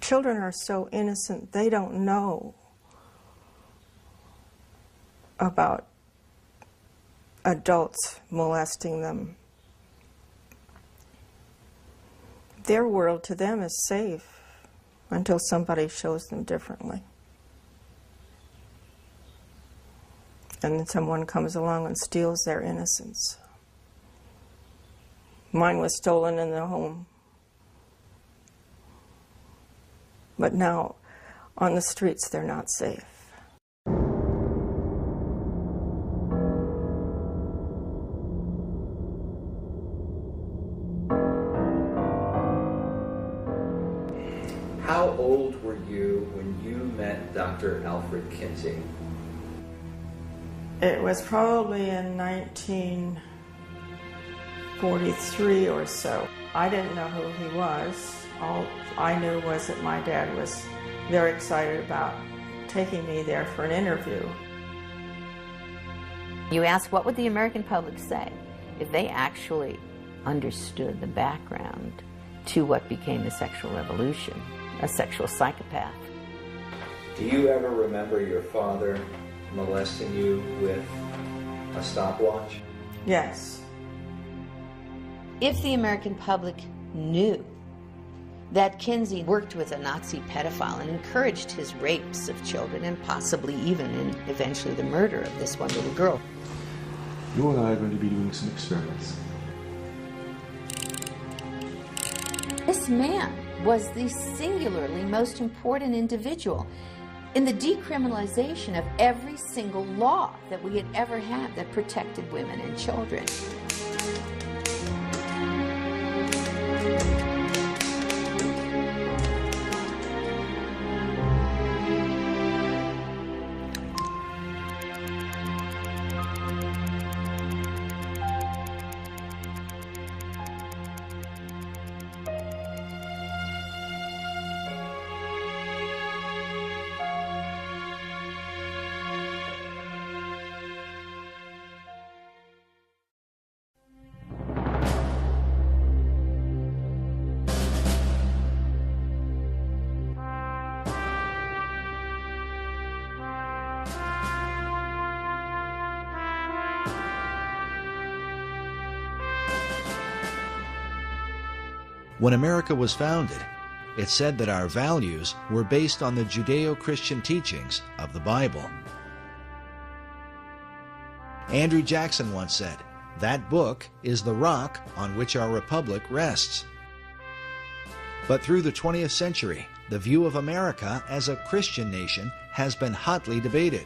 Children are so innocent, they don't know about adults molesting them. Their world to them is safe until somebody shows them differently. And then someone comes along and steals their innocence. Mine was stolen in the home. But now, on the streets, they're not safe. How old were you when you met Dr. Alfred Kinsey? It was probably in 1943 or so. I didn't know who he was. All I knew was that my dad was very excited about taking me there for an interview. You ask, what would the American public say if they actually understood the background to what became the sexual revolution, a sexual psychopath? Do you ever remember your father molesting you with a stopwatch? Yes. If the American public knew that Kinsey worked with a Nazi pedophile and encouraged his rapes of children and possibly even and eventually the murder of this one little girl. You and I are going to be doing some experiments. This man was the singularly most important individual in the decriminalization of every single law that we had ever had that protected women and children. When America was founded, it said that our values were based on the Judeo-Christian teachings of the Bible. Andrew Jackson once said, "That book is the rock on which our republic rests." But through the 20th century, the view of America as a Christian nation has been hotly debated.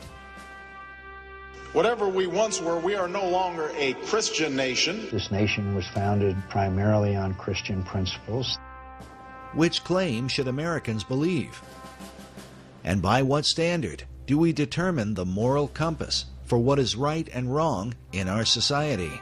Whatever we once were, we are no longer a Christian nation. This nation was founded primarily on Christian principles. Which claim should Americans believe? And by what standard do we determine the moral compass for what is right and wrong in our society?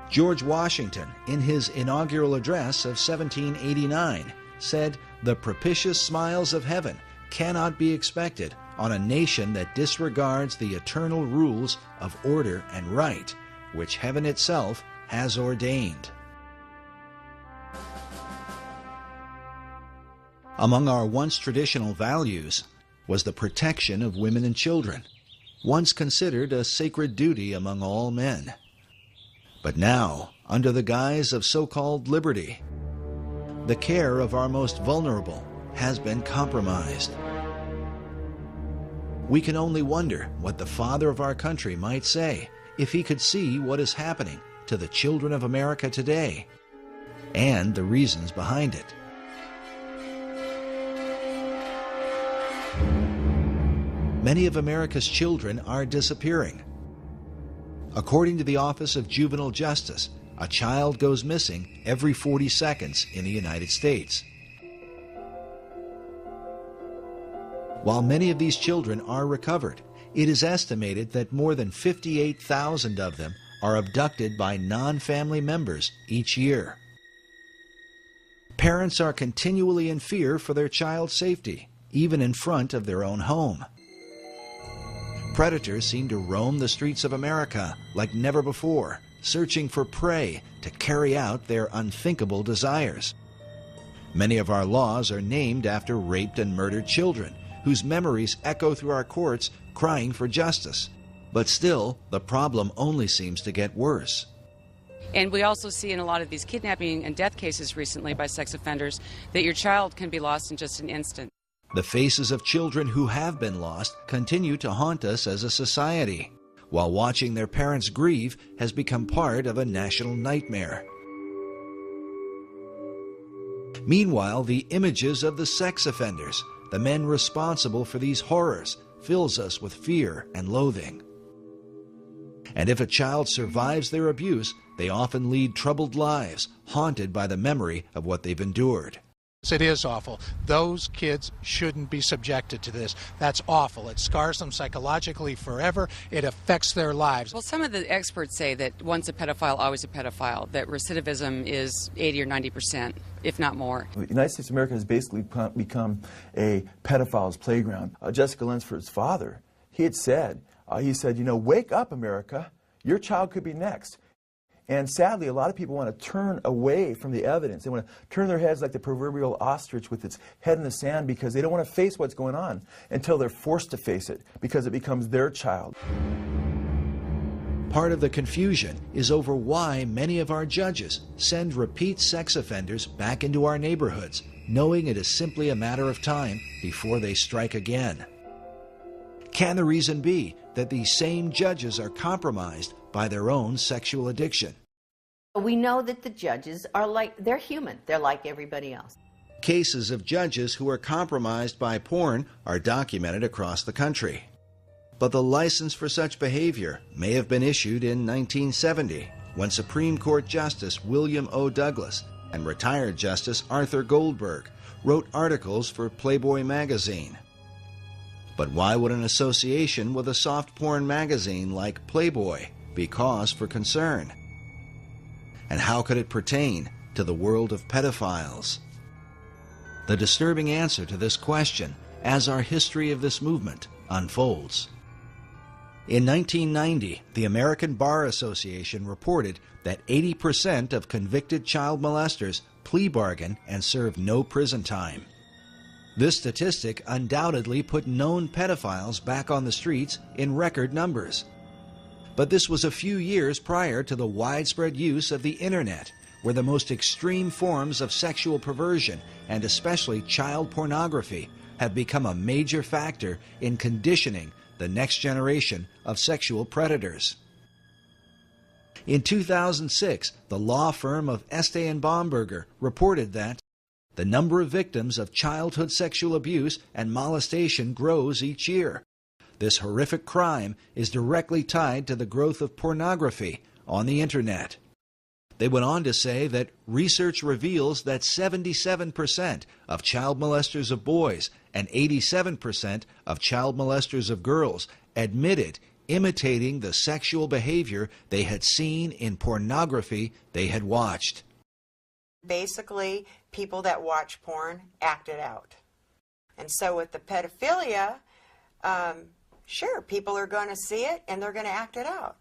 George Washington, in his inaugural address of 1789, said, "The propitious smiles of heaven cannot be expected on a nation that disregards the eternal rules of order and right, which heaven itself has ordained." Among our once traditional values was the protection of women and children, once considered a sacred duty among all men. But now, under the guise of so-called liberty, the care of our most vulnerable has been compromised. We can only wonder what the father of our country might say if he could see what is happening to the children of America today and the reasons behind it. Many of America's children are disappearing. According to the Office of Juvenile Justice, a child goes missing every 40 seconds in the United States. While many of these children are recovered, it is estimated that more than 58,000 of them are abducted by non-family members each year. Parents are continually in fear for their child's safety, even in front of their own home. Predators seem to roam the streets of America like never before, searching for prey to carry out their unthinkable desires. Many of our laws are named after raped and murdered children, whose memories echo through our courts crying for justice. But still, the problem only seems to get worse. And we also see in a lot of these kidnapping and death cases recently by sex offenders that your child can be lost in just an instant. The faces of children who have been lost continue to haunt us as a society, while watching their parents grieve has become part of a national nightmare. Meanwhile, the images of the sex offenders, the men responsible for these horrors, fills us with fear and loathing. And if a child survives their abuse, they often lead troubled lives, haunted by the memory of what they've endured. It is awful. Those kids shouldn't be subjected to this. That's awful. It scars them psychologically forever. It affects their lives. Well, some of the experts say that once a pedophile, always a pedophile, that recidivism is 80 or 90%, if not more. The United States of America has basically become a pedophile's playground. Jessica Lunsford's father, he said, you know, wake up, America. Your child could be next. And sadly, a lot of people want to turn away from the evidence. They want to turn their heads like the proverbial ostrich with its head in the sand because they don't want to face what's going on until they're forced to face it because it becomes their child. Part of the confusion is over why many of our judges send repeat sex offenders back into our neighborhoods, knowing it is simply a matter of time before they strike again. Can the reason be that these same judges are compromised by their own sexual addiction? We know that the judges are they're human. They're like everybody else. Cases of judges who are compromised by porn are documented across the country. But the license for such behavior may have been issued in 1970, when Supreme Court Justice William O. Douglas and retired Justice Arthur Goldberg wrote articles for Playboy magazine. But why would an association with a soft porn magazine like Playboy be cause for concern? And how could it pertain to the world of pedophiles? The disturbing answer to this question as our history of this movement unfolds. In 1990, the American Bar Association reported that 80% of convicted child molesters plea bargain and serve no prison time. This statistic undoubtedly put known pedophiles back on the streets in record numbers. But this was a few years prior to the widespread use of the Internet, where the most extreme forms of sexual perversion, and especially child pornography, have become a major factor in conditioning the next generation of sexual predators. In 2006, the law firm of Estee and Bomberger reported that the number of victims of childhood sexual abuse and molestation grows each year. This horrific crime is directly tied to the growth of pornography on the Internet. They went on to say that research reveals that 77% of child molesters of boys and 87% of child molesters of girls admitted imitating the sexual behavior they had seen in pornography they had watched. Basically, people that watch porn act it out. And so with the pedophilia, sure, people are going to see it and they're going to act it out.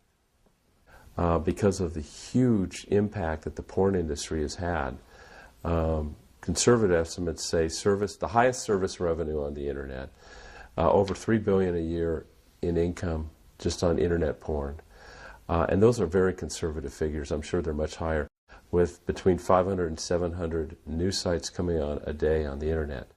Because of the huge impact that the porn industry has had, conservative estimates say the highest service revenue on the Internet, over $3 billion a year in income just on Internet porn. And those are very conservative figures. I'm sure they're much higher, with between 500 and 700 new sites coming on a day on the Internet.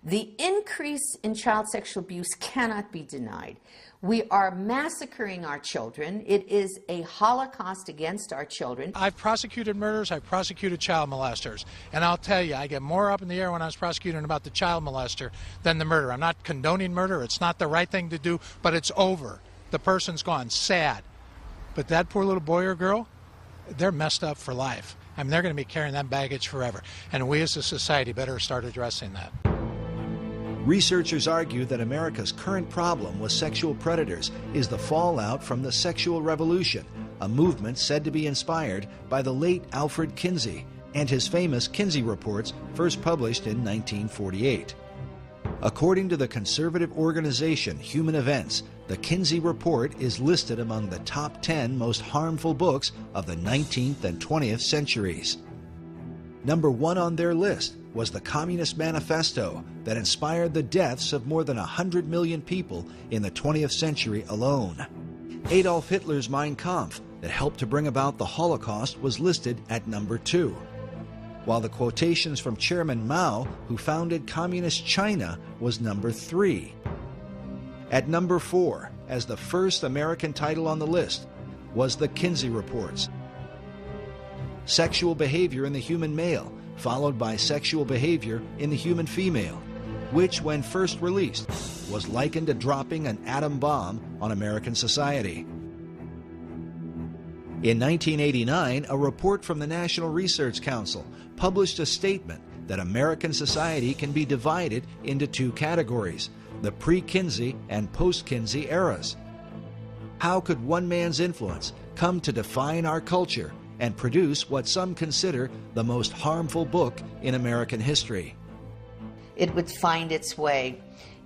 The increase in child sexual abuse cannot be denied. We are massacring our children. It is a holocaust against our children. I've prosecuted murders, I've prosecuted child molesters, and I'll tell you, I get more up in the air when I was prosecuting about the child molester than the murder. I'm not condoning murder, it's not the right thing to do, but it's over. The person's gone, sad. But that poor little boy or girl, they're messed up for life. I mean, they're going to be carrying that baggage forever, and we as a society better start addressing that. Researchers argue that America's current problem with sexual predators is the fallout from the sexual revolution, a movement said to be inspired by the late Alfred Kinsey and his famous Kinsey reports, first published in 1948. According to the conservative organization Human Events, the Kinsey Report is listed among the top 10 most harmful books of the 19th and 20th centuries. Number 1 on their list was the Communist Manifesto that inspired the deaths of more than 100 million people in the 20th century alone. Adolf Hitler's Mein Kampf that helped to bring about the Holocaust was listed at number 2, while the quotations from Chairman Mao, who founded Communist China, was number 3. At number 4, as the first American title on the list, was the Kinsey Reports. Sexual behavior in the human male, followed by sexual behavior in the human female, which, when first released, was likened to dropping an atom bomb on American society. In 1989, a report from the National Research Council published a statement that American society can be divided into 2 categories, the pre-Kinsey and post-Kinsey eras. How could one man's influence come to define our culture and produce what some consider the most harmful book in American history? It would find its way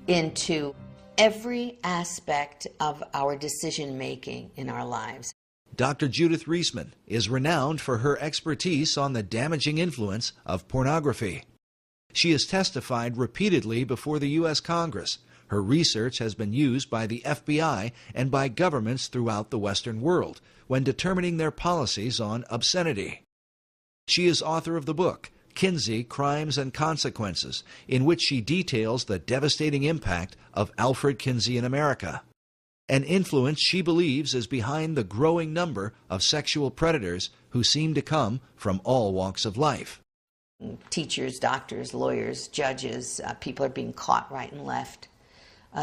into every aspect of our decision-making in our lives. Dr. Judith Reisman is renowned for her expertise on the damaging influence of pornography. She has testified repeatedly before the U.S. Congress. Her research has been used by the FBI and by governments throughout the Western world when determining their policies on obscenity. She is author of the book, Kinsey, Crimes and Consequences, in which she details the devastating impact of Alfred Kinsey in America, an influence she believes is behind the growing number of sexual predators who seem to come from all walks of life. Teachers, doctors, lawyers, judges, people are being caught right and left,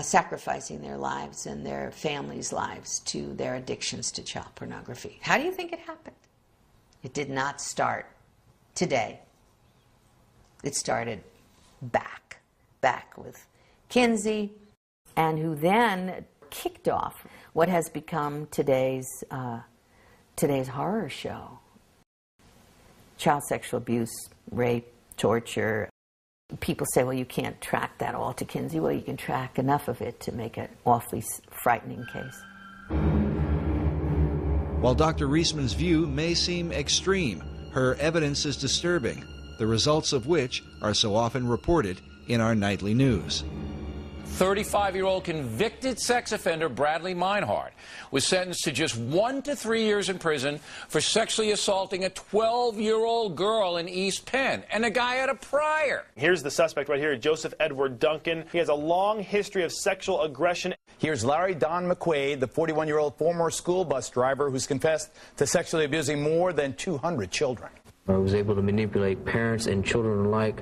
sacrificing their lives and their families' lives to their addictions to child pornography. How do you think it happened? It did not start today. It started back with Kinsey, and who then kicked off what has become today's horror show. Child sexual abuse, rape, torture. People say, well, you can't track that all to Kinsey. Well, you can track enough of it to make an awfully frightening case. While Dr. Reisman's view may seem extreme, her evidence is disturbing, the results of which are so often reported in our nightly news. 35-year-old convicted sex offender Bradley Meinhardt was sentenced to just 1 to 3 years in prison for sexually assaulting a 12-year-old girl in East Penn, and the guy had a prior. Here's the suspect right here, Joseph Edward Duncan. He has a long history of sexual aggression. Here's Larry Don McQuaid, the 41-year-old former school bus driver who's confessed to sexually abusing more than 200 children. I was able to manipulate parents and children alike,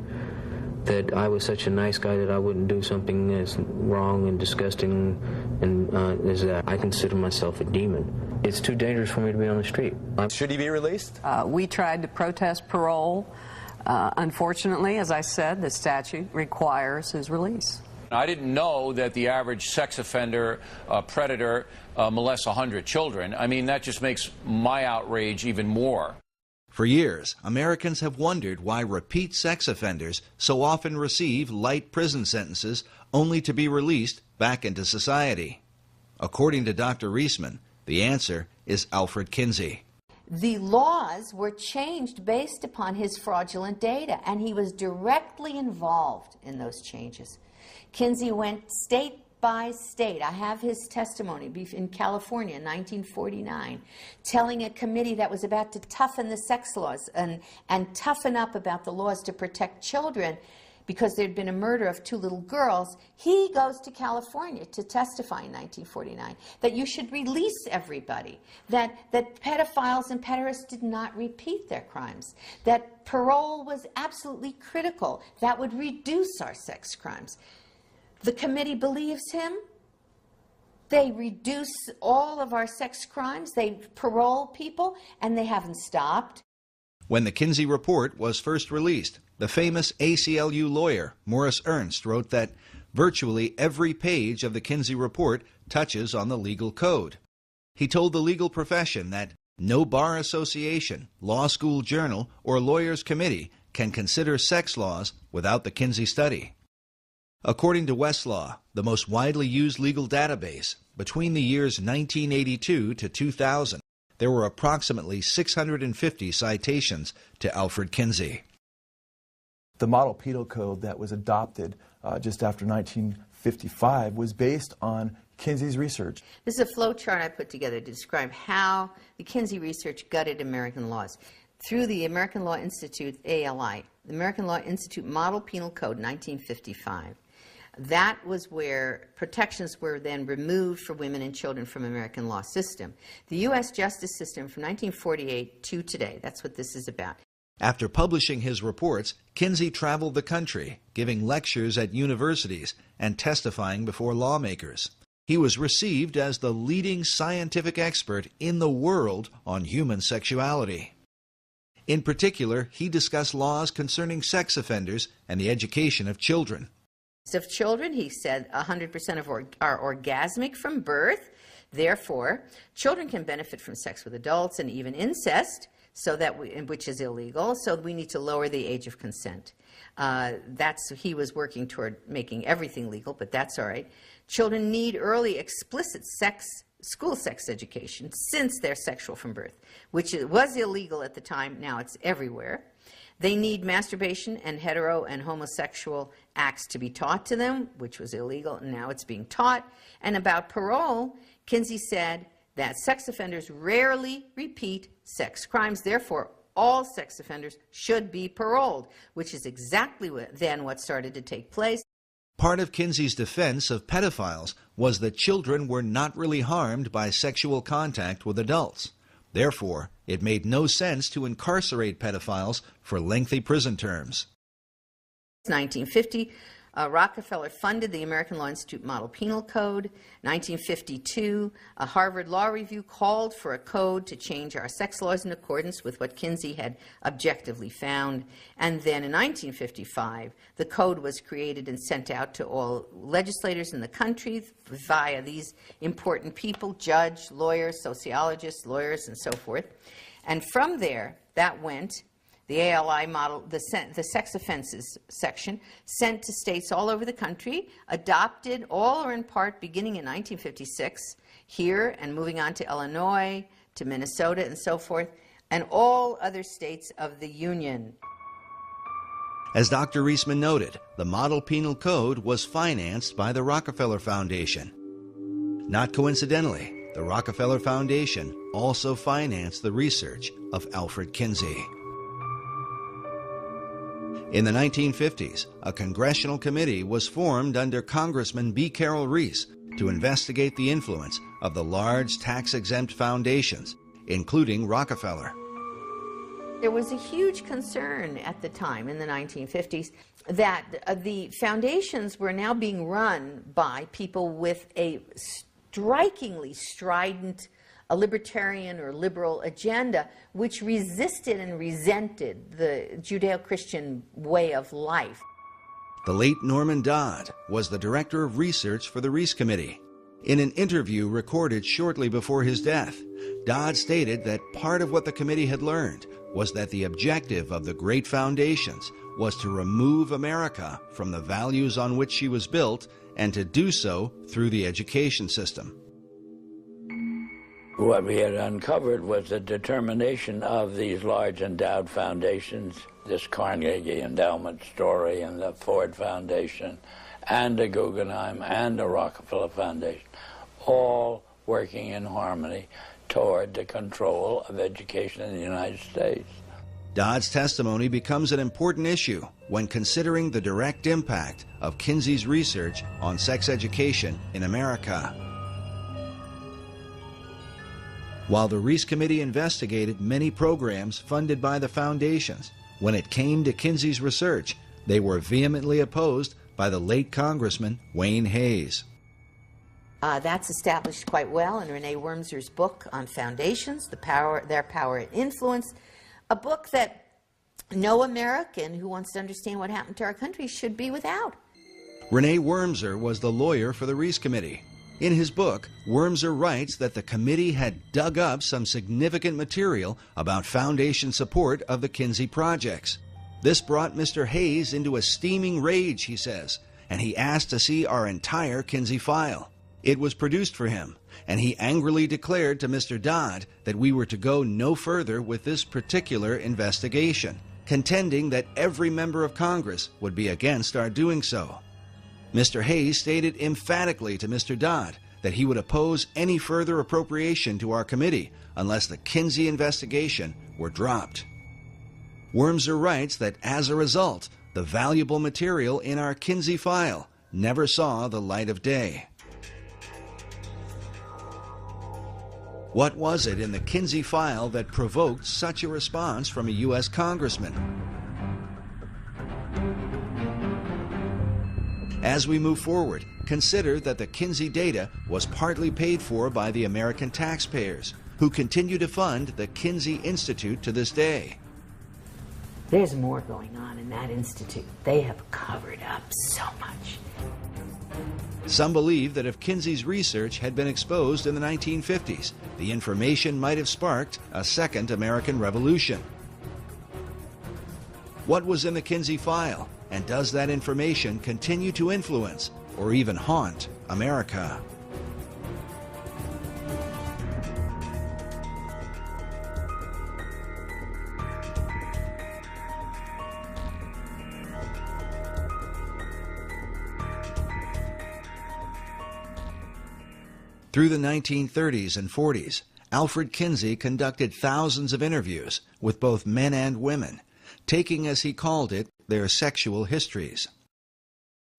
that I was such a nice guy that I wouldn't do something as wrong and disgusting and as that. I consider myself a demon. It's too dangerous for me to be on the street. Should he be released? We tried to protest parole. Unfortunately, as I said, the statute requires his release. I didn't know that the average sex offender, predator, molests 100 children. I mean, that just makes my outrage even more. For years, Americans have wondered why repeat sex offenders so often receive light prison sentences only to be released back into society. According to Dr. Reisman, the answer is Alfred Kinsey. The laws were changed based upon his fraudulent data, and he was directly involved in those changes. Kinsey went state by state. I have his testimony in California in 1949, telling a committee that was about to toughen the sex laws and toughen up about the laws to protect children because there'd been a murder of 2 little girls. He goes to California to testify in 1949 that you should release everybody, that pedophiles and pederasts did not repeat their crimes, that parole was absolutely critical, that would reduce our sex crimes. The committee believes him. They reduce all of our sex crimes. They parole people, and they haven't stopped. When the Kinsey Report was first released, the famous ACLU lawyer, Morris Ernst, wrote that virtually every page of the Kinsey Report touches on the legal code. He told the legal profession that no bar association, law school journal, or lawyers' committee can consider sex laws without the Kinsey study. According to Westlaw, the most widely used legal database, between the years 1982 to 2000, there were approximately 650 citations to Alfred Kinsey. The model penal code that was adopted just after 1955 was based on Kinsey's research. This is a flow chart I put together to describe how the Kinsey research gutted American laws. Through the American Law Institute, ALI, the American Law Institute Model Penal Code, 1955. That was where protections were then removed for women and children from American law system. The U.S. justice system from 1948 to today, that's what this is about. After publishing his reports, Kinsey traveled the country, giving lectures at universities and testifying before lawmakers. He was received as the leading scientific expert in the world on human sexuality. In particular, he discussed laws concerning sex offenders and the education of children. Of children, he said 100% of are orgasmic from birth. Therefore, children can benefit from sex with adults and even incest, which is illegal, so we need to lower the age of consent. He was working toward making everything legal, but that's all right. Children need early explicit school sex education since they're sexual from birth, which was illegal at the time. Now it's everywhere. They need masturbation and hetero and homosexual acts to be taught to them, which was illegal, and now it's being taught. And about parole, Kinsey said that sex offenders rarely repeat sex crimes. Therefore, all sex offenders should be paroled, which is exactly what started to take place. Part of Kinsey's defense of pedophiles was that children were not really harmed by sexual contact with adults. Therefore, it made no sense to incarcerate pedophiles for lengthy prison terms. 1950, Rockefeller funded the American Law Institute Model Penal Code. 1952, a Harvard Law Review called for a code to change our sex laws in accordance with what Kinsey had objectively found. And then in 1955, the code was created and sent out to all legislators in the country via these important people, judge, lawyers, sociologists, lawyers, and so forth. And from there, that went. The ALI model, the sex offenses section, sent to states all over the country, adopted all or in part beginning in 1956 here and moving on to Illinois, to Minnesota and so forth, and all other states of the Union. As Dr. Reisman noted, the Model Penal Code was financed by the Rockefeller Foundation. Not coincidentally, the Rockefeller Foundation also financed the research of Alfred Kinsey. In the 1950s, a congressional committee was formed under Congressman B. Carroll Reese to investigate the influence of the large tax-exempt foundations, including Rockefeller. There was a huge concern at the time in the 1950s that the foundations were now being run by people with a strikingly strident a libertarian or liberal agenda, which resisted and resented the Judeo-Christian way of life. The late Norman Dodd was the director of research for the Reese Committee. In an interview recorded shortly before his death, Dodd stated that part of what the committee had learned was that the objective of the great foundations was to remove America from the values on which she was built and to do so through the education system. What we had uncovered was the determination of these large endowed foundations, this Carnegie Endowment story and the Ford Foundation and the Guggenheim and the Rockefeller Foundation, all working in harmony toward the control of education in the United States. Dodd's testimony becomes an important issue when considering the direct impact of Kinsey's research on sex education in America. While the Reese Committee investigated many programs funded by the foundations, when it came to Kinsey's research, they were vehemently opposed by the late Congressman Wayne Hayes. That's established quite well in Renee Wormser's book on foundations, Their Power and Influence, a book that no American who wants to understand what happened to our country should be without. Renee Wormser was the lawyer for the Reese Committee. In his book, Wormser writes that the committee had dug up some significant material about foundation support of the Kinsey projects. This brought Mr. Hayes into a steaming rage, he says, and he asked to see our entire Kinsey file. It was produced for him, and he angrily declared to Mr. Dodd that we were to go no further with this particular investigation. contending that every member of Congress would be against our doing so. Mr. Hayes stated emphatically to Mr. Dodd that he would oppose any further appropriation to our committee unless the Kinsey investigation were dropped. Wormser writes that as a result, the valuable material in our Kinsey file never saw the light of day. What was it in the Kinsey file that provoked such a response from a U.S. congressman? As we move forward, consider that the Kinsey data was partly paid for by the American taxpayers, who continue to fund the Kinsey Institute to this day. There's more going on in that institute. They have covered up so much. Some believe that if Kinsey's research had been exposed in the 1950s, the information might have sparked a second American Revolution. What was in the Kinsey file, and does that information continue to influence or even haunt America? Through the 1930s and 40s, Alfred Kinsey conducted thousands of interviews with both men and women, taking, as he called it, their sexual histories.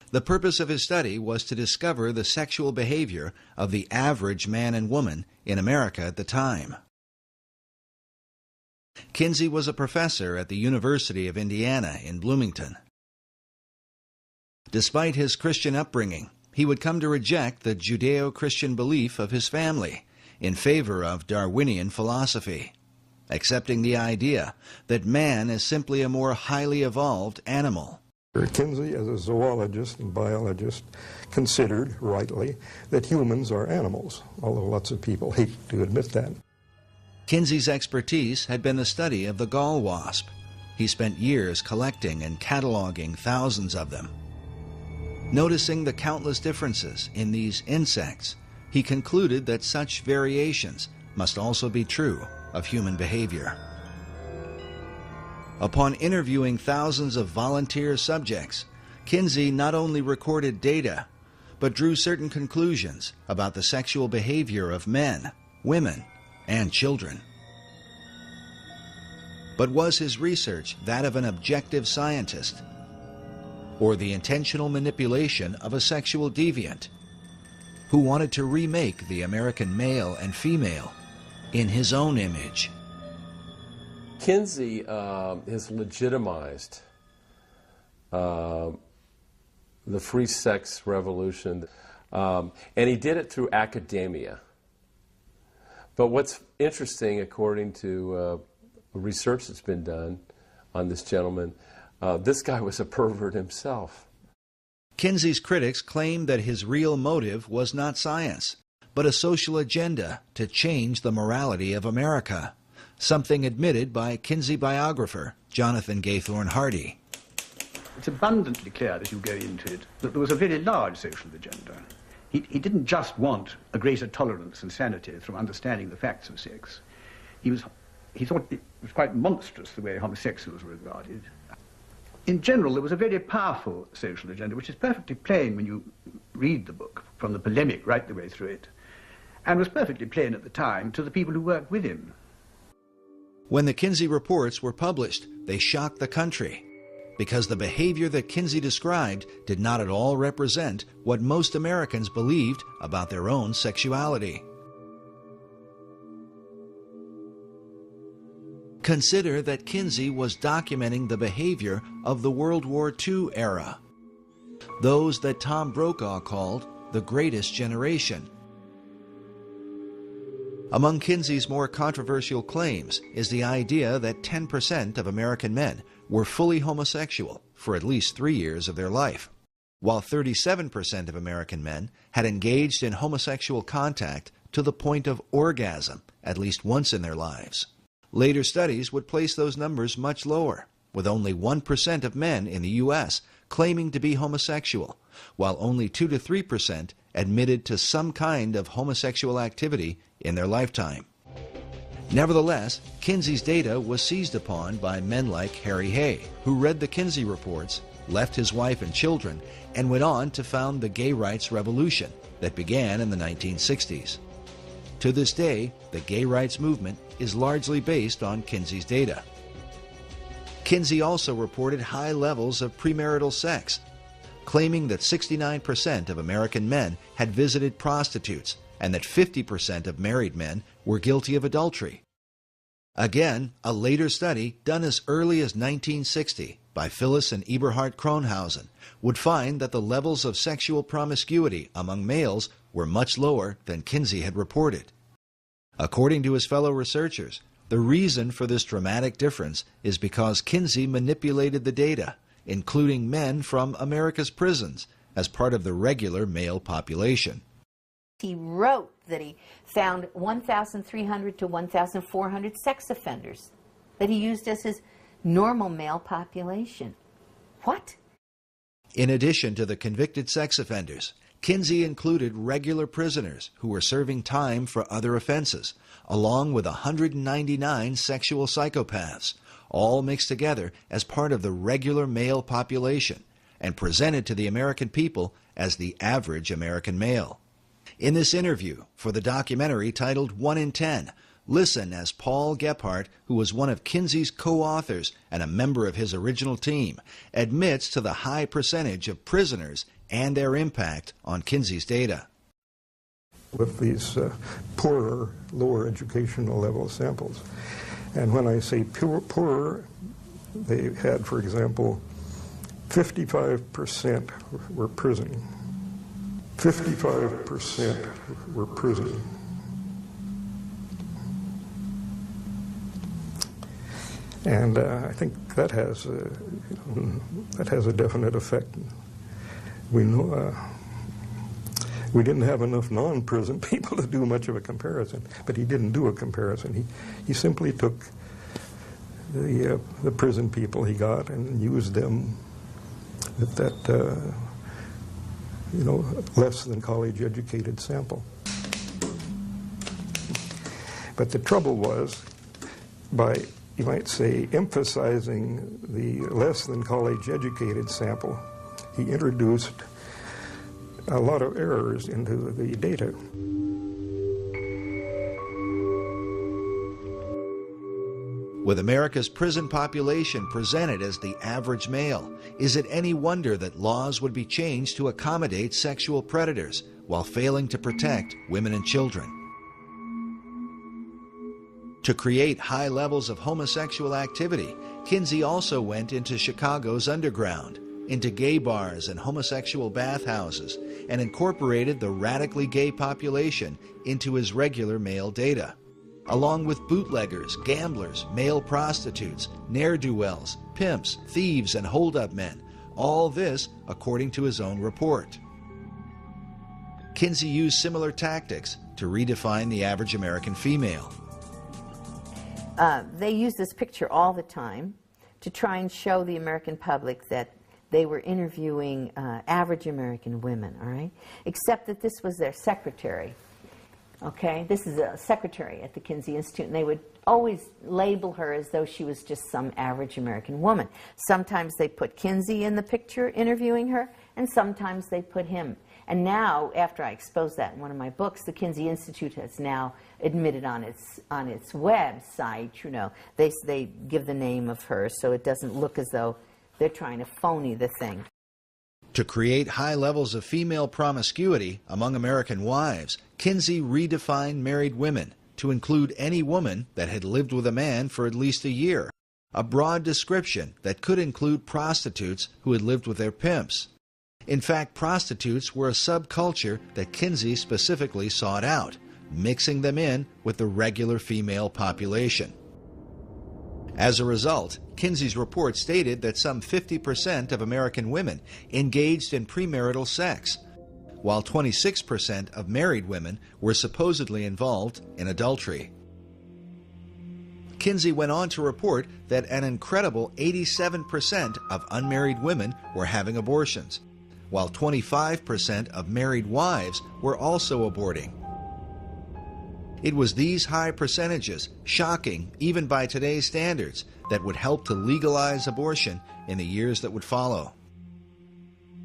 The purpose of his study was to discover the sexual behavior of the average man and woman in America at the time. Kinsey was a professor at the University of Indiana in Bloomington. Despite his Christian upbringing, he would come to reject the Judeo-Christian belief of his family in favor of Darwinian philosophy, accepting the idea that man is simply a more highly evolved animal. Kinsey, as a zoologist and biologist, considered, rightly, that humans are animals, although lots of people hate to admit that. Kinsey's expertise had been the study of the gall wasp. He spent years collecting and cataloging thousands of them. Noticing the countless differences in these insects, he concluded that such variations must also be true of human behavior. Upon interviewing thousands of volunteer subjects, Kinsey not only recorded data, but drew certain conclusions about the sexual behavior of men, women, and children. But was his research that of an objective scientist, or the intentional manipulation of a sexual deviant who wanted to remake the American male and female in his own image? Kinsey has legitimized the free sex revolution, and he did it through academia. But what's interesting, according to research that's been done on this gentleman, this guy was a pervert himself. Kinsey's critics claim that his real motive was not science, but a social agenda to change the morality of America, something admitted by Kinsey biographer Jonathan Gaythorne Hardy. It's abundantly clear as you go into it that there was a very large social agenda. He didn't just want a greater tolerance and sanity from understanding the facts of sex. He thought it was quite monstrous the way homosexuals were regarded. In general, there was a very powerful social agenda, which is perfectly plain when you read the book, from the polemic right the way through it, and was perfectly plain at the time to the people who worked with him. When the Kinsey reports were published, they shocked the country, because the behavior that Kinsey described did not at all represent what most Americans believed about their own sexuality. Consider that Kinsey was documenting the behavior of the World War II era, those that Tom Brokaw called the greatest generation. Among Kinsey's more controversial claims is the idea that 10% of American men were fully homosexual for at least 3 years of their life, while 37% of American men had engaged in homosexual contact to the point of orgasm at least once in their lives. Later studies would place those numbers much lower, with only 1% of men in the U.S. claiming to be homosexual, while only 2 to 3% admitted to some kind of homosexual activity in their lifetime. Nevertheless, Kinsey's data was seized upon by men like Harry Hay, who read the Kinsey reports, left his wife and children, and went on to found the gay rights revolution that began in the 1960s. To this day, the gay rights movement is largely based on Kinsey's data. Kinsey also reported high levels of premarital sex, claiming that 69% of American men had visited prostitutes and that 50% of married men were guilty of adultery. Again, a later study done as early as 1960 by Phyllis and Eberhard Kronhausen would find that the levels of sexual promiscuity among males were much lower than Kinsey had reported. According to his fellow researchers, the reason for this dramatic difference is because Kinsey manipulated the data, including men from America's prisons, as part of the regular male population. He wrote that he found 1,300 to 1,400 sex offenders that he used as his normal male population. What? In addition to the convicted sex offenders, Kinsey included regular prisoners who were serving time for other offenses, along with 199 sexual psychopaths, all mixed together as part of the regular male population and presented to the American people as the average American male. In this interview for the documentary titled 1 in 10, listen as Paul Gebhardt, who was one of Kinsey's co-authors and a member of his original team, admits to the high percentage of prisoners and their impact on Kinsey's data. With these poorer, lower educational level samples. And when I say poorer, they had, for example, 55% were prison. 55% were prison. And I think that has a definite effect. We know we didn't have enough non-prison people to do much of a comparison, but he didn't do a comparison. He simply took the prison people he got and used them with that less than college educated sample. But the trouble was, by, you might say, emphasizing the less than college educated sample, he introduced a lot of errors into the data. With America's prison population presented as the average male, is it any wonder that laws would be changed to accommodate sexual predators while failing to protect women and children? To create high levels of homosexual activity, Kinsey also went into Chicago's underground, into gay bars and homosexual bathhouses, and incorporated the radically gay population into his regular male data, along with bootleggers, gamblers, male prostitutes, ne'er-do-wells, pimps, thieves, and hold-up men. All this according to his own report. Kinsey used similar tactics to redefine the average American female. They use this picture all the time to try and show the American public that they were interviewing average American women, all right? Except that this was their secretary, okay? This is a secretary at the Kinsey Institute, and they would always label her as though she was just some average American woman. Sometimes they put Kinsey in the picture interviewing her, and sometimes they put him. And now, after I exposed that in one of my books, the Kinsey Institute has now admitted on its website, they give the name of her so it doesn't look as though they're trying to phony the thing. To create high levels of female promiscuity among American wives, Kinsey redefined married women to include any woman that had lived with a man for at least a year, a broad description that could include prostitutes who had lived with their pimps. In fact, prostitutes were a subculture that Kinsey specifically sought out, mixing them in with the regular female population. As a result, Kinsey's report stated that some 50% of American women engaged in premarital sex, while 26% of married women were supposedly involved in adultery. Kinsey went on to report that an incredible 87% of unmarried women were having abortions, while 25% of married wives were also aborting. It was these high percentages, shocking even by today's standards, that would help to legalize abortion in the years that would follow.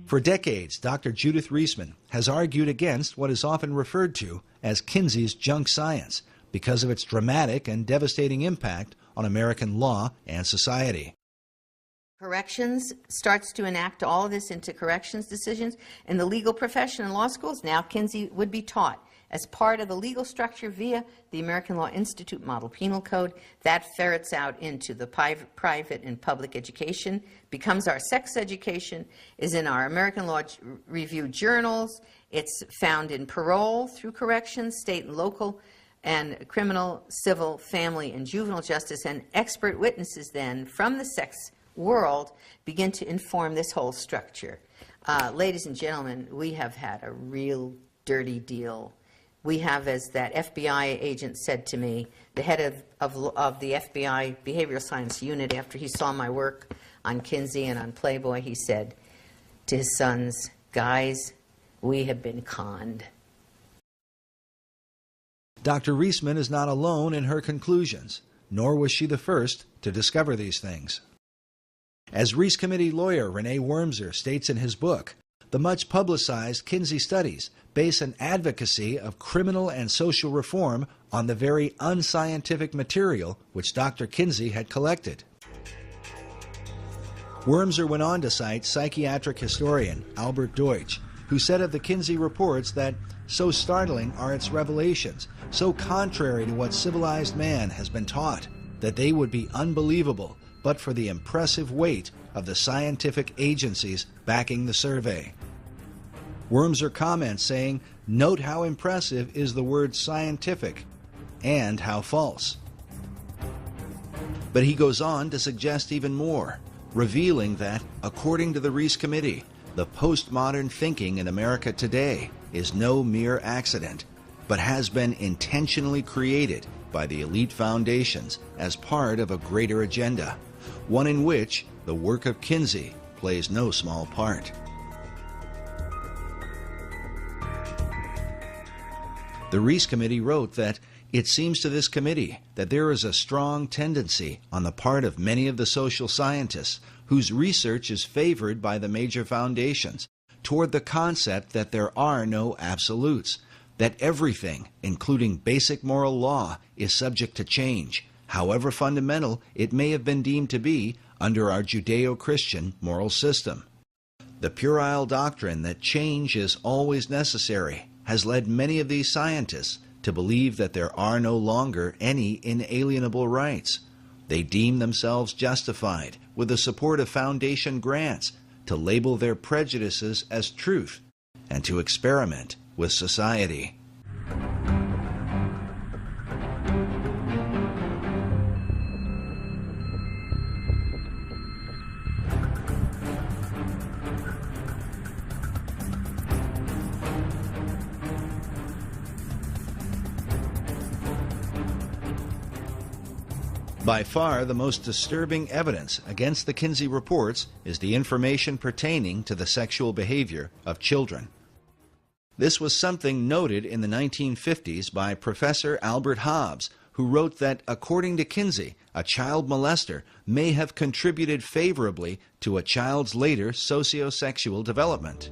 For decades, Dr. Judith Reisman has argued against what is often referred to as Kinsey's junk science because of its dramatic and devastating impact on American law and society. Corrections starts to enact all of this into corrections decisions. In the legal profession and law schools, now Kinsey would be taught as part of the legal structure via the American Law Institute Model Penal Code. That ferrets out into the private and public education, becomes our sex education, is in our American Law Review journals. It's found in parole through corrections, state and local, and criminal, civil, family, and juvenile justice. And expert witnesses then from the sex world begin to inform this whole structure. Ladies and gentlemen, we have had a real dirty deal. We have, as that FBI agent said to me, the head of the FBI Behavioral Science Unit, after he saw my work on Kinsey and on Playboy, he said to his sons, "Guys, we have been conned." Dr. Reisman is not alone in her conclusions, nor was she the first to discover these things. As Reese Committee lawyer Renee Wormser states in his book, the much publicized Kinsey studies base an advocacy of criminal and social reform on the very unscientific material which Dr. Kinsey had collected. Wormser went on to cite psychiatric historian Albert Deutsch, who said of the Kinsey reports that so startling are its revelations, so contrary to what civilized man has been taught, that they would be unbelievable but for the impressive weight of the scientific agencies backing the survey. Wormser comments saying, "Note how impressive is the word scientific and how false." But he goes on to suggest even more, revealing that, according to the Reese Committee, the postmodern thinking in America today is no mere accident, but has been intentionally created by the elite foundations as part of a greater agenda, one in which the work of Kinsey plays no small part. The Reese Committee wrote that it seems to this committee that there is a strong tendency on the part of many of the social scientists whose research is favored by the major foundations toward the concept that there are no absolutes, that everything, including basic moral law, is subject to change, however fundamental it may have been deemed to be under our Judeo-Christian moral system. The puerile doctrine that change is always necessary has led many of these scientists to believe that there are no longer any inalienable rights. They deem themselves justified, with the support of foundation grants, to label their prejudices as truth and to experiment with society. By far, the most disturbing evidence against the Kinsey reports is the information pertaining to the sexual behavior of children. This was something noted in the 1950s by Professor Albert Hobbs, who wrote that, according to Kinsey, a child molester may have contributed favorably to a child's later sociosexual development.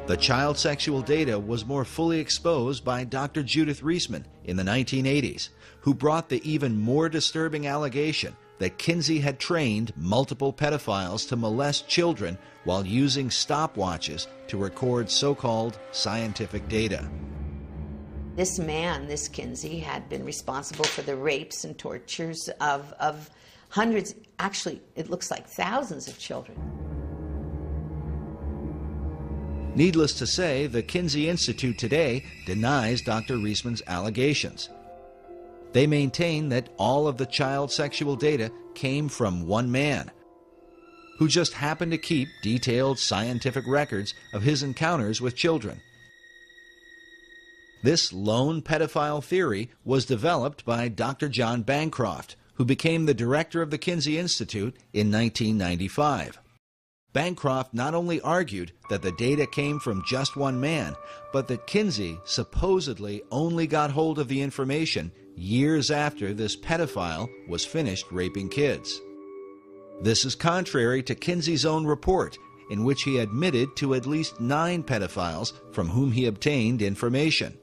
The child sexual data was more fully exposed by Dr. Judith Reisman in the 1980s, who brought the even more disturbing allegation that Kinsey had trained multiple pedophiles to molest children while using stopwatches to record so-called scientific data. This man, this Kinsey, had been responsible for the rapes and tortures of hundreds, actually it looks like thousands of children. Needless to say, the Kinsey Institute today denies Dr. Reisman's allegations. They maintain that all of the child sexual data came from one man, who just happened to keep detailed scientific records of his encounters with children. This lone pedophile theory was developed by Dr. John Bancroft, who became the director of the Kinsey Institute in 1995. Bancroft not only argued that the data came from just one man, but that Kinsey supposedly only got hold of the information years after this pedophile was finished raping kids. This is contrary to Kinsey's own report, in which he admitted to at least 9 pedophiles from whom he obtained information.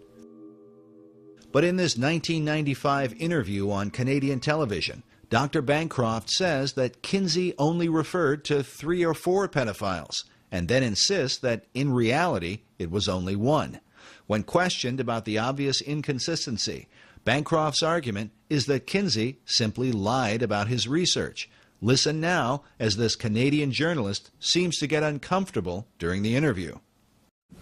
But in this 1995 interview on Canadian television, Dr. Bancroft says that Kinsey only referred to 3 or 4 pedophiles, and then insists that in reality it was only 1. When questioned about the obvious inconsistency, Bancroft's argument is that Kinsey simply lied about his research. Listen now as this Canadian journalist seems to get uncomfortable during the interview.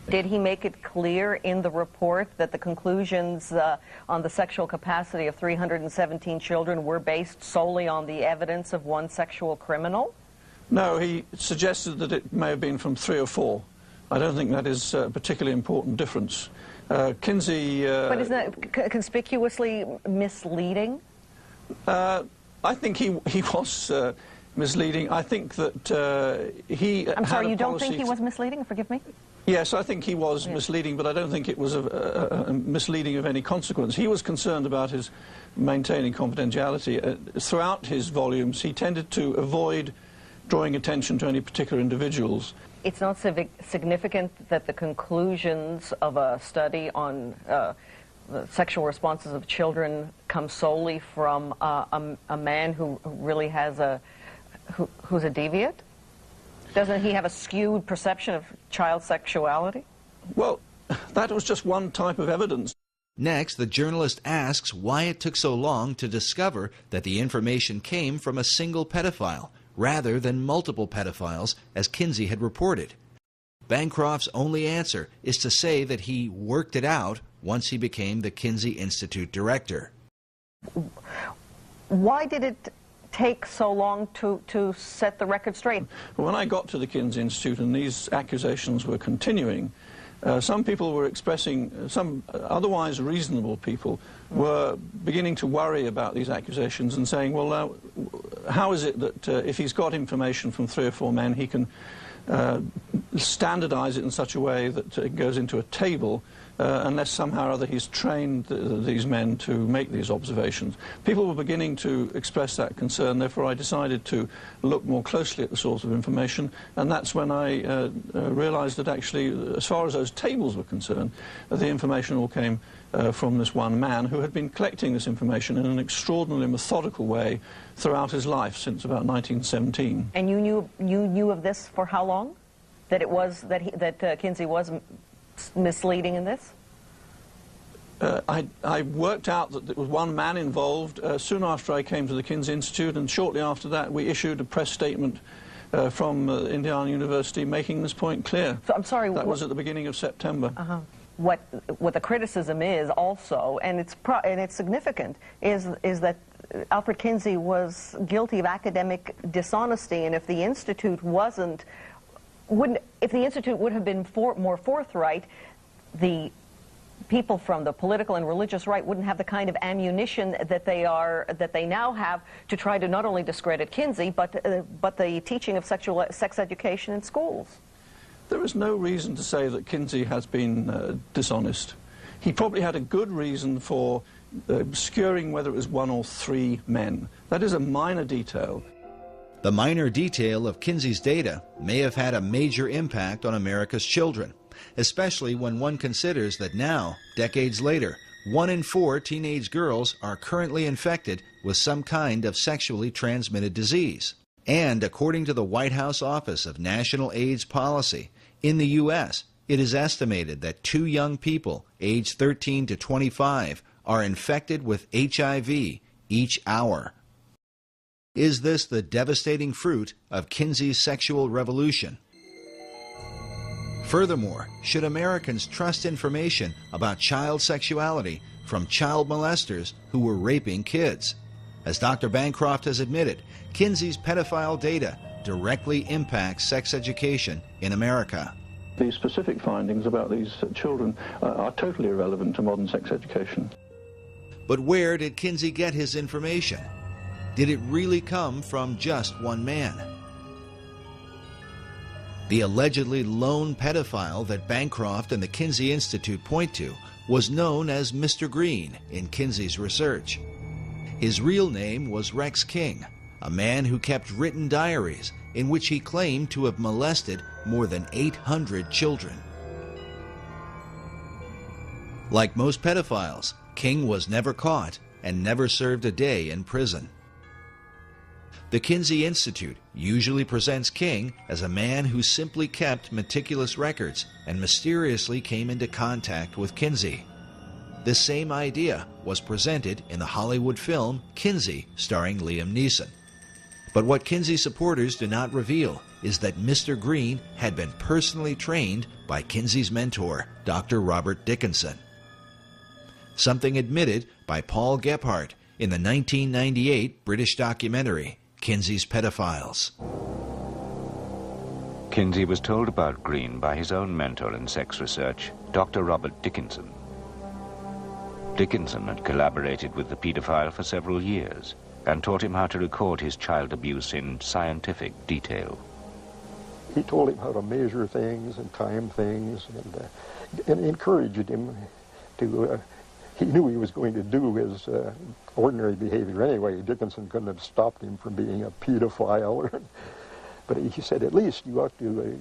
Did he make it clear in the report that the conclusions on the sexual capacity of 317 children were based solely on the evidence of 1 sexual criminal? No, he suggested that it may have been from 3 or 4. I don't think that is a particularly important difference. Kinsey... But isn't that conspicuously misleading? I think he was misleading. I think that he... I'm sorry, you don't think he was misleading? Forgive me? Yes, I think he was misleading, but I don't think it was a misleading of any consequence. He was concerned about his maintaining confidentiality. Throughout his volumes, he tended to avoid drawing attention to any particular individuals. It's not significant that the conclusions of a study on the sexual responses of children come solely from a man who really has who's a deviant? Doesn't he have a skewed perception of child sexuality? Well, that was just one type of evidence. Next, the journalist asks why it took so long to discover that the information came from a single pedophile, rather than multiple pedophiles, as Kinsey had reported. Bancroft's only answer is to say that he worked it out once he became the Kinsey Institute director. Why did it take so long to set the record straight? When I got to the Kinsey Institute and these accusations were continuing, some people were expressing, some otherwise reasonable people were beginning to worry about these accusations and saying, well, how is it that if he's got information from 3 or 4 men, he can standardize it in such a way that it goes into a table unless somehow or other he's trained these men to make these observations. People were beginning to express that concern, therefore I decided to look more closely at the source of information, and that's when I realized that actually, as far as those tables were concerned, the information all came from this one man who had been collecting this information in an extraordinarily methodical way throughout his life since about 1917. And you knew of this for how long? That it was that Kinsey was misleading in this? I worked out that there was one man involved soon after I came to the Kinsey Institute, and shortly after that we issued a press statement from Indiana University making this point clear. So, I'm sorry. That was at the beginning of September. What the criticism is also, and it's significant, is that Alfred Kinsey was guilty of academic dishonesty, and if the Institute if the Institute would have been more forthright, the people from the political and religious right wouldn't have the kind of ammunition that they now have to try to not only discredit Kinsey, but the teaching of sex education in schools. There is no reason to say that Kinsey has been dishonest. He probably had a good reason for obscuring whether it was 1 or 3 men. That is a minor detail. The minor detail of Kinsey's data may have had a major impact on America's children, especially when one considers that now, decades later, 1 in 4 teenage girls are currently infected with some kind of sexually transmitted disease. And according to the White House Office of National AIDS Policy, in the U.S., it is estimated that 2 young people, aged 13 to 25, are infected with HIV each hour. Is this the devastating fruit of Kinsey's sexual revolution? Furthermore, should Americans trust information about child sexuality from child molesters who were raping kids? As Dr. Bancroft has admitted, Kinsey's pedophile data directly impacts sex education in America. The specific findings about these children are totally irrelevant to modern sex education. But where did Kinsey get his information? Did it really come from just one man? The allegedly lone pedophile that Bancroft and the Kinsey Institute point to was known as Mr. Green in Kinsey's research. His real name was Rex King, a man who kept written diaries in which he claimed to have molested more than 800 children. Like most pedophiles, King was never caught and never served a day in prison. The Kinsey Institute usually presents King as a man who simply kept meticulous records and mysteriously came into contact with Kinsey. This same idea was presented in the Hollywood film Kinsey, starring Liam Neeson. But what Kinsey supporters do not reveal is that Mr. Green had been personally trained by Kinsey's mentor, Dr. Robert Dickinson. Something admitted by Paul Gephardt in the 1998 British documentary, Kinsey's Pedophiles. Kinsey was told about Green by his own mentor in sex research, Dr. Robert Dickinson. Dickinson had collaborated with the pedophile for several years and taught him how to record his child abuse in scientific detail. He told him how to measure things and time things and encouraged him to, he knew he was going to do his ordinary behavior anyway. Dickinson couldn't have stopped him from being a pedophile. But he said, at least you ought to,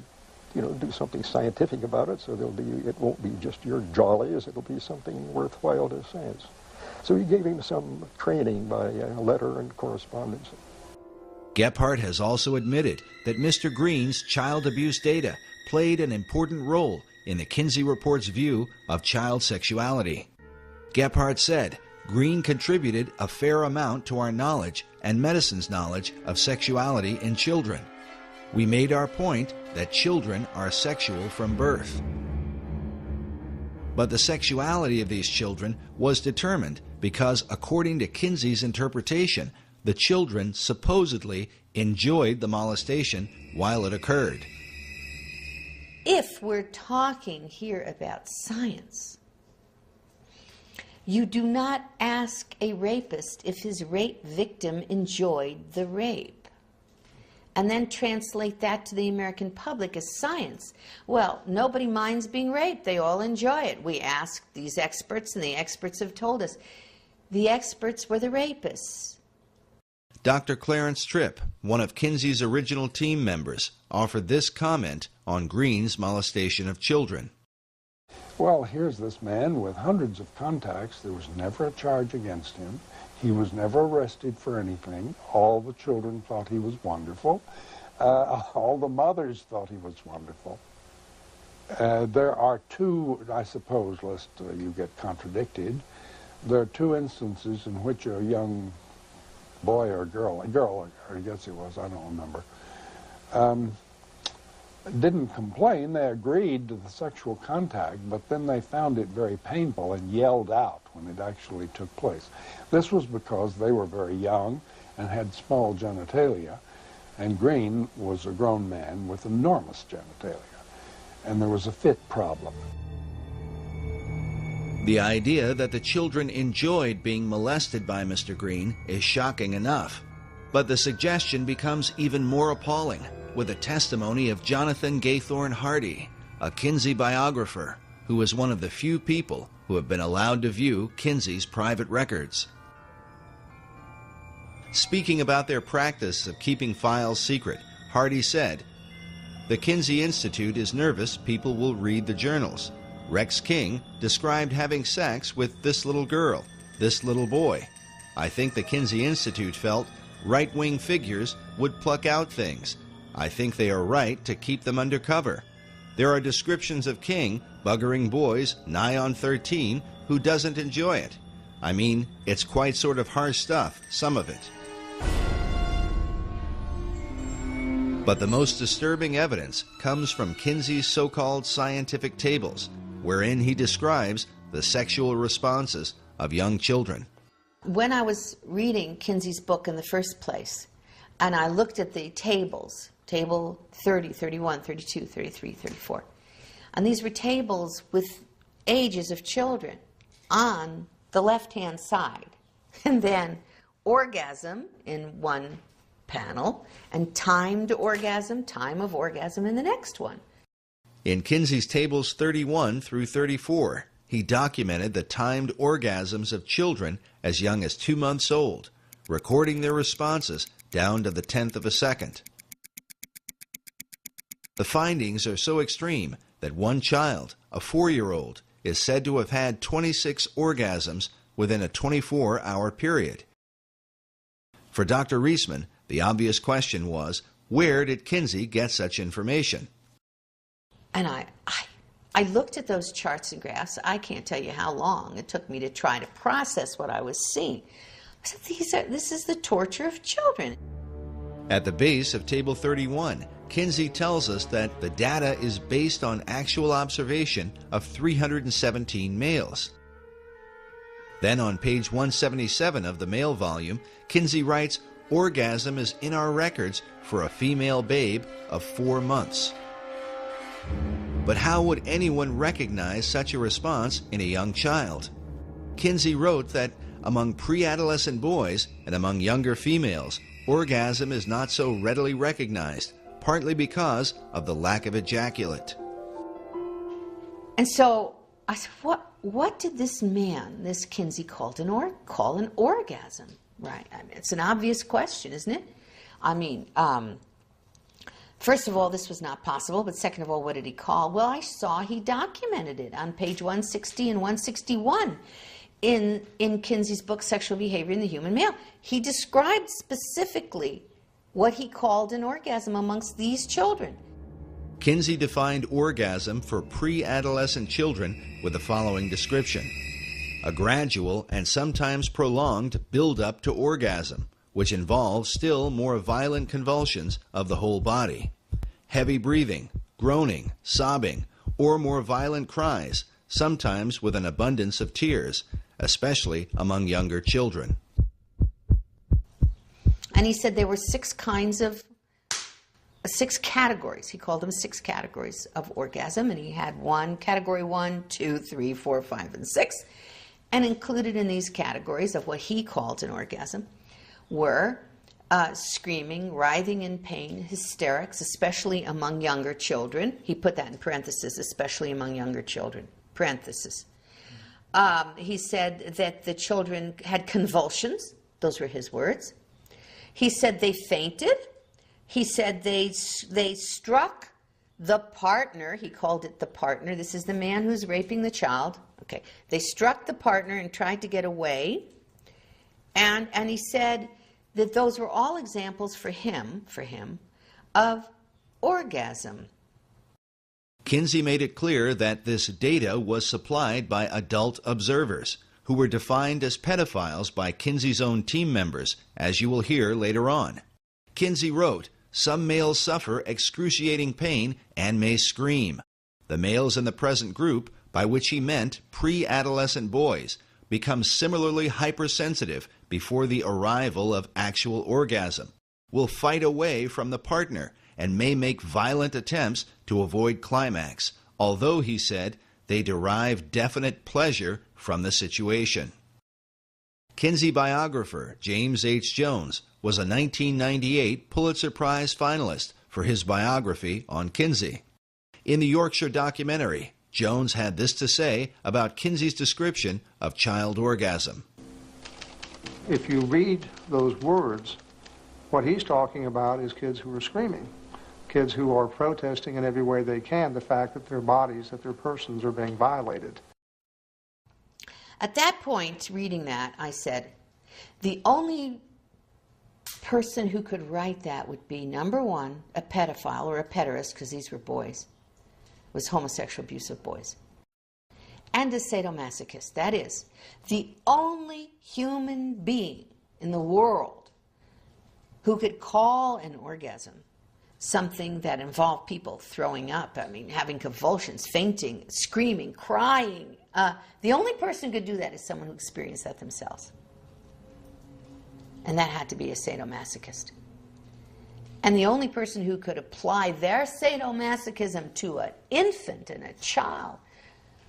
do something scientific about it, so it won't be just your jollies, it'll be something worthwhile to science. So he gave him some training by letter and correspondence. Gephardt has also admitted that Mr. Green's child abuse data played an important role in the Kinsey Report's view of child sexuality. Gephardt said, Green contributed a fair amount to our knowledge and medicine's knowledge of sexuality in children. We made our point that children are sexual from birth. But the sexuality of these children was determined because, according to Kinsey's interpretation, the children supposedly enjoyed the molestation while it occurred. If we're talking here about science, you do not ask a rapist if his rape victim enjoyed the rape, and then translate that to the American public as science. Well, nobody minds being raped. They all enjoy it. We asked these experts, and the experts have told us. The experts were the rapists. Dr. Clarence Tripp, one of Kinsey's original team members, offered this comment on Green's molestation of children. Well, here's this man with hundreds of contacts. There was never a charge against him. He was never arrested for anything. All the children thought he was wonderful. All the mothers thought he was wonderful. There are two, I suppose, lest you get contradicted, there are two instances in which a young boy or girl, I guess it was, I don't remember, didn't complain. They agreed to the sexual contact, but then they found it very painful and yelled out when it actually took place. This was because they were very young and had small genitalia, and Green was a grown man with enormous genitalia, and there was a fit problem. The idea that the children enjoyed being molested by Mr. Green is shocking enough, but the suggestion becomes even more appalling with the testimony of Jonathan Gaythorne Hardy, a Kinsey biographer who is one of the few people who have been allowed to view Kinsey's private records. Speaking about their practice of keeping files secret, Hardy said, "The Kinsey Institute is nervous people will read the journals. Rex King described having sex with this little girl, this little boy. I think the Kinsey Institute felt right-wing figures would pluck out things. I think they are right to keep them under cover. There are descriptions of King buggering boys nigh on 13 who doesn't enjoy it. I mean, it's quite sort of harsh stuff, some of it." But the most disturbing evidence comes from Kinsey's so-called scientific tables, wherein he describes the sexual responses of young children. When I was reading Kinsey's book in the first place, and I looked at the tables, table 30, 31, 32, 33, 34, and these were tables with ages of children on the left-hand side, and then orgasm in one panel, and timed orgasm, time of orgasm in the next one. In Kinsey's tables 31 through 34, he documented the timed orgasms of children as young as 2 months old, recording their responses down to the 10th of a second. The findings are so extreme that one child, a 4-year-old, is said to have had 26 orgasms within a 24-hour period. For Dr. Reisman, the obvious question was, where did Kinsey get such information? And I looked at those charts and graphs. I can't tell you how long it took me to try to process what I was seeing. I said, this is the torture of children. At the base of Table 31, Kinsey tells us that the data is based on actual observation of 317 males. Then on page 177 of the male volume, Kinsey writes, orgasm is in our records for a female babe of 4 months. But how would anyone recognize such a response in a young child? Kinsey wrote that among pre-adolescent boys and among younger females, orgasm is not so readily recognized, partly because of the lack of ejaculate. And so I said, what did this man, this Kinsey, call an orgasm? Right? I mean, it's an obvious question, isn't it? I mean, first of all, this was not possible, but second of all, what did he call? Well, I saw he documented it on page 160 and 161 in Kinsey's book, Sexual Behavior in the Human Male. He described specifically what he called an orgasm amongst these children. Kinsey defined orgasm for pre-adolescent children with the following description: a gradual and sometimes prolonged build-up to orgasm, which involves still more violent convulsions of the whole body, heavy breathing, groaning, sobbing, or more violent cries, sometimes with an abundance of tears, especially among younger children. And he said there were 6 categories. He called them 6 categories of orgasm, and he had category 1, 2, 3, 4, 5, and 6. And included in these categories of what he called an orgasm were screaming, writhing in pain, hysterics, especially among younger children. He put that in parentheses, especially among younger children, parentheses. He said that the children had convulsions. Those were his words. He said they fainted. He said they struck the partner. He called it the partner. This is the man who's raping the child. Okay. They struck the partner and tried to get away. And he said that those were all examples for him, of orgasm. Kinsey made it clear that this data was supplied by adult observers, who were defined as pedophiles by Kinsey's own team members, as you will hear later on. Kinsey wrote, some males suffer excruciating pain and may scream. The males in the present group, by which he meant pre-adolescent boys, become similarly hypersensitive before the arrival of actual orgasm, will fight away from the partner, and may make violent attempts to avoid climax, although, he said, they derive definite pleasure from the situation. Kinsey biographer James H. Jones was a 1998 Pulitzer Prize finalist for his biography on Kinsey. In the Yorkshire documentary, Jones had this to say about Kinsey's description of child orgasm. If you read those words, what he's talking about is kids who are screaming, kids who are protesting in every way they can the fact that their bodies, that their persons are being violated. At that point, reading that, I said, the only person who could write that would be, number one, a pedophile or a pederast, because these were boys. It was homosexual abuse of boys. And a sadomasochist. That is, the only human being in the world who could call an orgasm something that involved people throwing up, having convulsions, fainting, screaming, crying. The only person who could do that is someone who experienced that themselves. And that had to be a sadomasochist. And the only person who could apply their sadomasochism to an infant and a child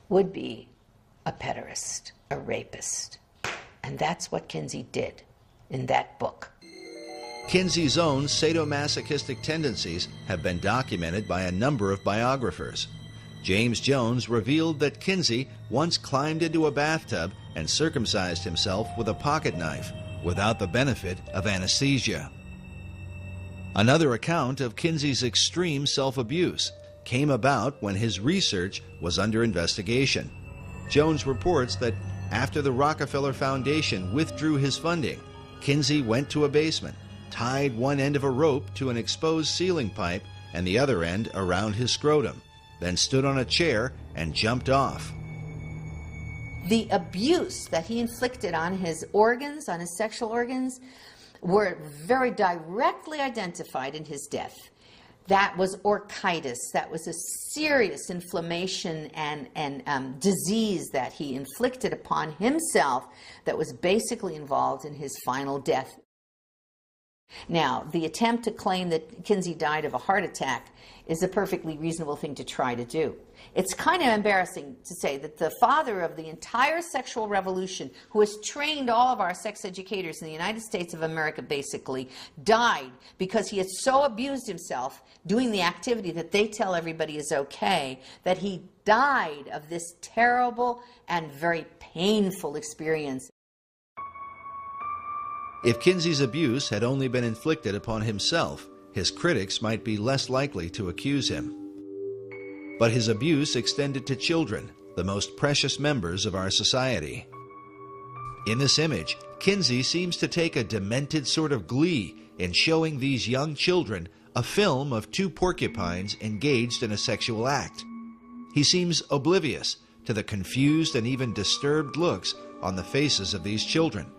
would be a pederast, a rapist. And that's what Kinsey did in that book. Kinsey's own sadomasochistic tendencies have been documented by a number of biographers. James Jones revealed that Kinsey once climbed into a bathtub and circumcised himself with a pocket knife without the benefit of anesthesia. Another account of Kinsey's extreme self-abuse came about when his research was under investigation. Jones reports that after the Rockefeller Foundation withdrew his funding, Kinsey went to a basement, tied one end of a rope to an exposed ceiling pipe and the other end around his scrotum, then stood on a chair and jumped off. The abuse that he inflicted on his organs, on his sexual organs, were very directly identified in his death. That was orchitis. That was a serious inflammation and disease that he inflicted upon himself that was basically involved in his final death. Now, the attempt to claim that Kinsey died of a heart attack is a perfectly reasonable thing to try to do. It's kind of embarrassing to say that the father of the entire sexual revolution, who has trained all of our sex educators in the United States of America basically, died because he had so abused himself doing the activity that they tell everybody is okay, that he died of this terrible and very painful experience. If Kinsey's abuse had only been inflicted upon himself, his critics might be less likely to accuse him. But his abuse extended to children, the most precious members of our society. In this image, Kinsey seems to take a demented sort of glee in showing these young children a film of two porcupines engaged in a sexual act. He seems oblivious to the confused and even disturbed looks on the faces of these children.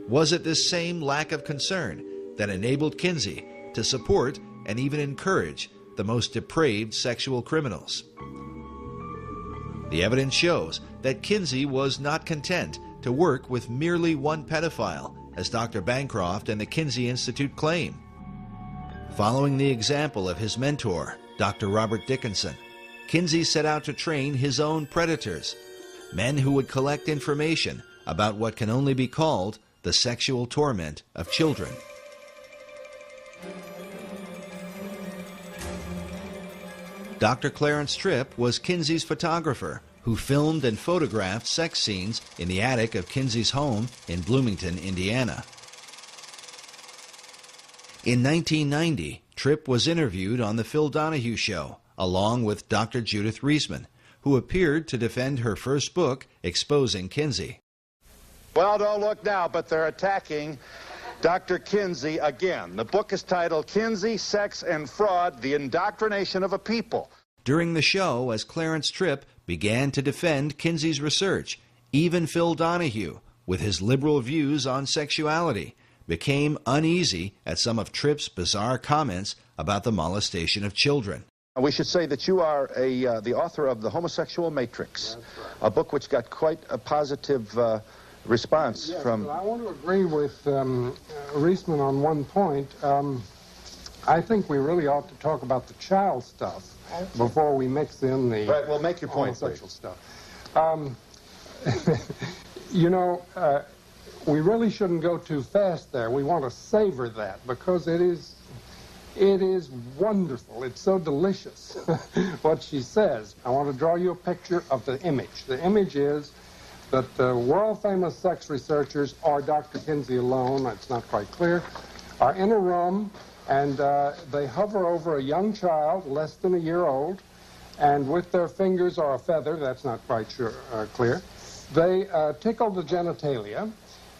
Was it this same lack of concern that enabled Kinsey to support and even encourage the most depraved sexual criminals? The evidence shows that Kinsey was not content to work with merely one pedophile, as Dr. Bancroft and the Kinsey Institute claim. Following the example of his mentor, Dr. Robert Dickinson, Kinsey set out to train his own predators, men who would collect information about what can only be called the sexual torment of children. Dr. Clarence Tripp was Kinsey's photographer who filmed and photographed sex scenes in the attic of Kinsey's home in Bloomington, Indiana. In 1990, Tripp was interviewed on The Phil Donahue Show, along with Dr. Judith Reisman, who appeared to defend her first book exposing Kinsey. Well, don't look now, but they're attacking Dr. Kinsey again. The book is titled Kinsey, Sex and Fraud, The Indoctrination of a People. During the show, as Clarence Tripp began to defend Kinsey's research, even Phil Donahue, with his liberal views on sexuality, became uneasy at some of Tripp's bizarre comments about the molestation of children. We should say that you are the author of The Homosexual Matrix, a book which got quite a positive response from... I want to agree with Reisman on one point. I think we really ought to talk about the child stuff before we mix in the right, well, make your point, homosexual stuff. You know, we really shouldn't go too fast there. We want to savor that because it is wonderful. It's so delicious what she says. I want to draw you a picture of the image. The image is that the world-famous sex researchers, or Dr. Kinsey alone, it's not quite clear, are in a room, and they hover over a young child, less than a year old, and with their fingers or a feather, that's not quite clear, they tickle the genitalia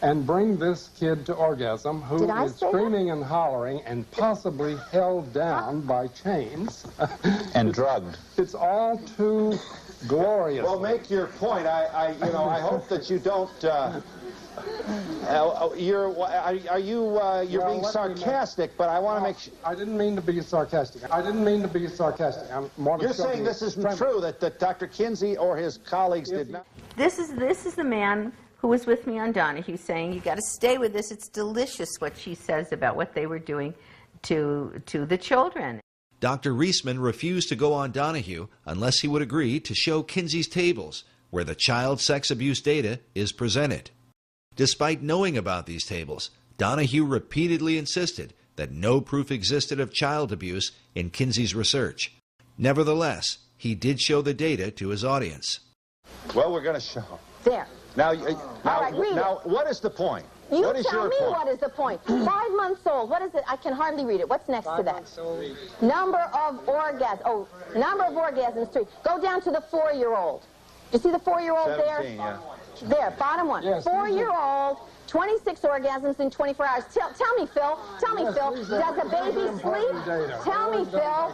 and bring this kid to orgasm, who is screaming and hollering and possibly held down by chains. And drugged. It's all too glorious. Well, make your point. I hope that you don't. You're being sarcastic, but I want to make sure. I didn't mean to be sarcastic. You're saying this isn't true, that Dr. Kinsey or his colleagues did not. This is the man who was with me on Donahue saying, you got to stay with this. It's delicious what she says about what they were doing to the children. Dr. Reisman refused to go on Donahue unless he would agree to show Kinsey's tables, where the child sex abuse data is presented. Despite knowing about these tables, Donahue repeatedly insisted that no proof existed of child abuse in Kinsey's research. Nevertheless, he did show the data to his audience. Well, we're going to show. There. Now, now what is the point? You what is tell your me point? what is the point. 5 months old. What is it? I can hardly read it. What's next to that? Number of orgasms. Oh, number of orgasms, 3. Go down to the 4-year-old. You see the 4-year-old there? Yeah. There, bottom one. Yes, 4-year-old, 26 orgasms in 24 hours. Tell me, Phil. Tell me, Phil. Does a baby sleep? Tell me, Phil.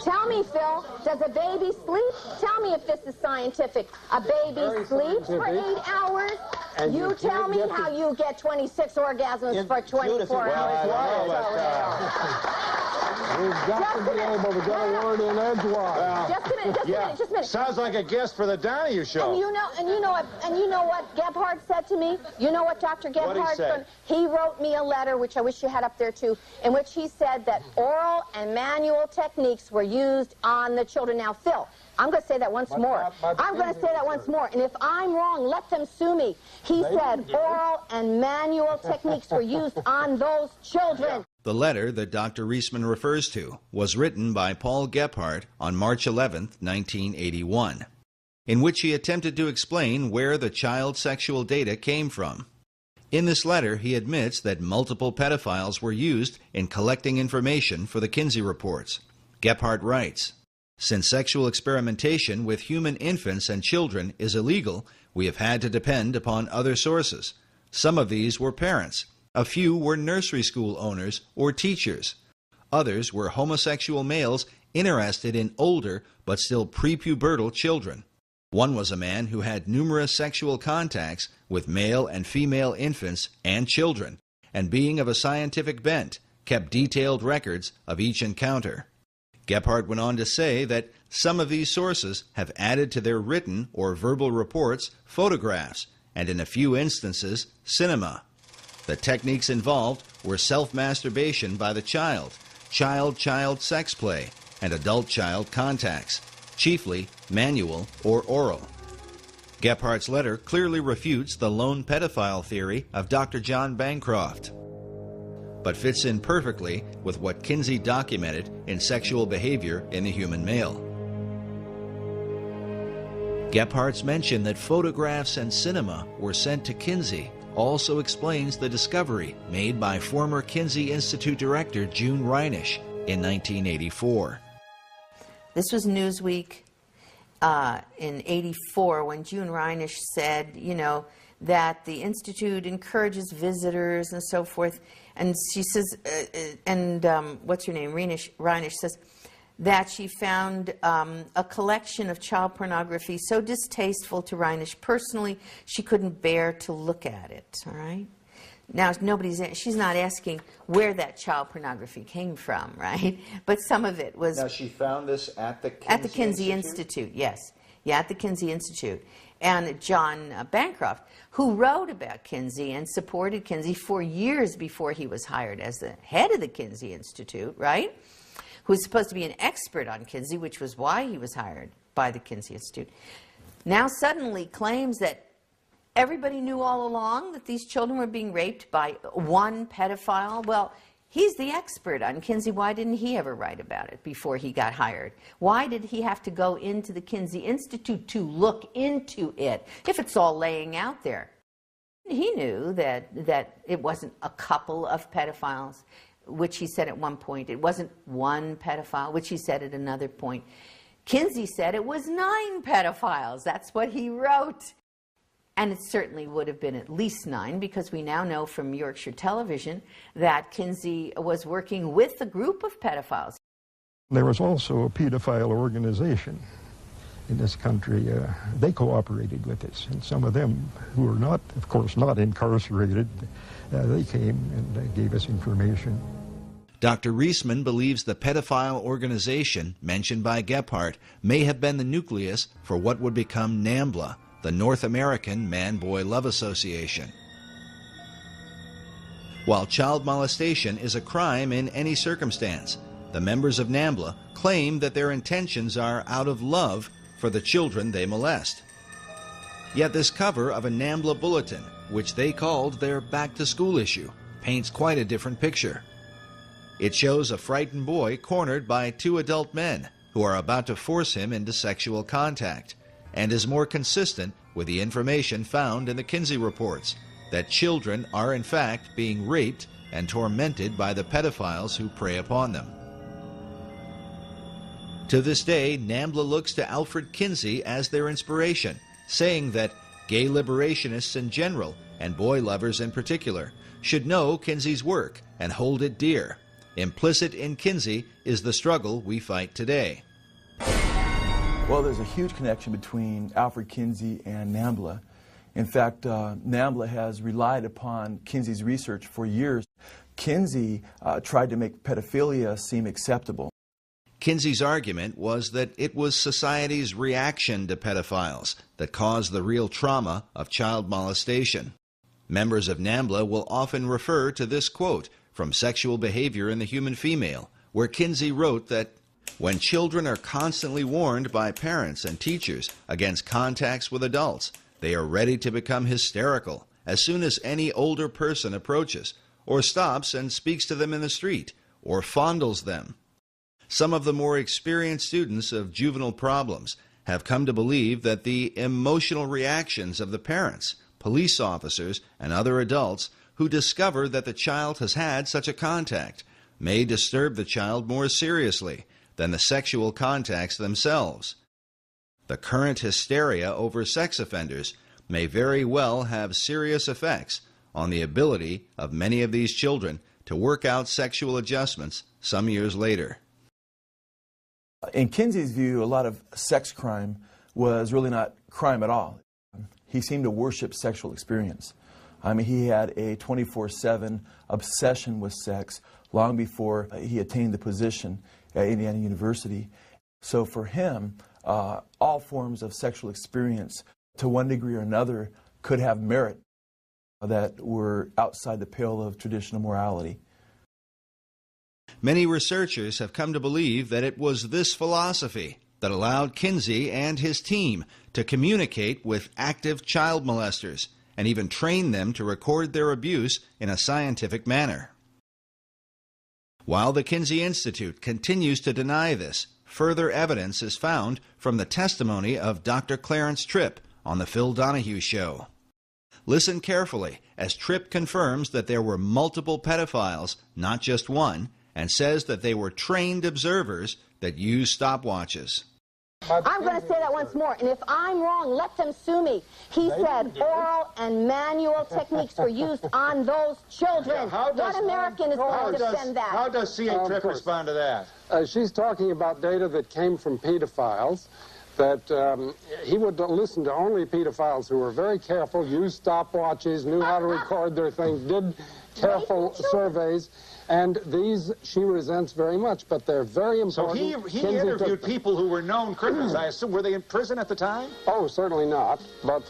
Tell me, Phil. Does a baby sleep? Tell me if this is scientific. A baby sleeps for 8 hours? And you tell me how you get 26 orgasms for 24 hours. We've got to be able to get a word in edgewise. Just a minute. Sounds like a guest for the Donahue show. And you know what Gebhardt said to me? You know what Dr. Gebhardt said? He wrote me a letter, which I wish you had up there too, in which he said that oral and manual techniques were used on the children. Now, Phil, I'm going to say that once more. I'm going to say that once more. And if I'm wrong, let them sue me. He said oral and manual techniques were used on those children. The letter that Dr. Reisman refers to was written by Paul Gebhardt on March 11, 1981, in which he attempted to explain where the child sexual data came from. In this letter, he admits that multiple pedophiles were used in collecting information for the Kinsey reports. Gebhardt writes, "Since sexual experimentation with human infants and children is illegal, we have had to depend upon other sources. Some of these were parents. A few were nursery school owners or teachers. Others were homosexual males interested in older but still prepubertal children. One was a man who had numerous sexual contacts with male and female infants and children, and being of a scientific bent, kept detailed records of each encounter." Gebhardt went on to say that some of these sources have added to their written or verbal reports photographs, and in a few instances, cinema. The techniques involved were self-masturbation by the child, child-child sex play, and adult-child contacts, chiefly manual or oral. Gephardt's letter clearly refutes the lone pedophile theory of Dr. John Bancroft, but fits in perfectly with what Kinsey documented in sexual behavior in the human male. Gephardt's mention that photographs and cinema were sent to Kinsey also explains the discovery made by former Kinsey Institute director June Reinisch in 1984. This was Newsweek in '84 when June Reinisch said, that the Institute encourages visitors and so forth. And she says, what's her name? Reinisch says that she found a collection of child pornography so distasteful to Reinisch personally, she couldn't bear to look at it, all right? Now, she's not asking where that child pornography came from, right? But some of it was... Now, she found this at the Kinsey At the Kinsey Institute, yes. Yeah, at the Kinsey Institute. And John Bancroft, who wrote about Kinsey and supported Kinsey for years before he was hired as the head of the Kinsey Institute, right? Who was supposed to be an expert on Kinsey, which was why he was hired by the Kinsey Institute, now suddenly claims that everybody knew all along that these children were being raped by one pedophile. Well, he's the expert on Kinsey. Why didn't he ever write about it before he got hired? Why did he have to go into the Kinsey Institute to look into it if it's all laying out there? He knew that it wasn't a couple of pedophiles, which he said at one point. It wasn't one pedophile, which he said at another point. Kinsey said it was 9 pedophiles. That's what he wrote. And it certainly would have been at least 9, because we now know from Yorkshire Television that Kinsey was working with a group of pedophiles. There was also a pedophile organization in this country. They cooperated with us, and some of them who were not, of course, not incarcerated, they came and gave us information. Dr. Reisman believes the pedophile organization mentioned by Gebhardt may have been the nucleus for what would become NAMBLA, the North American Man-Boy Love Association. While child molestation is a crime in any circumstance, the members of NAMBLA claim that their intentions are out of love for the children they molest. Yet this cover of a NAMBLA bulletin, which they called their back-to-school issue, paints quite a different picture. It shows a frightened boy cornered by two adult men who are about to force him into sexual contact, and is more consistent with the information found in the Kinsey reports that children are in fact being raped and tormented by the pedophiles who prey upon them. To this day, NAMBLA looks to Alfred Kinsey as their inspiration, saying that gay liberationists in general, and boy lovers in particular, should know Kinsey's work and hold it dear. Implicit in Kinsey is the struggle we fight today. Well, there's a huge connection between Alfred Kinsey and NAMBLA. In fact, NAMBLA has relied upon Kinsey's research for years. Kinsey tried to make pedophilia seem acceptable. Kinsey's argument was that it was society's reaction to pedophiles that caused the real trauma of child molestation. Members of NAMBLA will often refer to this quote from Sexual Behavior in the Human Female, where Kinsey wrote that when children are constantly warned by parents and teachers against contacts with adults, they are ready to become hysterical as soon as any older person approaches, or stops and speaks to them in the street, or fondles them. Some of the more experienced students of juvenile problems have come to believe that the emotional reactions of the parents, police officers, and other adults who discover that the child has had such a contact may disturb the child more seriously than the sexual contacts themselves. The current hysteria over sex offenders may very well have serious effects on the ability of many of these children to work out sexual adjustments some years later. In Kinsey's view, a lot of sex crime was really not crime at all. He seemed to worship sexual experience. I mean, he had a 24/7 obsession with sex long before he attained the position at Indiana University. So for him, all forms of sexual experience, to one degree or another, could have merit that were outside the pale of traditional morality. Many researchers have come to believe that it was this philosophy that allowed Kinsey and his team to communicate with active child molesters and even train them to record their abuse in a scientific manner. While the Kinsey Institute continues to deny this, further evidence is found from the testimony of Dr. Clarence Tripp on the Phil Donahue Show. Listen carefully as Tripp confirms that there were multiple pedophiles, not just one, and says that they were trained observers that used stopwatches. I'm going to say that once more, and if I'm wrong, let them sue me. He said oral and manual techniques were used on those children. What American is going to defend that? How does C.A. Tripp respond to that? She's talking about data that came from pedophiles, that he would listen to only pedophiles who were very careful, used stopwatches, knew how to record their things, did careful surveys. And these she resents very much, but they're very important. So he interviewed people who were known criminals. I assume, were they in prison at the time? Oh, certainly not. But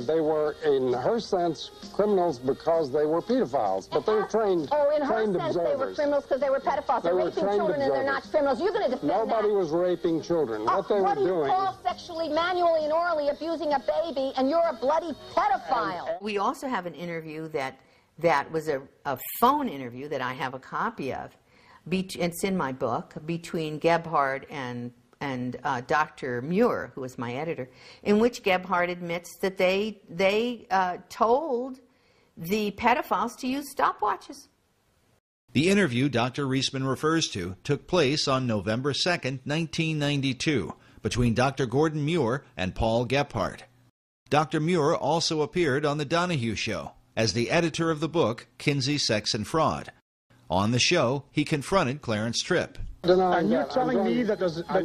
they were, in her sense, criminals because they were pedophiles. But they were trained Oh, in her sense, observers. They were criminals because they were pedophiles. They're raping children and they're not criminals. You're going to defend Nobody that. was raping children. What they were doing... What do you call sexually, manually, and orally abusing a baby, and you're a bloody pedophile? We also have an interview that was a phone interview that I have a copy of. It's in my book, between Gebhard and Dr. Muir, who was my editor, in which Gebhard admits that they told the pedophiles to use stopwatches. The interview Dr. Reisman refers to took place on November 2nd, 1992, between Dr. Gordon Muir and Paul Gebhard. Dr. Muir also appeared on The Donahue Show as the editor of the book, Kinsey, Sex and Fraud. On the show, he confronted Clarence Tripp. And you're telling me that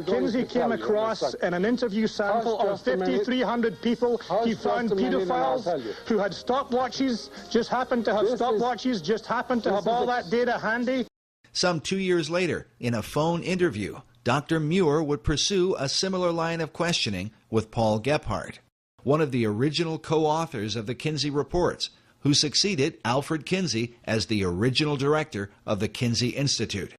Kinsey came across in an interview sample of 5,300 people, he found pedophiles who had stopwatches, just happened to have stopwatches, just happened to have all that data handy? Some 2 years later, in a phone interview, Dr. Muir would pursue a similar line of questioning with Paul Gebhard, one of the original co-authors of the Kinsey reports, who succeeded Alfred Kinsey as the original director of the Kinsey Institute.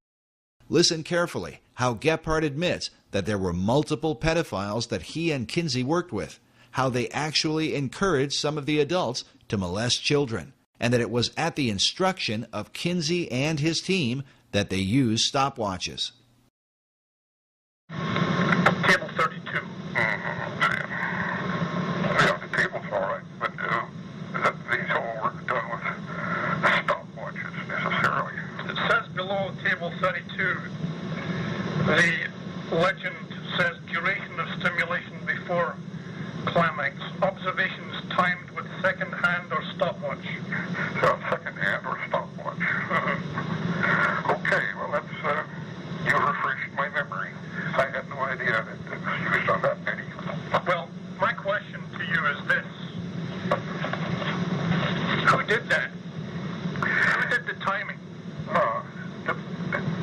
Listen carefully how Gebhard admits that there were multiple pedophiles that he and Kinsey worked with, how they actually encouraged some of the adults to molest children, and that it was at the instruction of Kinsey and his team that they used stopwatches. Table 32. Yeah, the table's all right, but these all were done with stopwatches necessarily. It says below table 32, the legend says duration of stimulation before climax. Observations timed with second hand or stopwatch. So second hand or stopwatch. Okay, well that's, you refreshed my memory. I had no idea that it was used on that many. Well, my question to you is this. Who did that? Who did the timing?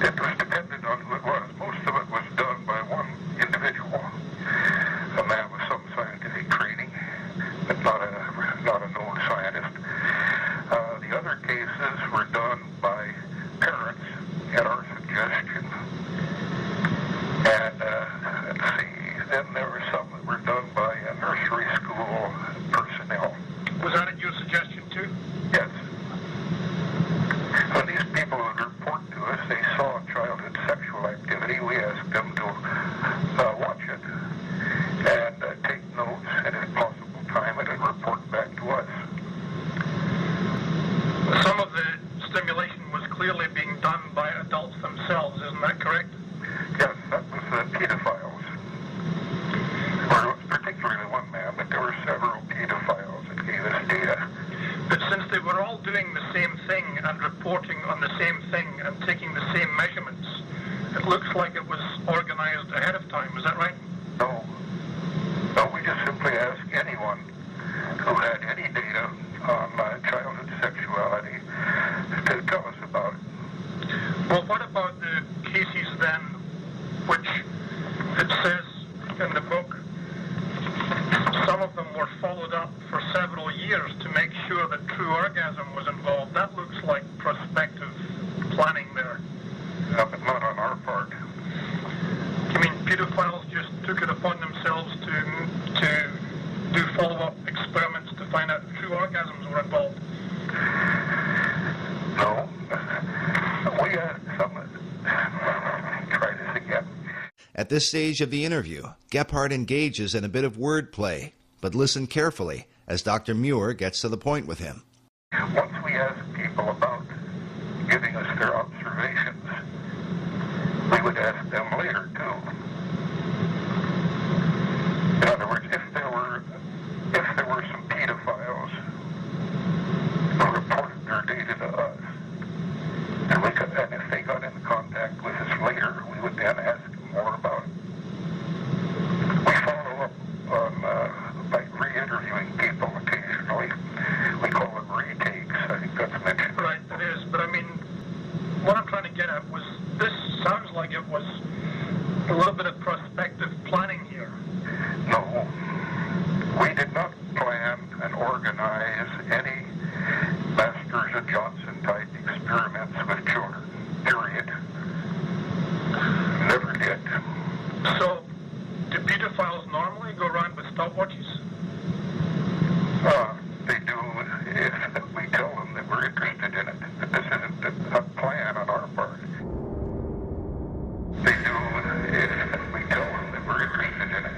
It was dependent on who it was. Most of it was done by one individual, a man with some scientific training, but not a known scientist. The other cases were done by parents at our suggestion. And let's see, then there were some that were done by nursery school personnel. Was that at your suggestion too? Yes. When these people would report to us, they saw childhood sexual activity. We asked them to watch it and take notes, and if possible, time it and report back to us. Some of the stimulation was clearly being done by adults themselves, isn't that correct? Yes, that was pedophiles. Or it was particularly one man, but there were several pedophiles that gave us data. But since they were all doing the same thing and reporting on the same thing and taking the same measurements, it looks like it was organized ahead of time. Is that right? No. No, we just simply asked anyone who had any data on childhood sexuality to tell us about it. Well, what about the cases then, which it says in the book, some of them were followed up for several years to make sure that true orgasm was involved. That looks like prospective planning there. But not on our part. You mean pedophiles just took it upon themselves to do follow-up experiments to find out if true orgasms were involved? No. We had some... Try this again. At this stage of the interview, Gephardt engages in a bit of wordplay, but listen carefully as Dr. Muir gets to the point with him. Once we ask people about giving us their observations, we would ask them later, too. In other words, if there were some pedophiles who reported their data to us, and if they got in contact with us later, we would then ask them more about it. We follow up on by re-interviewing people occasionally. We call them retakes. I think that's mentioned. Right, it is. But I mean, what I'm trying to get at was, this sounds like it was a little bit of prospective planning here. No. We did not plan and organize any Masters of Johnson-type experiments with children, period. Never did. So, do pedophiles normally go around with stopwatches? They do if we tell them that we're interested in it. But this isn't a plan on our part. They do if we tell them that we're interested in it.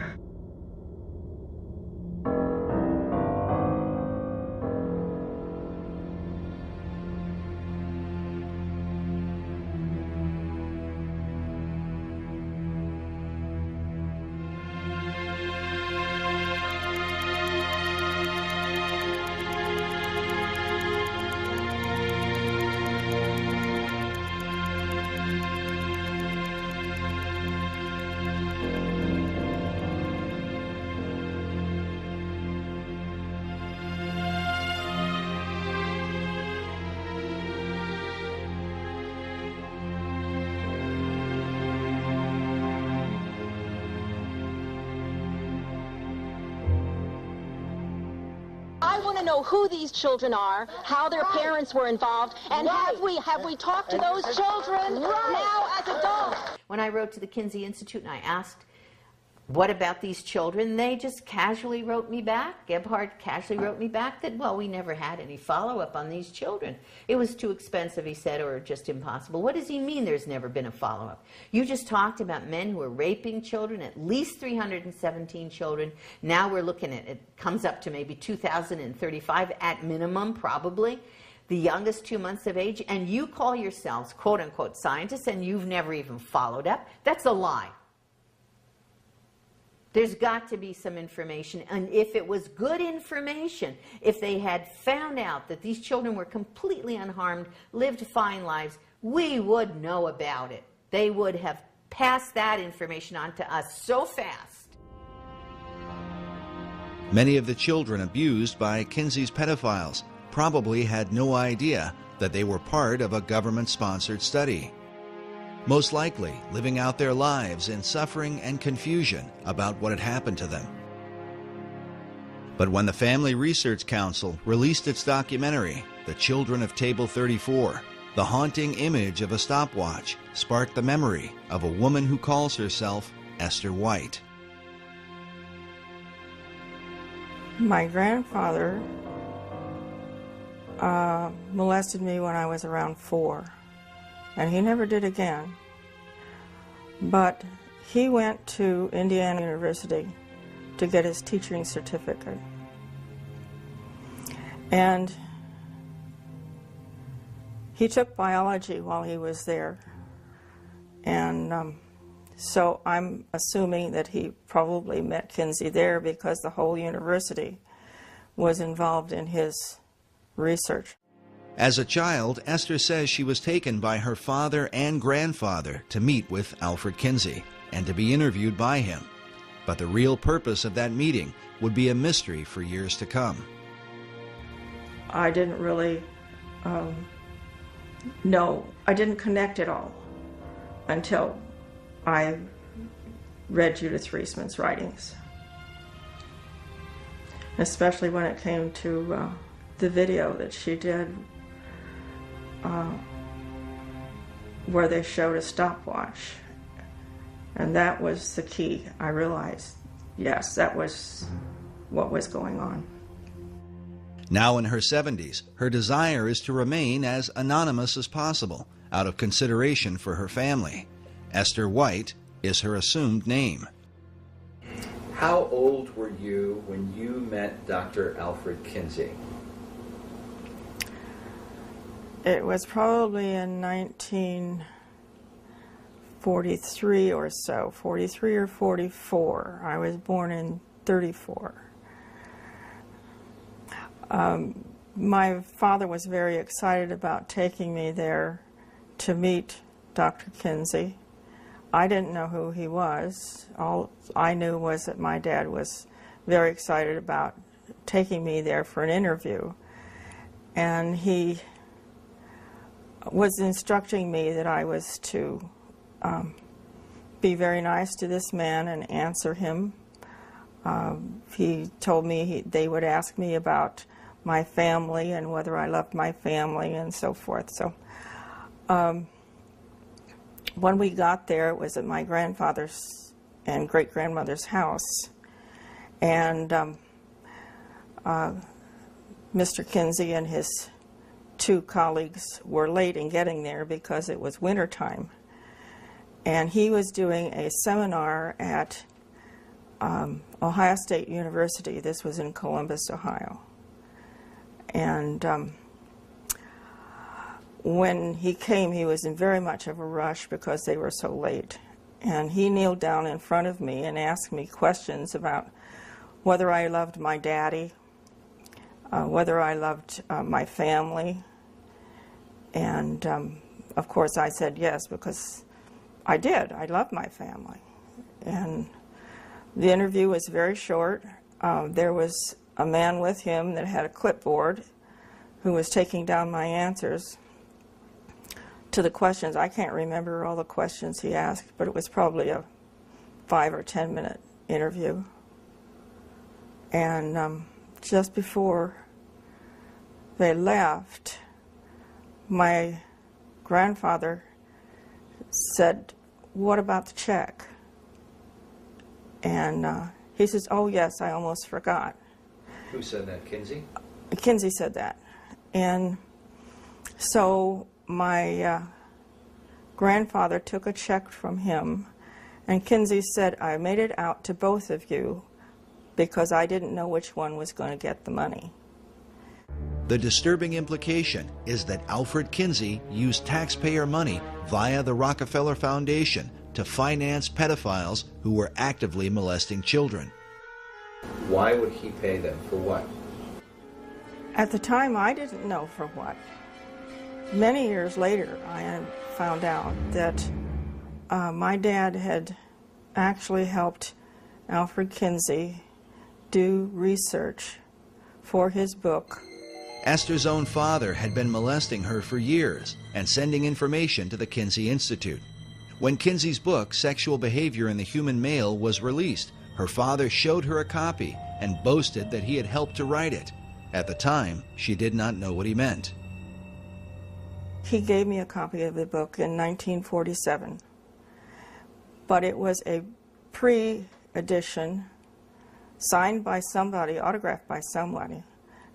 I want to know who these children are, how their parents were involved, and have we talked to those children now as adults? When I wrote to the Kinsey Institute and I asked What about these children? They just casually wrote me back. Gebhardt casually wrote me back that, well, we never had any follow-up on these children. It was too expensive, he said, or just impossible. What does he mean there's never been a follow-up? You just talked about men who are raping children, at least 317 children. Now we're looking at, it comes up to maybe 2,035 at minimum, probably. The youngest 2 months of age, and you call yourselves, quote-unquote, scientists, and you've never even followed up. That's a lie. There's got to be some information, and if it was good information, if they had found out that these children were completely unharmed, lived fine lives, we would know about it. They would have passed that information on to us so fast. Many of the children abused by Kinsey's pedophiles probably had no idea that they were part of a government-sponsored study, most likely living out their lives in suffering and confusion about what had happened to them. But when the Family Research Council released its documentary, The Children of Table 34, the haunting image of a stopwatch sparked the memory of a woman who calls herself Esther White. My grandfather molested me when I was around 4. And he never did again. But he went to Indiana University to get his teaching certificate. And he took biology while he was there. And so I'm assuming that he probably met Kinsey there because the whole university was involved in his research. As a child, Esther says she was taken by her father and grandfather to meet with Alfred Kinsey and to be interviewed by him. But the real purpose of that meeting would be a mystery for years to come. I didn't really know. I didn't connect it all until I read Judith Reisman's writings, especially when it came to the video that she did where they showed a stopwatch. And that was the key. I realized, yes, that was what was going on. Now in her 70s, her desire is to remain as anonymous as possible out of consideration for her family. Esther White is her assumed name. How old were you when you met Dr. Alfred Kinsey? It was probably in 1943 or so, 43 or 44. I was born in 34. My father was very excited about taking me there to meet Dr. Kinsey. I didn't know who he was. All I knew was that my dad was very excited about taking me there for an interview. And he was instructing me that I was to be very nice to this man and answer him. He told me they would ask me about my family and whether I loved my family and so forth. So when we got there, it was at my grandfather's and great-grandmother's house. And Mr. Kinsey and his 2 colleagues were late in getting there because it was winter time. And he was doing a seminar at Ohio State University. This was in Columbus, Ohio. And when he came, he was in very much of a rush because they were so late. And he kneeled down in front of me and asked me questions about whether I loved my daddy, whether I loved my family. And of course I said yes, because I did. I loved my family. And the interview was very short. There was a man with him that had a clipboard who was taking down my answers to the questions. I can't remember all the questions he asked, but it was probably a 5 or 10 minute interview. And just before they left, my grandfather said, "What about the check?" And he says, "Oh yes, I almost forgot." Who said that, Kinsey? Kinsey said that. And so my grandfather took a check from him, and Kinsey said, "I made it out to both of you because I didn't know which one was going to get the money." The disturbing implication is that Alfred Kinsey used taxpayer money via the Rockefeller Foundation to finance pedophiles who were actively molesting children. Why would he pay them? For what? At the time, I didn't know for what. Many years later, I found out that my dad had actually helped Alfred Kinsey do research for his book. Esther's own father had been molesting her for years and sending information to the Kinsey Institute. When Kinsey's book, Sexual Behavior in the Human Male, was released, her father showed her a copy and boasted that he had helped to write it. At the time, she did not know what he meant. He gave me a copy of the book in 1947, but it was a pre-edition signed by somebody, autographed by somebody,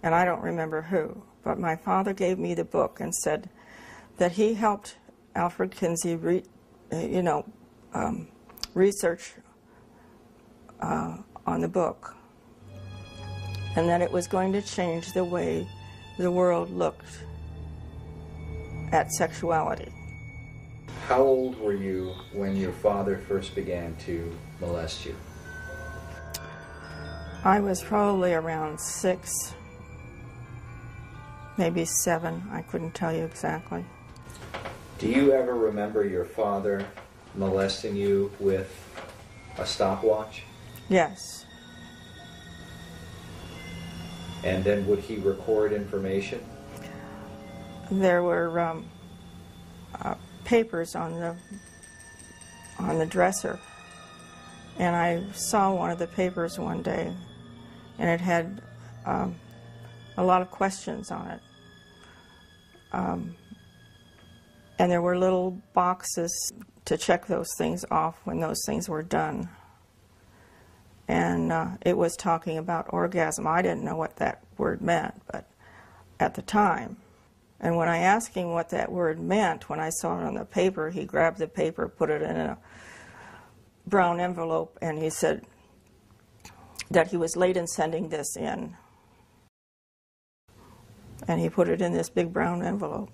and I don't remember who, but my father gave me the book and said that he helped Alfred Kinsey research on the book, and that it was going to change the way the world looked at sexuality. How old were you when your father first began to molest you? I was probably around 6, maybe 7. I couldn't tell you exactly. Do you ever remember your father molesting you with a stopwatch? Yes. And then would he record information? There were papers on the dresser, and I saw one of the papers one day, and it had a lot of questions on it. And there were little boxes to check those things off when those things were done. And it was talking about orgasm. I didn't know what that word meant, but at the time. And when I asked him what that word meant, when I saw it on the paper, he grabbed the paper, put it in a brown envelope, and he said that he was late in sending this in. And he put it in this big brown envelope.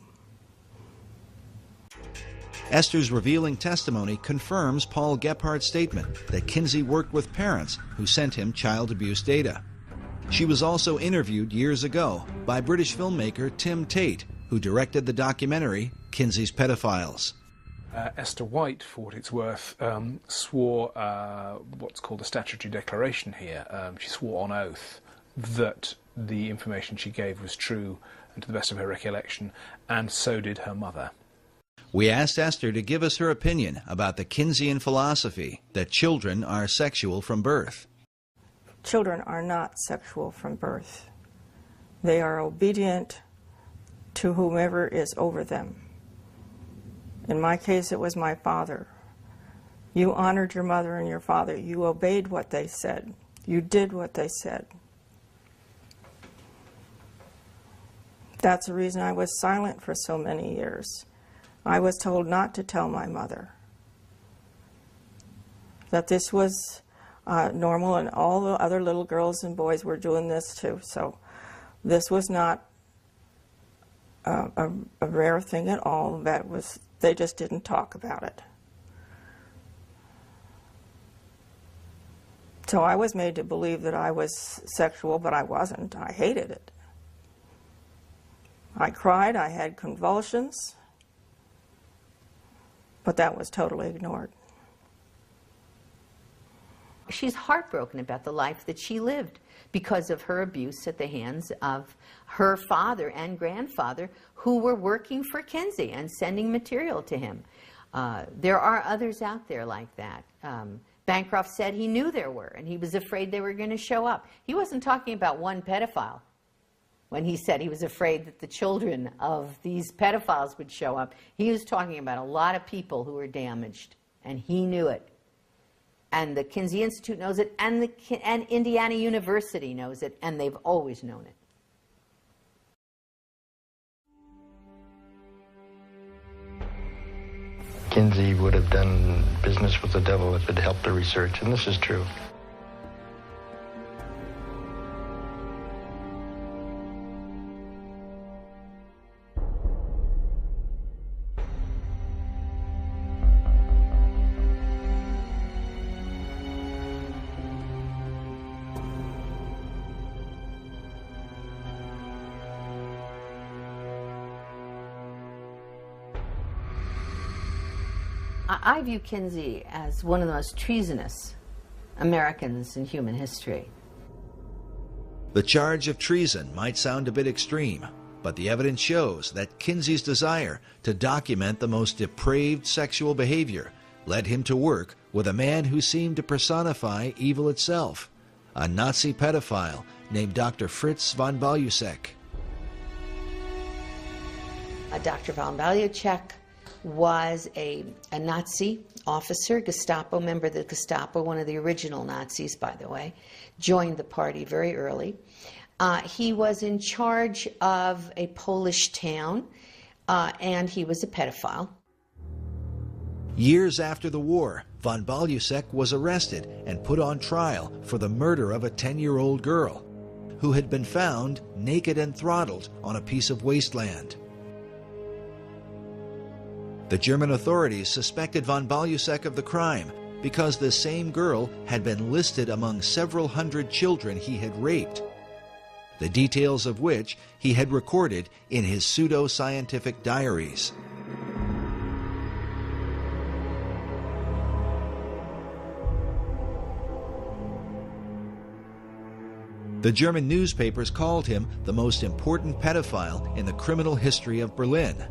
Esther's revealing testimony confirms Paul Gephardt's statement that Kinsey worked with parents who sent him child abuse data. She was also interviewed years ago by British filmmaker Tim Tate, who directed the documentary Kinsey's Pedophiles. Esther White, for what it's worth, swore what's called a statutory declaration here. She swore on oath that the information she gave was true and to the best of her recollection, and so did her mother. We asked Esther to give us her opinion about the Kinseyan philosophy that children are sexual from birth. Children are not sexual from birth. They are obedient to whomever is over them. In my case, it was my father. You honored your mother and your father. You obeyed what they said. You did what they said. That's the reason I was silent for so many years. I was told not to tell my mother that this was normal, and all the other little girls and boys were doing this too. So this was not a rare thing at all. They just didn't talk about it. So I was made to believe that I was sexual, but I wasn't. I hated it. I cried, I had convulsions, but that was totally ignored. She's heartbroken about the life that she lived because of her abuse at the hands of her father and grandfather, who were working for Kinsey and sending material to him. There are others out there like that. Bancroft said he knew there were, and he was afraid they were going to show up. He wasn't talking about one pedophile when he said he was afraid that the children of these pedophiles would show up. He was talking about a lot of people who were damaged, and he knew it. And the Kinsey Institute knows it, and Indiana University knows it, and they've always known it. Kinsey would have done business with the devil if it helped the research, and this is true. I view Kinsey as one of the most treasonous Americans in human history. The charge of treason might sound a bit extreme, but the evidence shows that Kinsey's desire to document the most depraved sexual behavior led him to work with a man who seemed to personify evil itself, a Nazi pedophile named Dr. Fritz von Balusek. Dr. von Balusek was a Nazi officer, Gestapo member of the Gestapo, one of the original Nazis, by the way, joined the party very early. He was in charge of a Polish town, and he was a pedophile. Years after the war, von Balusek was arrested and put on trial for the murder of a 10-year-old girl who had been found naked and throttled on a piece of wasteland. The German authorities suspected von Balusek of the crime because the same girl had been listed among several hundred children he had raped, the details of which he had recorded in his pseudo-scientific diaries. The German newspapers called him the most important pedophile in the criminal history of Berlin.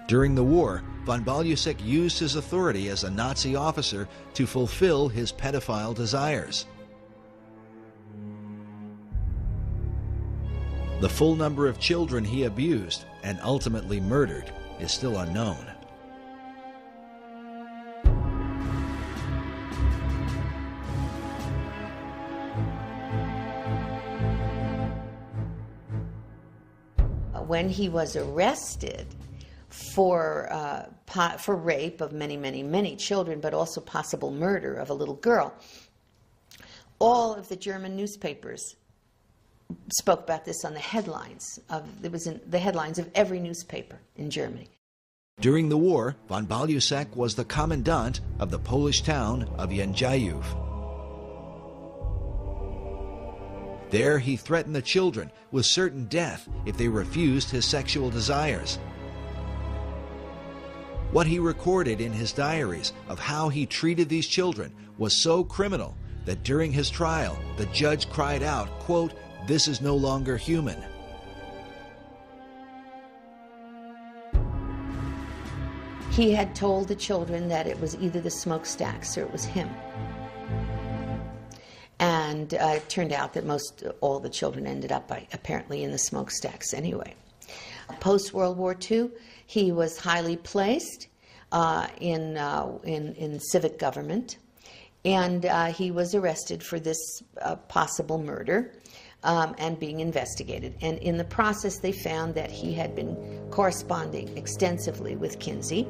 During the war, von Balusek used his authority as a Nazi officer to fulfill his pedophile desires. The full number of children he abused and ultimately murdered is still unknown. When he was arrested for rape of many, many, many children, but also possible murder of a little girl, all of the German newspapers spoke about this on the headlines. It was in the headlines of every newspaper in Germany. During the war, von Balusek was the commandant of the Polish town of Jędrzejów. There he threatened the children with certain death if they refused his sexual desires. What he recorded in his diaries of how he treated these children was so criminal that during his trial, the judge cried out, quote, "This is no longer human." He had told the children that it was either the smokestacks or it was him. And it turned out that all the children ended up apparently in the smokestacks anyway. Post-World War II, he was highly placed in civic government, and he was arrested for this possible murder and being investigated. And in the process, they found that he had been corresponding extensively with Kinsey,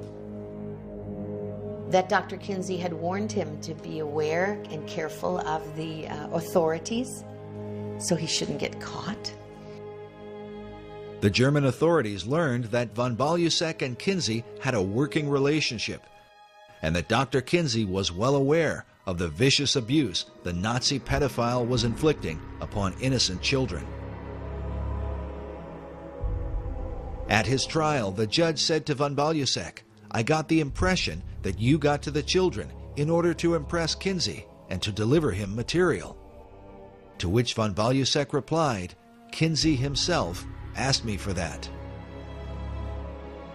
that Dr. Kinsey had warned him to be aware and careful of the authorities so he shouldn't get caught. The German authorities learned that von Balusek and Kinsey had a working relationship, and that Dr. Kinsey was well aware of the vicious abuse the Nazi pedophile was inflicting upon innocent children. At his trial, the judge said to von Balusek, "I got the impression that you got to the children in order to impress Kinsey and to deliver him material." To which von Balusek replied, "Kinsey himself asked me for that."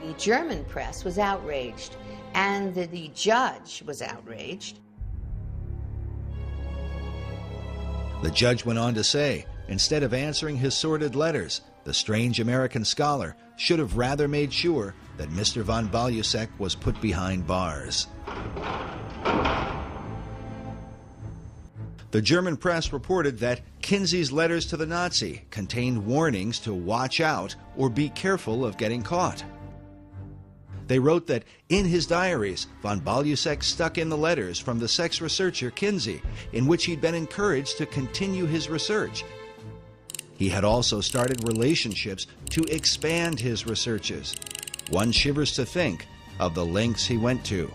The German press was outraged, and the judge was outraged. The judge went on to say, instead of answering his sordid letters, the strange American scholar should have rather made sure that Mr. von Balusek was put behind bars. The German press reported that Kinsey's letters to the Nazi contained warnings to watch out or be careful of getting caught. They wrote that in his diaries, von Balusek stuck in the letters from the sex researcher Kinsey, in which he'd been encouraged to continue his research. He had also started relationships to expand his researches. One shivers to think of the lengths he went to.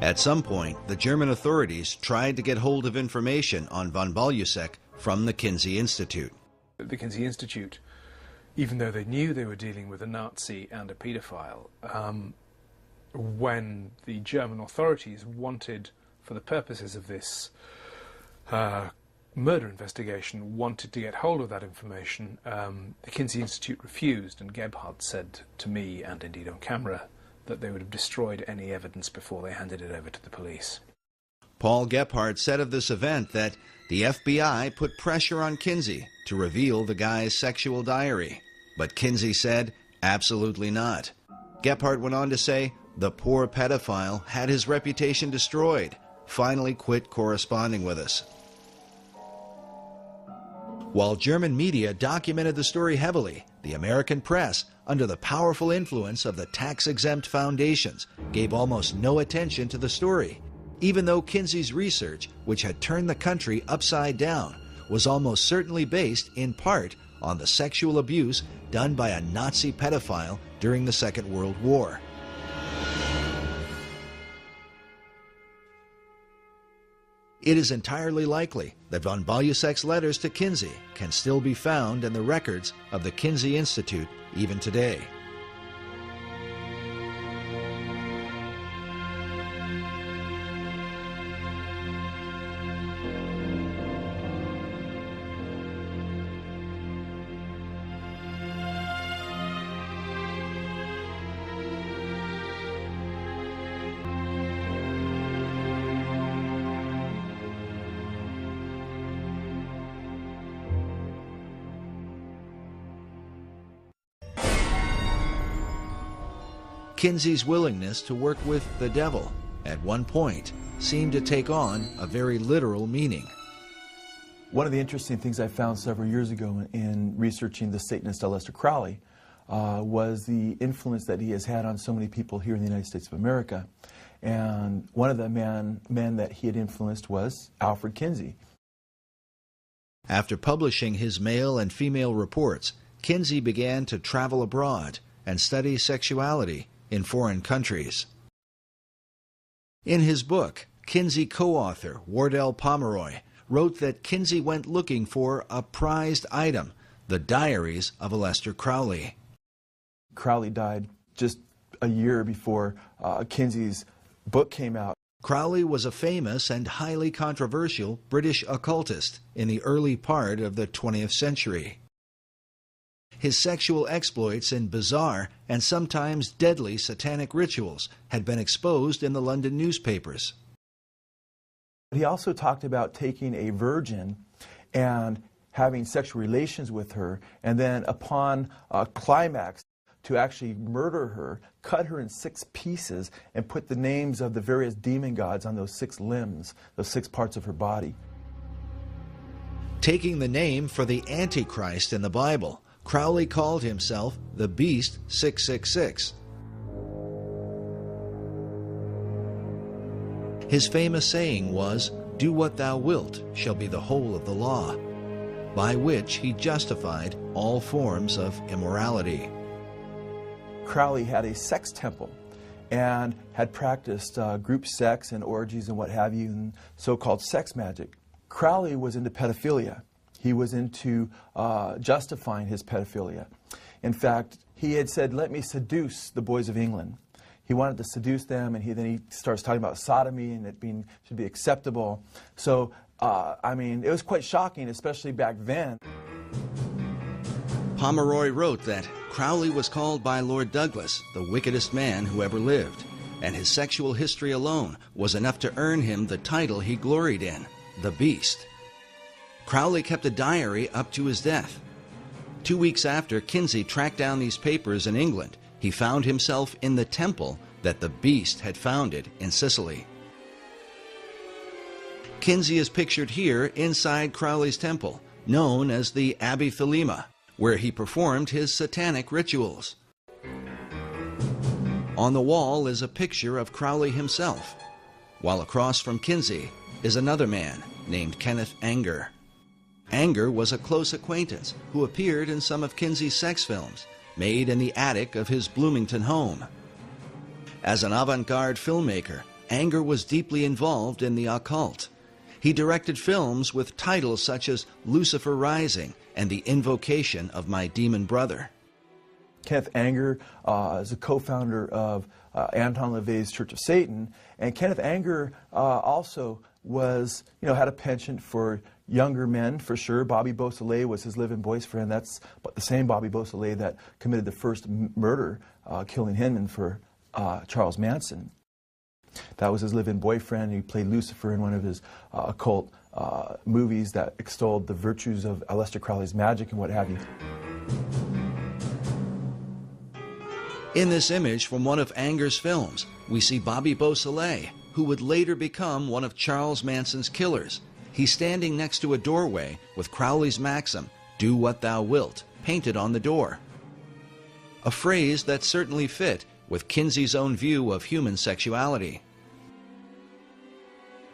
At some point, the German authorities tried to get hold of information on von Balusek from the Kinsey Institute. The Kinsey Institute, even though they knew they were dealing with a Nazi and a paedophile, when the German authorities wanted, for the purposes of this murder investigation, wanted to get hold of that information, the Kinsey Institute refused, and Gebhardt said to me, and indeed on camera, that they would have destroyed any evidence before they handed it over to the police. Paul Gebhardt said of this event that the FBI put pressure on Kinsey to reveal the guy's sexual diary. But Kinsey said, absolutely not. Gebhardt went on to say, the poor pedophile had his reputation destroyed, finally quit corresponding with us. While German media documented the story heavily, the American press, under the powerful influence of the tax-exempt foundations, gave almost no attention to the story, even though Kinsey's research, which had turned the country upside down, was almost certainly based in part on the sexual abuse done by a Nazi pedophile during the Second World War. It is entirely likely that von Balusek's letters to Kinsey can still be found in the records of the Kinsey Institute even today. Kinsey's willingness to work with the devil at one point seemed to take on a very literal meaning. One of the interesting things I found several years ago in researching the Satanist Aleister Crowley was the influence that he has had on so many people here in the United States of America. And one of the men that he had influenced was Alfred Kinsey. After publishing his male and female reports, Kinsey began to travel abroad and study sexuality in foreign countries. In his book, Kinsey co-author Wardell Pomeroy wrote that Kinsey went looking for a prized item, the diaries of Aleister Crowley. Crowley died just a year before Kinsey's book came out. Crowley was a famous and highly controversial British occultist in the early part of the 20th century. His sexual exploits in bizarre and sometimes deadly satanic rituals had been exposed in the London newspapers. He also talked about taking a virgin and having sexual relations with her, and then upon a climax to actually murder her, cut her in 6 pieces, and put the names of the various demon gods on those 6 limbs, those 6 parts of her body. Taking the name for the Antichrist in the Bible, Crowley called himself the Beast 666. His famous saying was, "Do what thou wilt shall be the whole of the law," by which he justified all forms of immorality. Crowley had a sex temple and had practiced group sex and orgies and what have you, and so-called sex magic. Crowley was into pedophilia. He was into justifying his pedophilia. In fact, he had said, "Let me seduce the boys of England." He wanted to seduce them, and then he starts talking about sodomy and it should be acceptable. So, I mean, it was quite shocking, especially back then. Pomeroy wrote that Crowley was called by Lord Douglas the wickedest man who ever lived, and his sexual history alone was enough to earn him the title he gloried in, the Beast. Crowley kept a diary up to his death. 2 weeks after Kinsey tracked down these papers in England, he found himself in the temple that the Beast had founded in Sicily. Kinsey is pictured here inside Crowley's temple, known as the Abbey Thelema, where he performed his satanic rituals. On the wall is a picture of Crowley himself, while across from Kinsey is another man named Kenneth Anger. Anger was a close acquaintance who appeared in some of Kinsey's sex films, made in the attic of his Bloomington home. As an avant-garde filmmaker, Anger was deeply involved in the occult. He directed films with titles such as Lucifer Rising and The Invocation of My Demon Brother. Kenneth Anger is a co-founder of Anton LaVey's Church of Satan, and Kenneth Anger also was, had a penchant for younger men, for sure. Bobby Beausoleil was his live-in boyfriend. That's the same Bobby Beausoleil that committed the first murder, killing Hinman for Charles Manson. That was his live-in boyfriend. He played Lucifer in one of his occult movies that extolled the virtues of Aleister Crowley's magic and what have you. In this image from one of Anger's films, we see Bobby Beausoleil, who would later become one of Charles Manson's killers. He's standing next to a doorway with Crowley's maxim, "Do what thou wilt," painted on the door. A phrase that certainly fit with Kinsey's own view of human sexuality.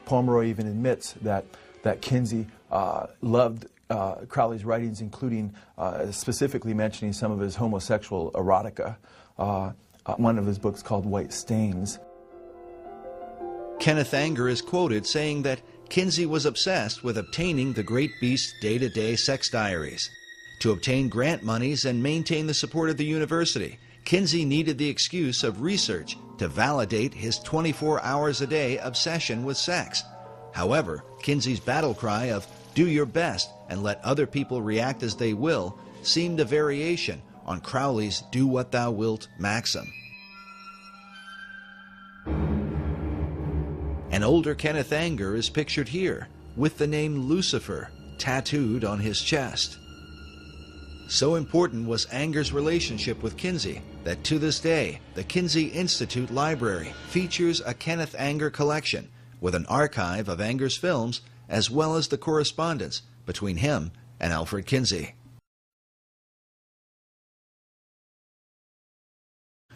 Pomeroy even admits that Kinsey loved Crowley's writings, including specifically mentioning some of his homosexual erotica. One of his books called White Stains. Kenneth Anger is quoted saying that Kinsey was obsessed with obtaining the Great Beast's day-to-day sex diaries. To obtain grant monies and maintain the support of the university, Kinsey needed the excuse of research to validate his 24 hours a day obsession with sex. However, Kinsey's battle cry of "do your best and let other people react as they will" seemed a variation on Crowley's "do what thou wilt" maxim. An older Kenneth Anger is pictured here, with the name Lucifer tattooed on his chest. So important was Anger's relationship with Kinsey that to this day, the Kinsey Institute Library features a Kenneth Anger collection with an archive of Anger's films as well as the correspondence between him and Alfred Kinsey.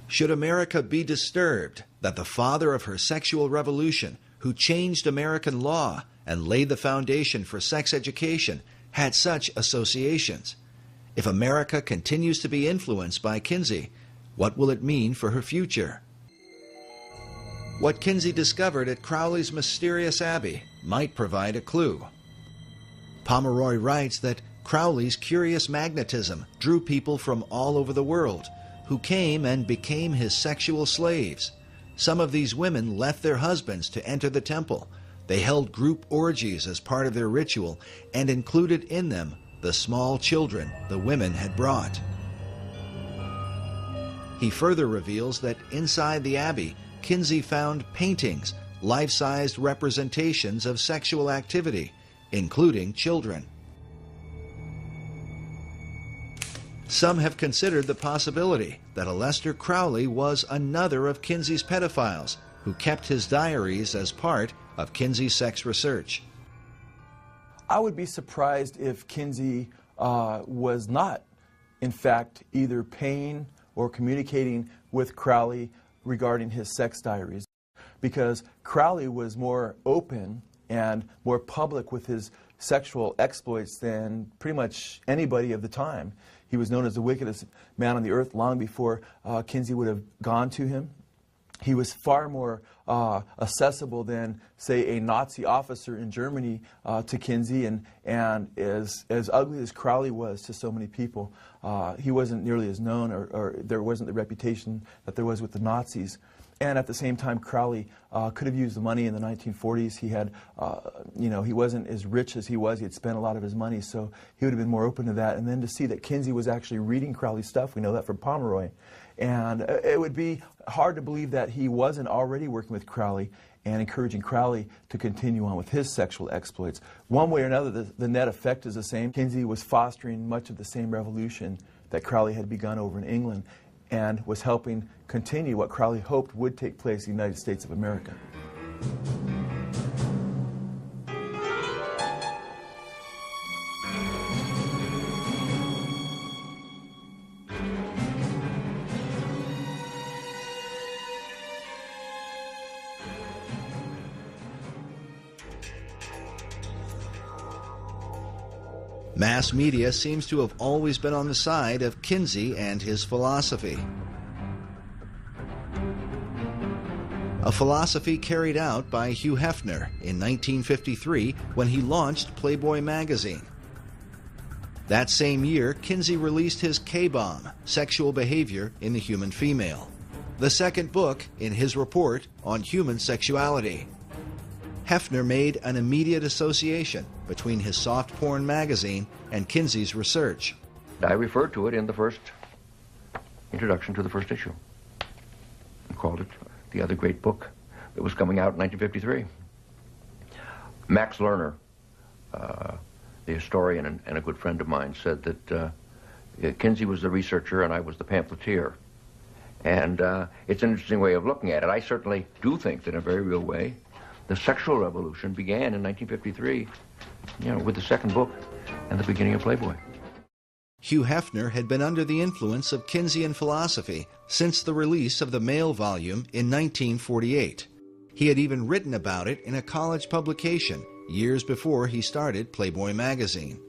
Should America be disturbed that the father of her sexual revolution, who changed American law and laid the foundation for sex education, had such associations? If America continues to be influenced by Kinsey, what will it mean for her future? What Kinsey discovered at Crowley's mysterious abbey might provide a clue. Pomeroy writes that Crowley's curious magnetism drew people from all over the world, who came and became his sexual slaves. Some of these women left their husbands to enter the temple. They held group orgies as part of their ritual and included in them the small children the women had brought. He further reveals that inside the abbey, Kinsey found paintings, life-sized representations of sexual activity, including children. Some have considered the possibility that Aleister Crowley was another of Kinsey's pedophiles who kept his diaries as part of Kinsey's sex research. I would be surprised if Kinsey was not, in fact, either paying or communicating with Crowley regarding his sex diaries, because Crowley was more open and more public with his sexual exploits than pretty much anybody of the time. He was known as the wickedest man on the earth long before Kinsey would have gone to him. He was far more accessible than, say, a Nazi officer in Germany to Kinsey, and as ugly as Crowley was to so many people, he wasn't nearly as known, or there wasn't the reputation that there was with the Nazis. And at the same time, Crowley could have used the money in the 1940s. He had, he wasn't as rich as he was. He had spent a lot of his money, so he would have been more open to that. And then to see that Kinsey was actually reading Crowley's stuff, we know that from Pomeroy. And it would be Hard to believe that he wasn't already working with Crowley and encouraging Crowley to continue on with his sexual exploits. One way or another, the net effect is the same. Kinsey was fostering much of the same revolution that Crowley had begun over in England and was helping continue what Crowley hoped would take place in the United States of America. Mass media seems to have always been on the side of Kinsey and his philosophy. A philosophy carried out by Hugh Hefner in 1953 when he launched Playboy magazine. That same year, Kinsey released his K-Bomb, Sexual Behavior in the Human Female, the second book in his report on human sexuality. Hefner made an immediate association between his soft porn magazine and Kinsey's research. I referred to it in the first introduction to the first issue and called it the other great book that was coming out in 1953. Max Lerner, the historian and a good friend of mine, said that Kinsey was the researcher and I was the pamphleteer. And it's an interesting way of looking at it. I certainly do think that in a very real way, the sexual revolution began in 1953, with the second book and the beginning of Playboy. Hugh Hefner had been under the influence of Kinseyan philosophy since the release of the male volume in 1948. He had even written about it in a college publication years before he started Playboy magazine.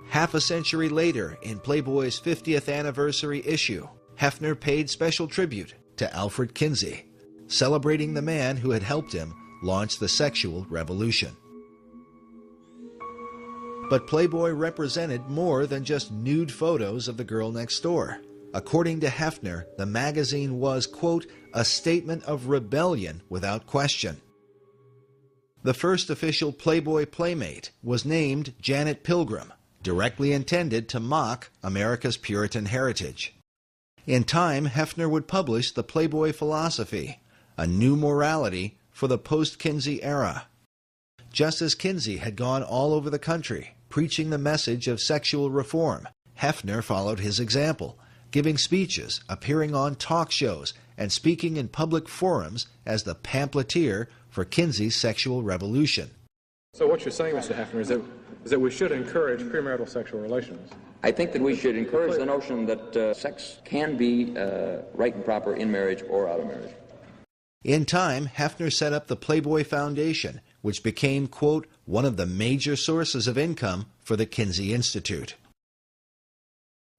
Half a century later, in Playboy's 50th anniversary issue, Hefner paid special tribute to Alfred Kinsey, celebrating the man who had helped him launch the sexual revolution. But Playboy represented more than just nude photos of the girl next door. According to Hefner, the magazine was, quote, a statement of rebellion without question. The first official Playboy playmate was named Janet Pilgrim, directly intended to mock America's Puritan heritage. In time, Hefner would publish the Playboy philosophy, a new morality for the post-Kinsey era. Just as Kinsey had gone all over the country, preaching the message of sexual reform, Hefner followed his example, giving speeches, appearing on talk shows, and speaking in public forums as the pamphleteer for Kinsey's sexual revolution. So what you're saying, Mr. Hefner, is that we should encourage premarital sexual relations? I think that we should encourage the notion that sex can be right and proper in marriage or out of marriage. In time, Hefner set up the Playboy Foundation, which became, quote, one of the major sources of income for the Kinsey Institute.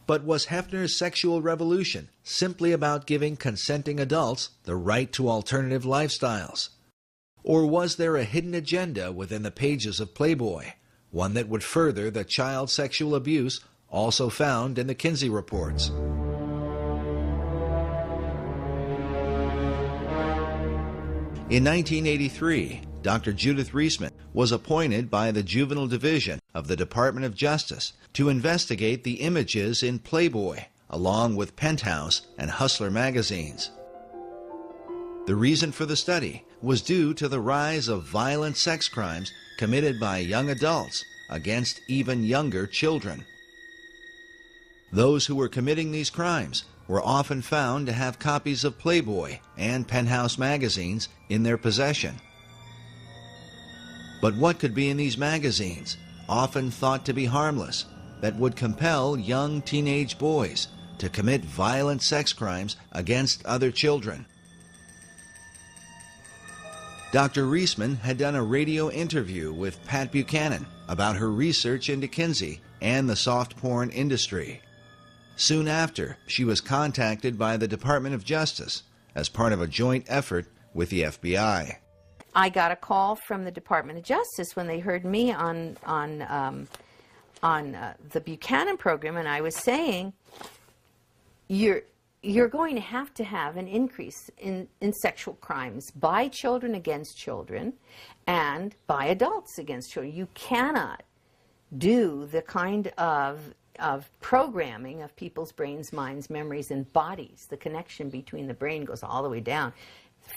But was Hefner's sexual revolution simply about giving consenting adults the right to alternative lifestyles? Or was there a hidden agenda within the pages of Playboy, one that would further the child sexual abuse also found in the Kinsey reports? In 1983, Dr. Judith Reisman was appointed by the Juvenile Division of the Department of Justice to investigate the images in Playboy, along with Penthouse and Hustler magazines. The reason for the study was due to the rise of violent sex crimes committed by young adults against even younger children. Those who were committing these crimes were often found to have copies of Playboy and Penthouse magazines in their possession. But what could be in these magazines, often thought to be harmless, that would compel young teenage boys to commit violent sex crimes against other children? Dr. Reisman had done a radio interview with Pat Buchanan about her research into Kinsey and the soft porn industry. Soon after, she was contacted by the Department of Justice as part of a joint effort with the FBI. I got a call from the Department of Justice when they heard me on the Buchanan program, and I was saying, you're going to have an increase in sexual crimes by children against children and by adults against children. You cannot do the kind of of programming of people's brains, minds, memories, and bodies. The connection between the brain goes all the way down,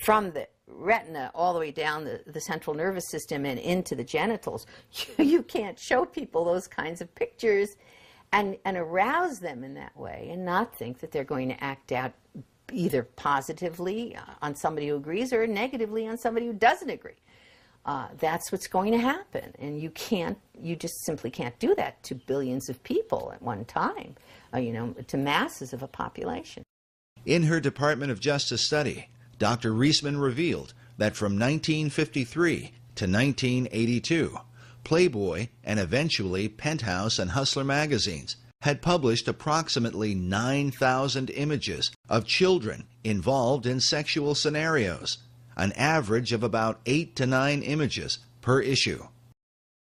from the retina all the way down the central nervous system and into the genitals. You can't show people those kinds of pictures and arouse them in that way and not think that they're going to act out either positively on somebody who agrees or negatively on somebody who doesn't agree. That's what's going to happen, and you just simply can't do that to billions of people at one time, to masses of a population. In her Department of Justice study, Dr. Reisman revealed that from 1953 to 1982, Playboy and eventually Penthouse and Hustler magazines had published approximately 9,000 images of children involved in sexual scenarios, an average of about 8 to 9 images per issue.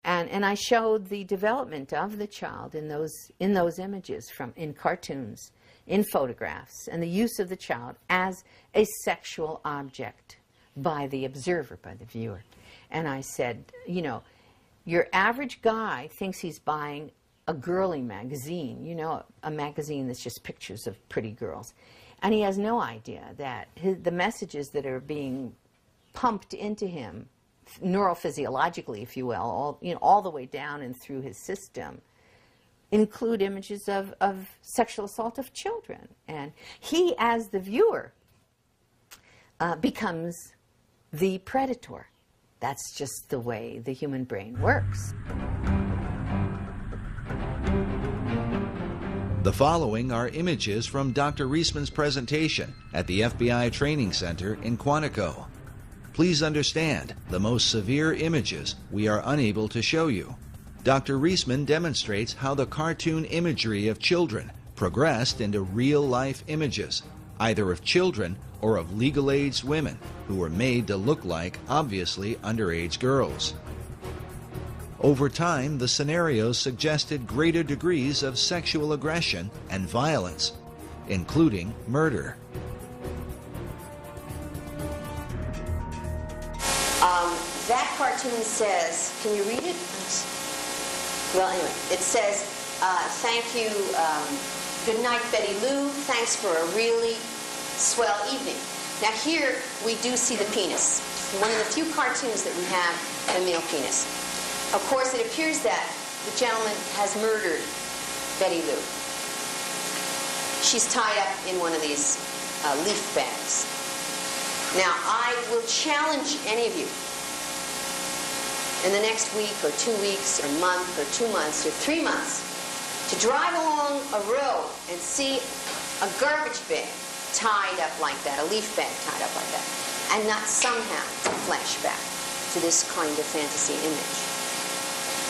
And I showed the development of the child in those images, in cartoons, in photographs, and the use of the child as a sexual object by the observer, by the viewer. And I said, your average guy thinks he's buying a girly magazine, a magazine that's just pictures of pretty girls. And he has no idea that the messages that are being pumped into him, neurophysiologically, if you will, all the way down and through his system, include images of sexual assault of children. And he, as the viewer, becomes the predator. That's just the way the human brain works. The following are images from Dr. Reisman's presentation at the FBI Training Center in Quantico. Please understand, the most severe images we are unable to show you. Dr. Reisman demonstrates how the cartoon imagery of children progressed into real-life images, either of children or of legal-aged women who were made to look like obviously underage girls. Over time, the scenarios suggested greater degrees of sexual aggression and violence, including murder. That cartoon says, can you read it? Well, anyway, it says, thank you, good night, Betty Lou, thanks for a really swell evening. Now here, we do see the penis. One of the few cartoons that we have a male penis. Of course, it appears that the gentleman has murdered Betty Lou. She's tied up in one of these leaf bags. Now, I will challenge any of you in the next week or 2 weeks or month or 2 months or 3 months to drive along a road and see a garbage bag tied up like that, a leaf bag tied up like that, and not somehow flash back to this kind of fantasy image.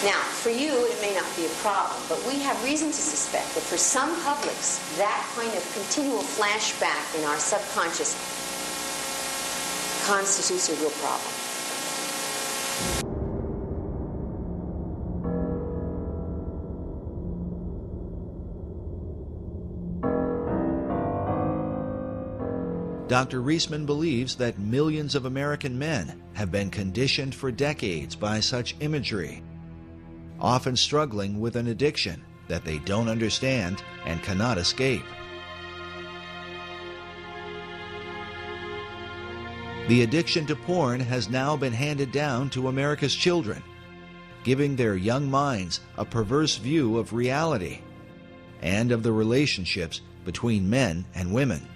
Now, for you, it may not be a problem, but we have reason to suspect that for some publics, that kind of continual flashback in our subconscious constitutes a real problem. Dr. Reisman believes that millions of American men have been conditioned for decades by such imagery, often struggling with an addiction that they don't understand and cannot escape. The addiction to porn has now been handed down to America's children, giving their young minds a perverse view of reality and of the relationships between men and women.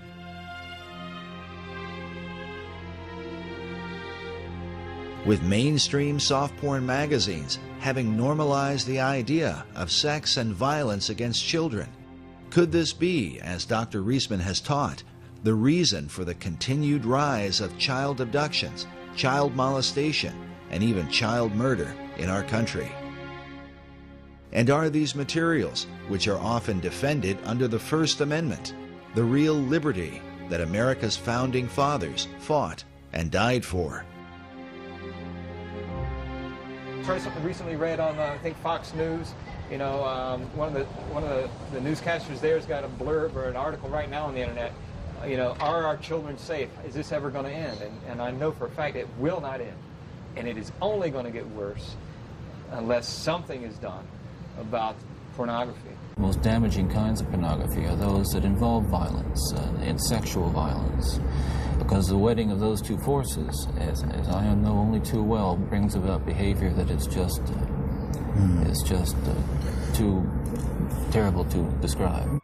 With mainstream soft porn magazines having normalized the idea of sex and violence against children, could this be, as Dr. Reisman has taught, the reason for the continued rise of child abductions, child molestation, and even child murder in our country? And are these materials, which are often defended under the First Amendment, the real liberty that America's founding fathers fought and died for? Recently read on, I think, Fox News, one of the newscasters there has got a blurb or an article right now on the internet, are our children safe? Is this ever going to end? And I know for a fact it will not end. And it is only going to get worse unless something is done about pornography. The most damaging kinds of pornography are those that involve violence and sexual violence, because the wedding of those two forces, as I know only too well, brings about behavior that is just too terrible to describe.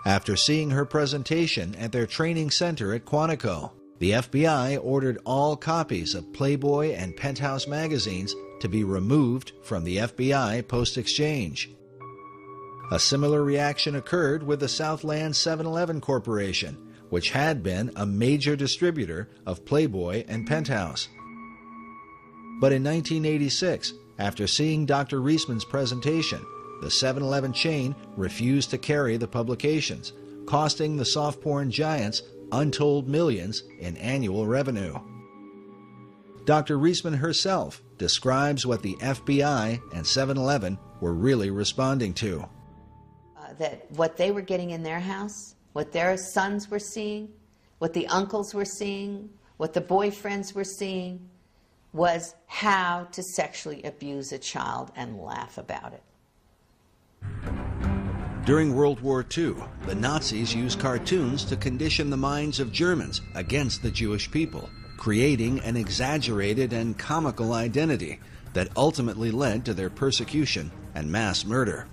After seeing her presentation at their training center at Quantico, the FBI ordered all copies of Playboy and Penthouse magazines to be removed from the FBI post-exchange. A similar reaction occurred with the Southland 7-Eleven Corporation, which had been a major distributor of Playboy and Penthouse. But in 1986, after seeing Dr. Reisman's presentation, the 7-Eleven chain refused to carry the publications, costing the soft porn giants untold millions in annual revenue. Dr. Reisman herself describes what the FBI and 7-Eleven were really responding to. That what they were getting in their house, what their sons were seeing, what the uncles were seeing, what the boyfriends were seeing, was how to sexually abuse a child and laugh about it. During World War II, the Nazis used cartoons to condition the minds of Germans against the Jewish people, creating an exaggerated and comical identity that ultimately led to their persecution and mass murder.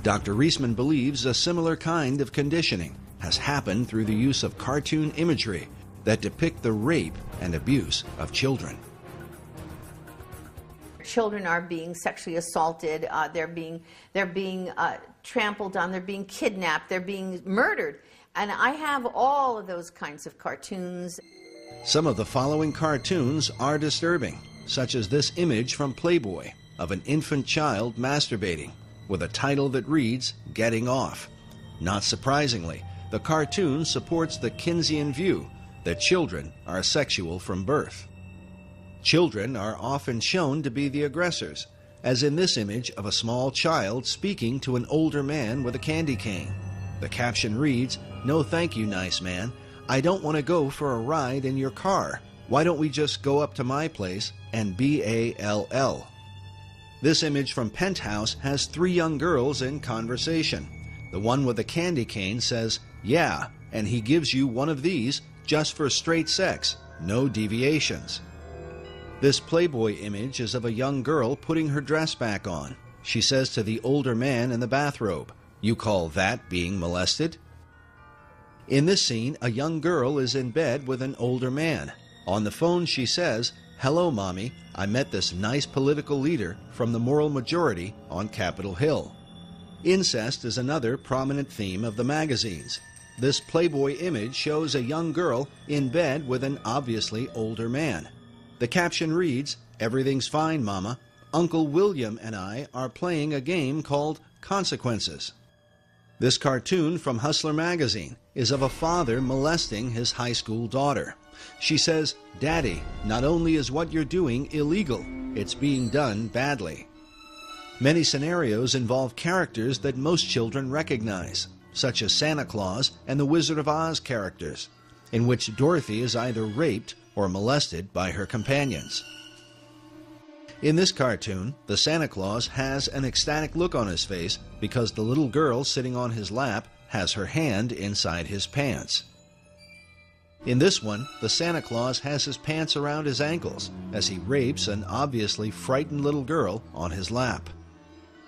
Dr. Reisman believes a similar kind of conditioning has happened through the use of cartoon imagery that depict the rape and abuse of children. Children are being sexually assaulted, they're being trampled on, they're being kidnapped, they're being murdered. And I have all of those kinds of cartoons. Some of the following cartoons are disturbing, such as this image from Playboy of an infant child masturbating, with a title that reads, "Getting Off." Not surprisingly, the cartoon supports the Kinseyan view that children are sexual from birth. Children are often shown to be the aggressors, as in this image of a small child speaking to an older man with a candy cane. The caption reads, "No thank you, nice man. I don't want to go for a ride in your car. Why don't we just go up to my place and BALL?" This image from Penthouse has 3 young girls in conversation. The one with the candy cane says, "Yeah, and he gives you one of these just for straight sex, no deviations." This Playboy image is of a young girl putting her dress back on. She says to the older man in the bathrobe, "You call that being molested?" In this scene, a young girl is in bed with an older man. On the phone she says, "Hello, Mommy. I met this nice political leader from the moral majority on Capitol Hill." Incest is another prominent theme of the magazines. This Playboy image shows a young girl in bed with an obviously older man. The caption reads, "Everything's fine, Mama. Uncle William and I are playing a game called Consequences." This cartoon from Hustler magazine is of a father molesting his high school daughter. She says, "Daddy, not only is what you're doing illegal, it's being done badly." Many scenarios involve characters that most children recognize, such as Santa Claus and the Wizard of Oz characters, in which Dorothy is either raped or molested by her companions. In this cartoon, the Santa Claus has an ecstatic look on his face because the little girl sitting on his lap has her hand inside his pants. In this one, the Santa Claus has his pants around his ankles as he rapes an obviously frightened little girl on his lap.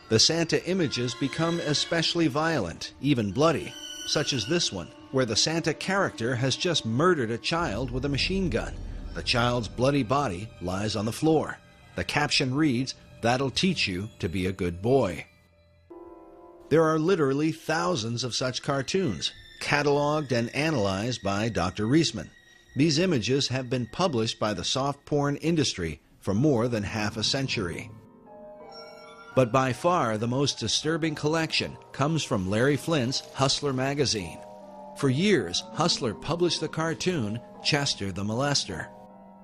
The Santa images become especially violent, even bloody, such as this one, where the Santa character has just murdered a child with a machine gun. The child's bloody body lies on the floor. The caption reads, "That'll teach you to be a good boy." There are literally thousands of such cartoons, cataloged and analyzed by Dr. Reisman. These images have been published by the soft porn industry for more than half a century. But by far the most disturbing collection comes from Larry Flint's Hustler magazine. For years, Hustler published the cartoon Chester the Molester.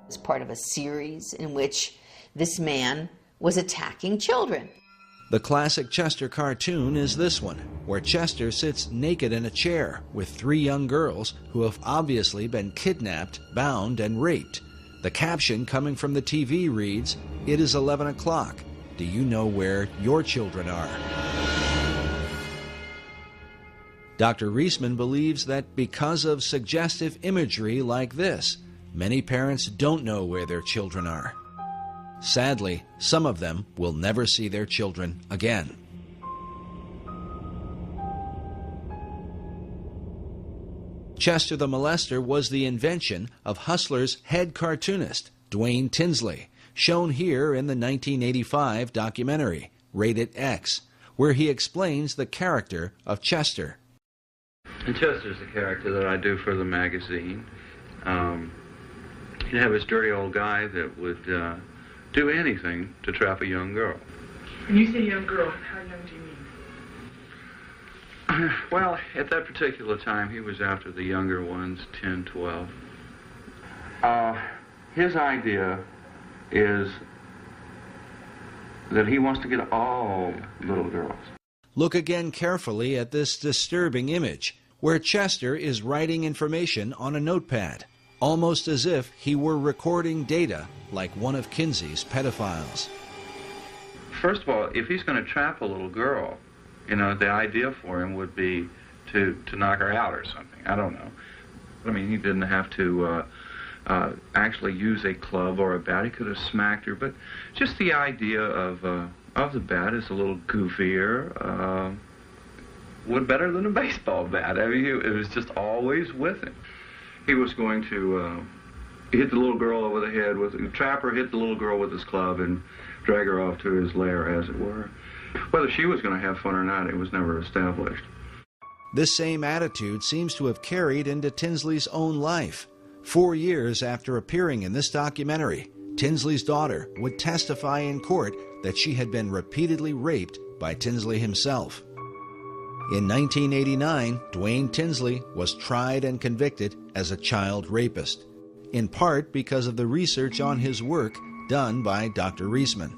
It's part of a series in which this man was attacking children. The classic Chester cartoon is this one, where Chester sits naked in a chair with 3 young girls who have obviously been kidnapped, bound, and raped. The caption coming from the TV reads, "It is 11 o'clock. do you know where your children are? Dr. Reisman believes that because of suggestive imagery like this, many parents don't know where their children are. Sadly, some of them will never see their children again. Chester the Molester was the invention of Hustler's head cartoonist, Dwayne Tinsley, shown here in the 1985 documentary, Rated X, where he explains the character of Chester. And Chester's the character that I do for the magazine. You'd have this dirty old guy that would do anything to trap a young girl. When you say young girl, how young do you mean? Well, at that particular time, he was after the younger ones, 10, 12. His idea is that he wants to get all little girls. Look again carefully at this disturbing image, where Chester is writing information on a notepad, almost as if he were recording data like one of Kinsey's pedophiles. First of all, if he's going to trap a little girl, you know, the idea for him would be to knock her out or something. I don't know. I mean, he didn't have to actually use a club or a bat. He could have smacked her, but just the idea of the bat is a little goofier, would better than a baseball bat. I mean, it was just always with him. He was going to hit the little girl over the head with, trap her, hit the little girl with his club, and drag her off to his lair, as it were. Whether she was going to have fun or not, it was never established. This same attitude seems to have carried into Tinsley's own life. 4 years after appearing in this documentary, Tinsley's daughter would testify in court that she had been repeatedly raped by Tinsley himself. In 1989, Dwayne Tinsley was tried and convicted as a child rapist, in part because of the research on his work done by Dr. Reisman.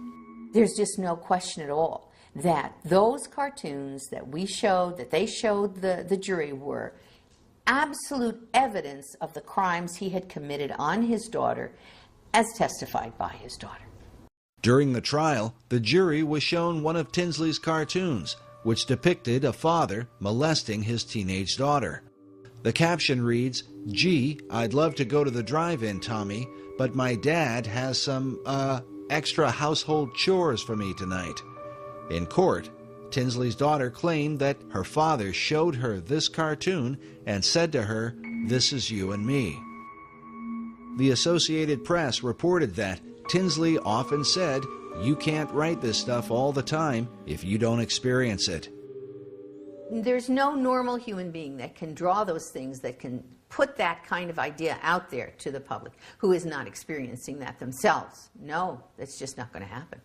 There's just no question at all that those cartoons that we showed, that they showed the jury, were absolute evidence of the crimes he had committed on his daughter, as testified by his daughter. During the trial, the jury was shown one of Tinsley's cartoons, which depicted a father molesting his teenage daughter. The caption reads, "Gee, I'd love to go to the drive-in, Tommy, but my dad has some, extra household chores for me tonight." In court, Tinsley's daughter claimed that her father showed her this cartoon and said to her, "This is you and me." The Associated Press reported that Tinsley often said, "You can't write this stuff all the time if you don't experience it." There's no normal human being that can draw those things, that can put that kind of idea out there to the public, who is not experiencing that themselves. No, that's just not going to happen.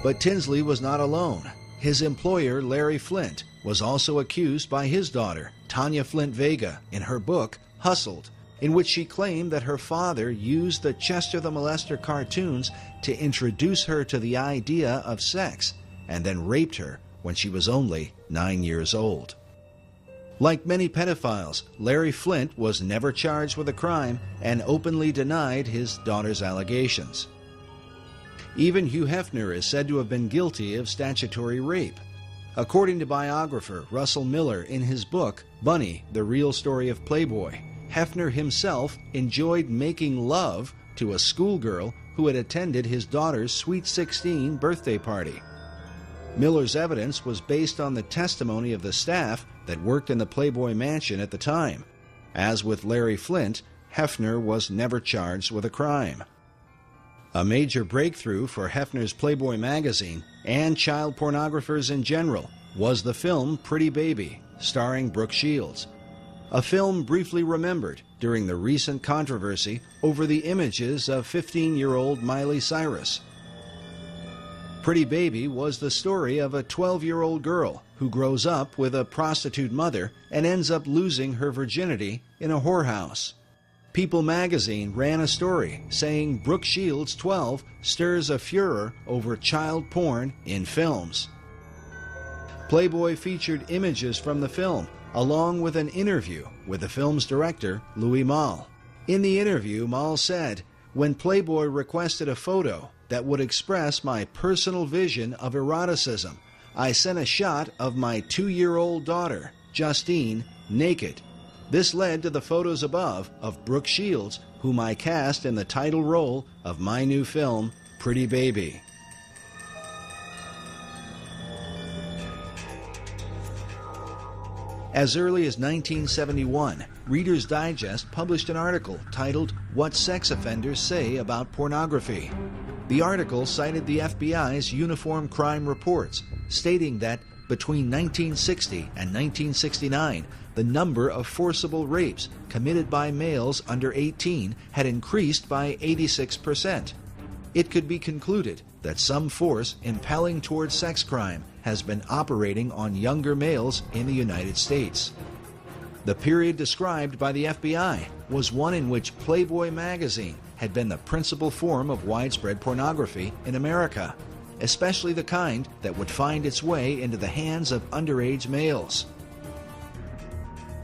But Tinsley was not alone. His employer, Larry Flint, was also accused by his daughter, Tanya Flint Vega, in her book, Hustled, in which she claimed that her father used the Chester the Molester cartoons to introduce her to the idea of sex, and then raped her when she was only 9 years old. Like many pedophiles, Larry Flint was never charged with a crime and openly denied his daughter's allegations. Even Hugh Hefner is said to have been guilty of statutory rape. According to biographer Russell Miller in his book, Bunny, The Real Story of Playboy, Hefner himself enjoyed making love to a schoolgirl who had attended his daughter's Sweet 16 birthday party. Miller's evidence was based on the testimony of the staff that worked in the Playboy mansion at the time. As with Larry Flint, Hefner was never charged with a crime. A major breakthrough for Hefner's Playboy magazine and child pornographers in general was the film Pretty Baby, starring Brooke Shields, a film briefly remembered during the recent controversy over the images of 15-year-old Miley Cyrus. Pretty Baby was the story of a 12-year-old girl who grows up with a prostitute mother and ends up losing her virginity in a whorehouse. People magazine ran a story saying Brooke Shields, 12, stirs a furor over child porn in films. Playboy featured images from the film, along with an interview with the film's director, Louis Malle. In the interview, Malle said, when Playboy requested a photo that would express my personal vision of eroticism, I sent a shot of my 2-year-old daughter, Justine, naked. This led to the photos above of Brooke Shields, whom I cast in the title role of my new film, Pretty Baby. As early as 1971, Reader's Digest published an article titled What Sex Offenders Say About Pornography. The article cited the FBI's Uniform Crime Reports, stating that between 1960 and 1969, the number of forcible rapes committed by males under 18 had increased by 86%. It could be concluded that some force impelling towards sex crime has been operating on younger males in the United States. The period described by the FBI was one in which Playboy magazine had been the principal form of widespread pornography in America, especially the kind that would find its way into the hands of underage males.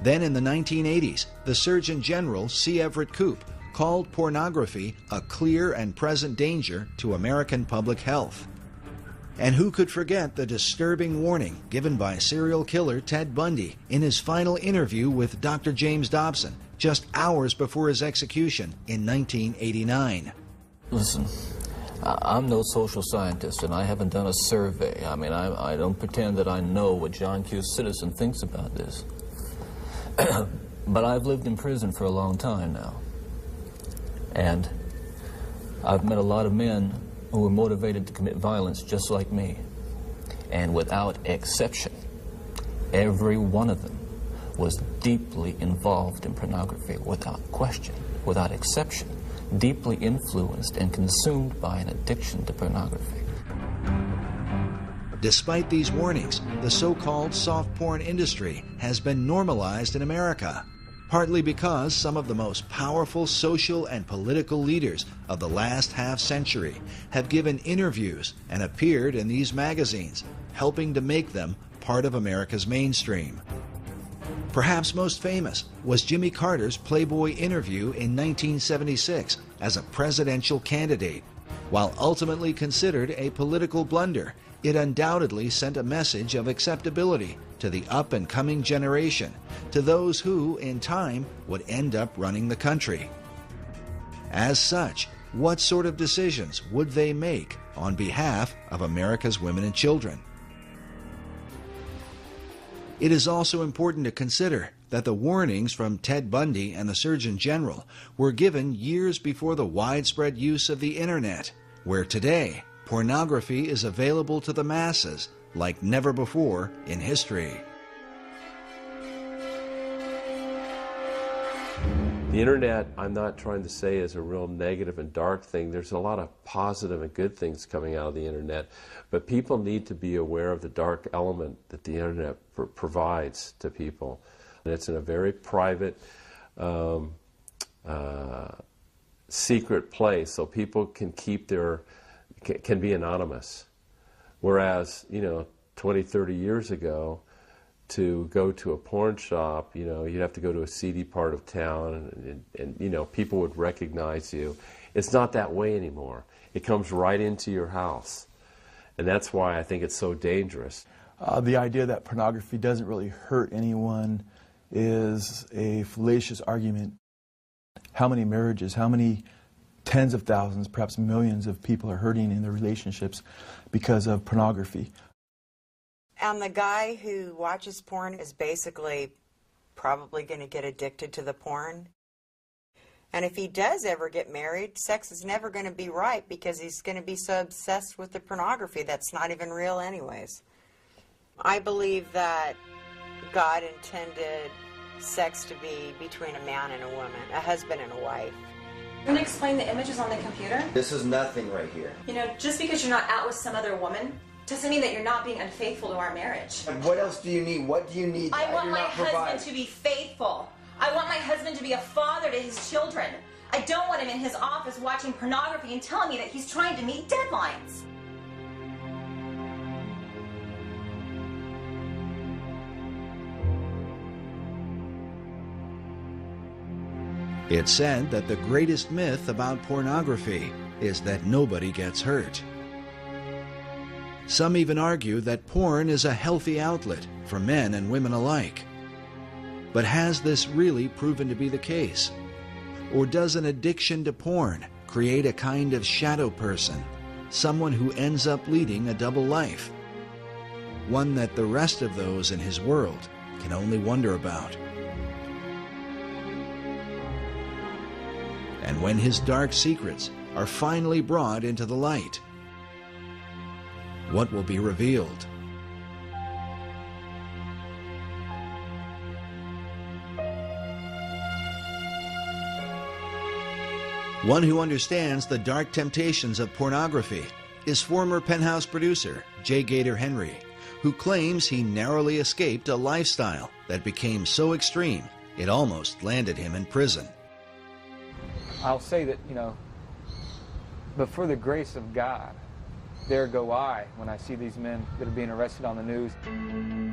Then in the 1980s, the Surgeon General C. Everett Koop called pornography a clear and present danger to American public health. And who could forget the disturbing warning given by serial killer Ted Bundy in his final interview with Dr. James Dobson just hours before his execution in 1989. Listen, I'm no social scientist, and I haven't done a survey. I mean, I don't pretend that I know what John Q. Citizen thinks about this. But I've lived in prison for a long time now. And I've met a lot of men who were motivated to commit violence just like me. And without exception, every one of them was deeply involved in pornography, without question, without exception, deeply influenced and consumed by an addiction to pornography. Despite these warnings, the so-called soft porn industry has been normalized in America, partly because some of the most powerful social and political leaders of the last half-century have given interviews and appeared in these magazines, helping to make them part of America's mainstream. Perhaps most famous was Jimmy Carter's Playboy interview in 1976 as a presidential candidate. While ultimately considered a political blunder, it undoubtedly sent a message of acceptability to the up-and-coming generation, to those who, in time, would end up running the country. As such, what sort of decisions would they make on behalf of America's women and children? It is also important to consider that the warnings from Ted Bundy and the Surgeon General were given years before the widespread use of the Internet, where today pornography is available to the masses like never before in history. The Internet, I'm not trying to say is a real negative and dark thing. There's a lot of positive and good things coming out of the Internet, but people need to be aware of the dark element that the Internet provides to people. And it's in a very private, secret place, so people can keep can be anonymous. Whereas, 20, 30 years ago, to go to a porn shop, you'd have to go to a seedy part of town and people would recognize you. It's not that way anymore. It comes right into your house. And that's why I think it's so dangerous. The idea that pornography doesn't really hurt anyone is a fallacious argument. How many marriages, how many tens of thousands, perhaps millions of people are hurting in their relationships because of pornography? And the guy who watches porn is basically probably going to get addicted to the porn. And if he does ever get married, sex is never going to be right because he's going to be so obsessed with the pornography that's not even real anyways. I believe that God intended sex to be between a man and a woman, a husband and a wife. Can you explain the images on the computer? This is nothing right here. Just because you're not out with some other woman doesn't mean that you're not being unfaithful to our marriage. And what else do you need? What do you need? I want my husband to be faithful. I want my husband to be a father to his children. I don't want him in his office watching pornography and telling me that he's trying to meet deadlines. It's said that the greatest myth about pornography is that nobody gets hurt. Some even argue that porn is a healthy outlet for men and women alike. But has this really proven to be the case? Or does an addiction to porn create a kind of shadow person, someone who ends up leading a double life? One that the rest of those in his world can only wonder about. And when his dark secrets are finally brought into the light, what will be revealed? One who understands the dark temptations of pornography is former Penthouse producer J. Gator Henry, who claims he narrowly escaped a lifestyle that became so extreme it almost landed him in prison. I'll say that, but for the grace of God, there go I when I see these men that are being arrested on the news.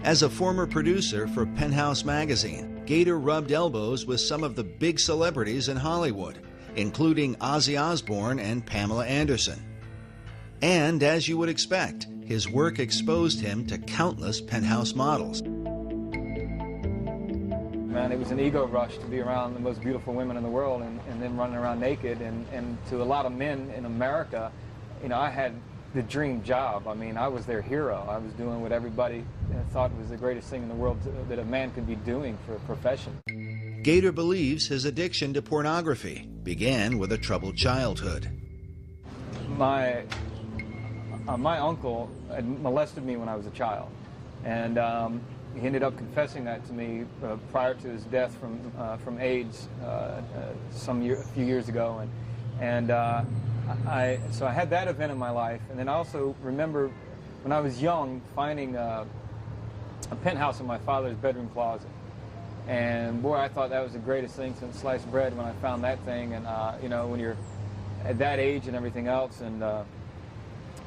As a former producer for Penthouse magazine, Gator rubbed elbows with some of the big celebrities in Hollywood, including Ozzy Osbourne and Pamela Anderson. And as you would expect, his work exposed him to countless Penthouse models. Man, it was an ego rush to be around the most beautiful women in the world and then running around naked. And to a lot of men in America, I had the dream job. I mean, I was their hero. I was doing what everybody thought was the greatest thing in the world that a man could be doing for a profession. Gator believes his addiction to pornography began with a troubled childhood. My uncle had molested me when I was a child, and he ended up confessing that to me prior to his death from AIDS a few years ago, so I had that event in my life, and then I also remember when I was young finding a penthouse in my father's bedroom closet. And boy, I thought that was the greatest thing since sliced bread when I found that thing. And when you're at that age and everything else, and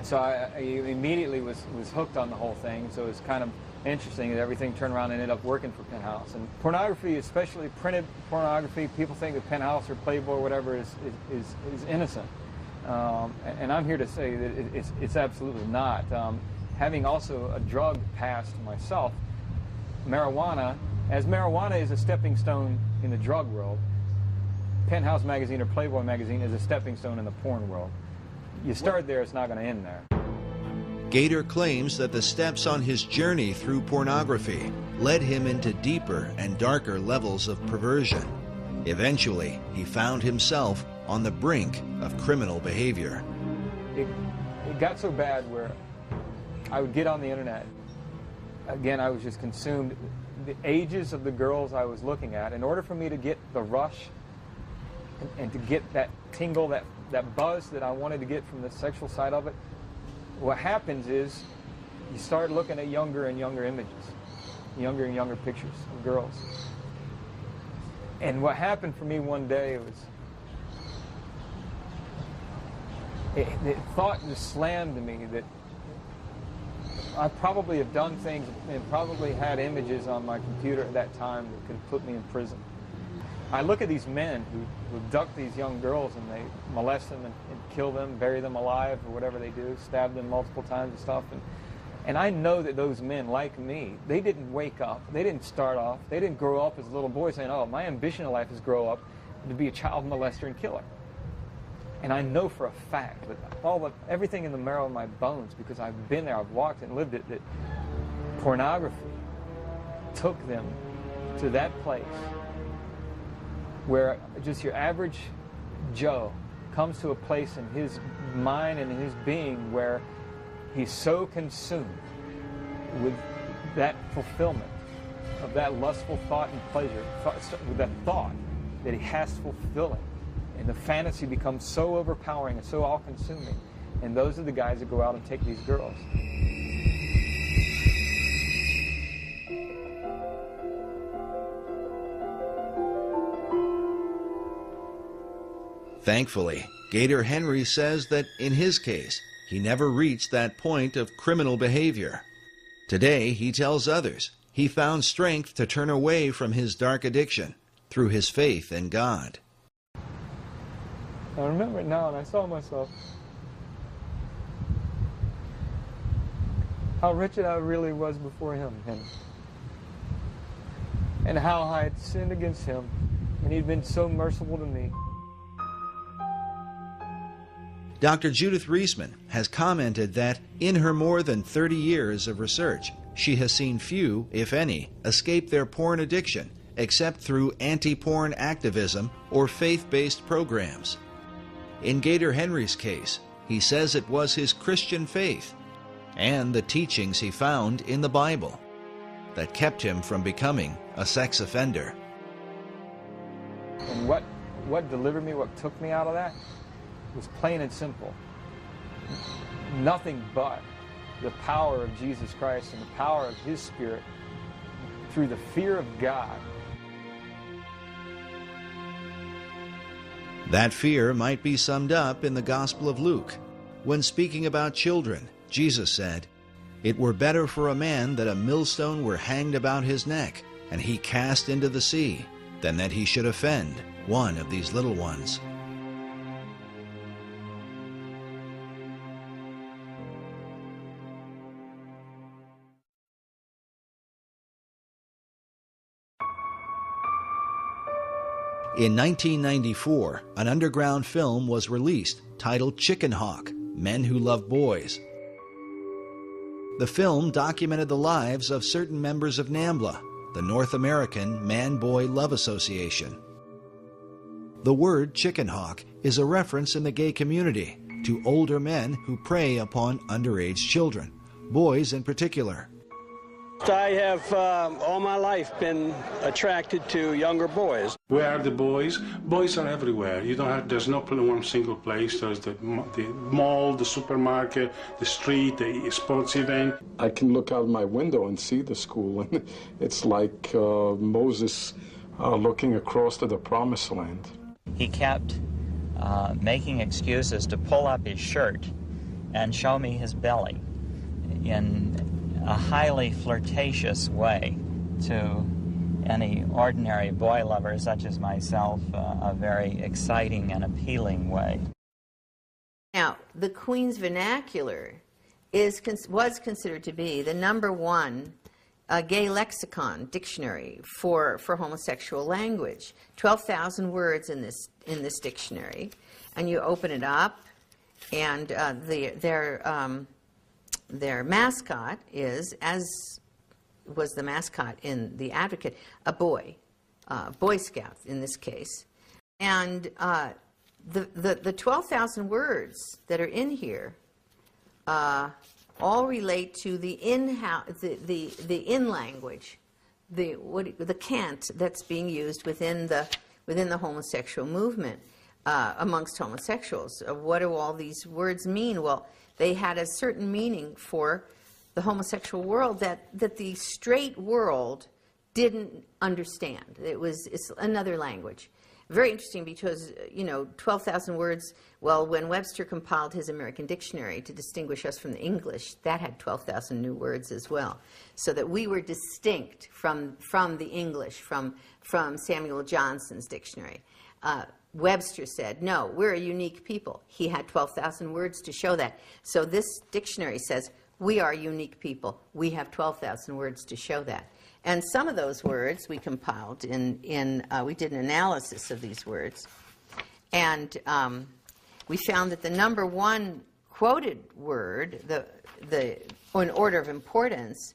so I immediately was hooked on the whole thing. So it's kind of interesting that everything turned around and ended up working for Penthouse. And pornography, especially printed pornography, people think that Penthouse or Playboy or whatever is innocent. And I'm here to say that it's absolutely not. Having also a drug past myself, marijuana is a stepping stone in the drug world, Penthouse magazine or Playboy magazine is a stepping stone in the porn world. You start there, it's not going to end there. Gator claims that the steps on his journey through pornography led him into deeper and darker levels of perversion. Eventually, he found himself on the brink of criminal behavior. It got so bad where I would get on the internet. Again, I was just consumed. The ages of the girls I was looking at, in order for me to get the rush and to get that tingle, that buzz that I wanted to get from the sexual side of it, what happens is you start looking at younger and younger images, younger and younger pictures of girls. And what happened for me one day was, the thought just slammed to me that I probably have done things and probably had images on my computer at that time that could have put me in prison. I look at these men who abduct these young girls and they molest them and kill them, bury them alive or whatever they do, stab them multiple times and stuff. And I know that those men, like me, they didn't wake up. They didn't start off. They didn't grow up as little boys saying, oh, my ambition in life is grow up to be a child molester and killer. And I know for a fact that everything in the marrow of my bones, because I've been there, I've walked and lived it, that pornography took them to that place where just your average Joe comes to a place in his mind and in his being where he's so consumed with that fulfillment of that lustful thought and pleasure, with that thought that he has to fulfill it. And the fantasy becomes so overpowering and so all-consuming. And those are the guys that go out and take these girls. Thankfully, Gator Henry says that in his case, he never reached that point of criminal behavior. Today, he tells others he found strength to turn away from his dark addiction through his faith in God. I remember it now, and I saw myself. How wretched I really was before him, and how I had sinned against him, and he'd been so merciful to me. Dr. Judith Reisman has commented that in her more than 30 years of research, she has seen few, if any, escape their porn addiction except through anti-porn activism or faith-based programs. In Gator Henry's case, he says it was his Christian faith and the teachings he found in the Bible that kept him from becoming a sex offender. And what delivered me, what took me out of that, was plain and simple. Nothing but the power of Jesus Christ and the power of His Spirit through the fear of God. That fear might be summed up in the Gospel of Luke. When speaking about children, Jesus said, "It were better for a man that a millstone were hanged about his neck, and he cast into the sea, than that he should offend one of these little ones." In 1994, an underground film was released titled Chicken Hawk: Men Who Love Boys. The film documented the lives of certain members of NAMBLA, the North American Man-Boy Love Association. The word chicken hawk is a reference in the gay community to older men who prey upon underage children, boys in particular. I have all my life been attracted to younger boys. Where are the boys? Boys are everywhere. You don't have. There's no one single place. There's the mall, the supermarket, the street, the sports event. I can look out my window and see the school, and it's like Moses looking across to the promised land. He kept making excuses to pull up his shirt and show me his belly in a highly flirtatious way to any ordinary boy lover such as myself, a very exciting and appealing way. Now, the Queen's Vernacular was considered to be the #1 gay lexicon dictionary for homosexual language. 12,000 words in this dictionary, and you open it up, and their mascot is, as was the mascot in The Advocate, a boy, Boy Scout in this case. And the 12,000 words that are in here all relate to the in language, the cant that's being used within the homosexual movement amongst homosexuals. What do all these words mean? Well, they had a certain meaning for the homosexual world that the straight world didn't understand. It's another language. Very interesting because, 12,000 words, well, when Webster compiled his American Dictionary to distinguish us from the English, that had 12,000 new words as well. So that we were distinct from the English, from Samuel Johnson's dictionary. Webster said, no, we're a unique people. He had 12,000 words to show that. So this dictionary says, we are unique people. We have 12,000 words to show that. And some of those words we compiled we did an analysis of these words. And we found that the #1 quoted word, in order of importance,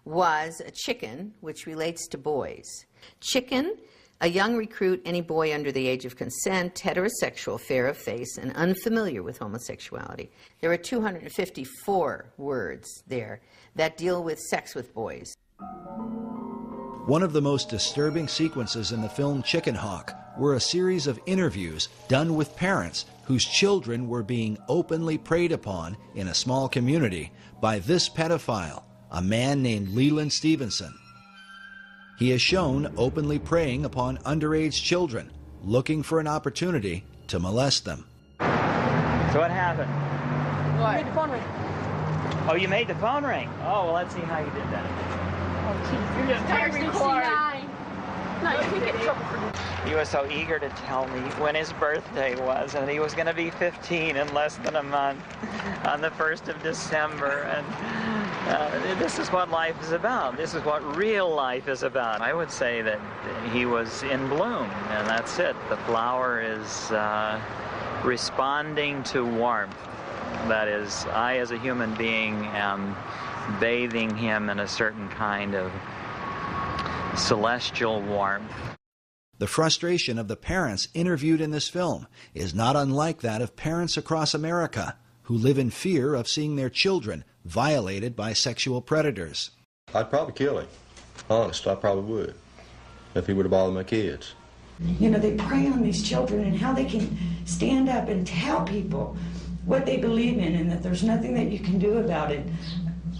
was a chicken, which relates to boys. Chicken, a young recruit, any boy under the age of consent, heterosexual, fair of face, and unfamiliar with homosexuality. There are 254 words there that deal with sex with boys. One of the most disturbing sequences in the film Chicken Hawk were a series of interviews done with parents whose children were being openly preyed upon in a small community by this pedophile, a man named Leland Stevenson. He is shown openly preying upon underage children, looking for an opportunity to molest them. So what happened? What? You made the phone ring. Oh, you made the phone ring? Oh, well, let's see how you did that. Oh, geez. You're just record. No, you can't get in trouble for this. He was so eager to tell me when his birthday was, and he was going to be 15 in less than a month on the 1st of December. And this is what life is about. This is what real life is about. I would say that he was in bloom, and that's it. The flower is responding to warmth. That is, I as a human being am bathing him in a certain kind of celestial warmth. The frustration of the parents interviewed in this film is not unlike that of parents across America who live in fear of seeing their children violated by sexual predators. I'd probably kill him. Honest, I probably would, if he would have bothered my kids. You know, they prey on these children and how they can stand up and tell people what they believe in and that there's nothing that you can do about it.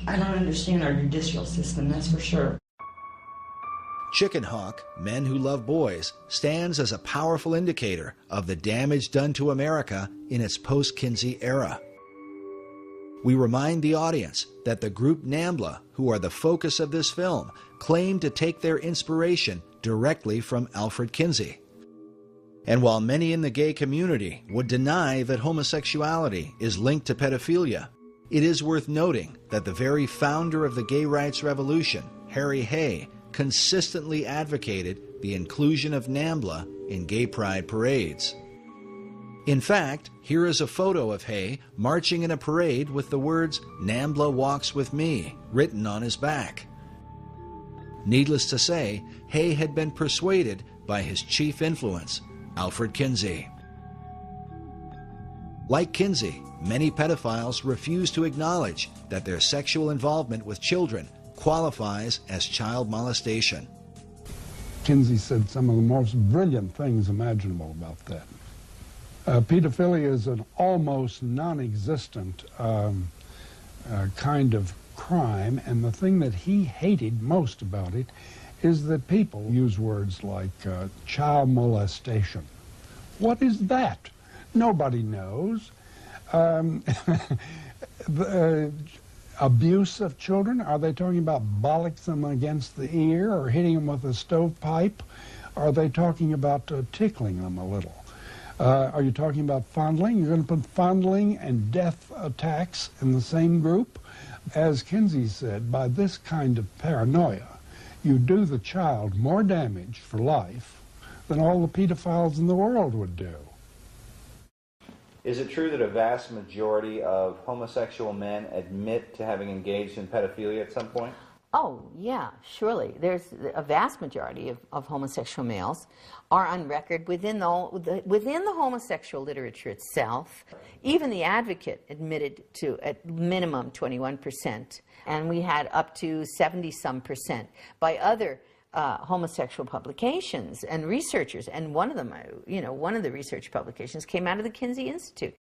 I don't understand our judicial system, that's for sure. Chicken Hawk, Men Who Love Boys, stands as a powerful indicator of the damage done to America in its post-Kinsey era. We remind the audience that the group NAMBLA, who are the focus of this film, claim to take their inspiration directly from Alfred Kinsey. And while many in the gay community would deny that homosexuality is linked to pedophilia, it is worth noting that the very founder of the gay rights revolution, Harry Hay, consistently advocated the inclusion of NAMBLA in gay pride parades. In fact, here is a photo of Hay marching in a parade with the words, "NAMBLA walks with me," written on his back. Needless to say, Hay had been persuaded by his chief influence, Alfred Kinsey. Like Kinsey, many pedophiles refuse to acknowledge that their sexual involvement with children qualifies as child molestation. Kinsey said some of the most brilliant things imaginable about that. Pedophilia is an almost non-existent kind of crime, and the thing that he hated most about it is that people use words like child molestation. What is that? Nobody knows. Abuse of children? Are they talking about bollocks them against the ear or hitting them with a stovepipe? Are they talking about tickling them a little? Are you talking about fondling? You're going to put fondling and death attacks in the same group? As Kinsey said, by this kind of paranoia, you do the child more damage for life than all the pedophiles in the world would do. Is it true that a vast majority of homosexual men admit to having engaged in pedophilia at some point? Oh, yeah, surely. There's a vast majority of homosexual males are on record within the homosexual literature itself. Even the Advocate admitted to at minimum 21%, and we had up to 70-some% by other homosexual publications and researchers, and one of them, one of the research publications came out of the Kinsey Institute.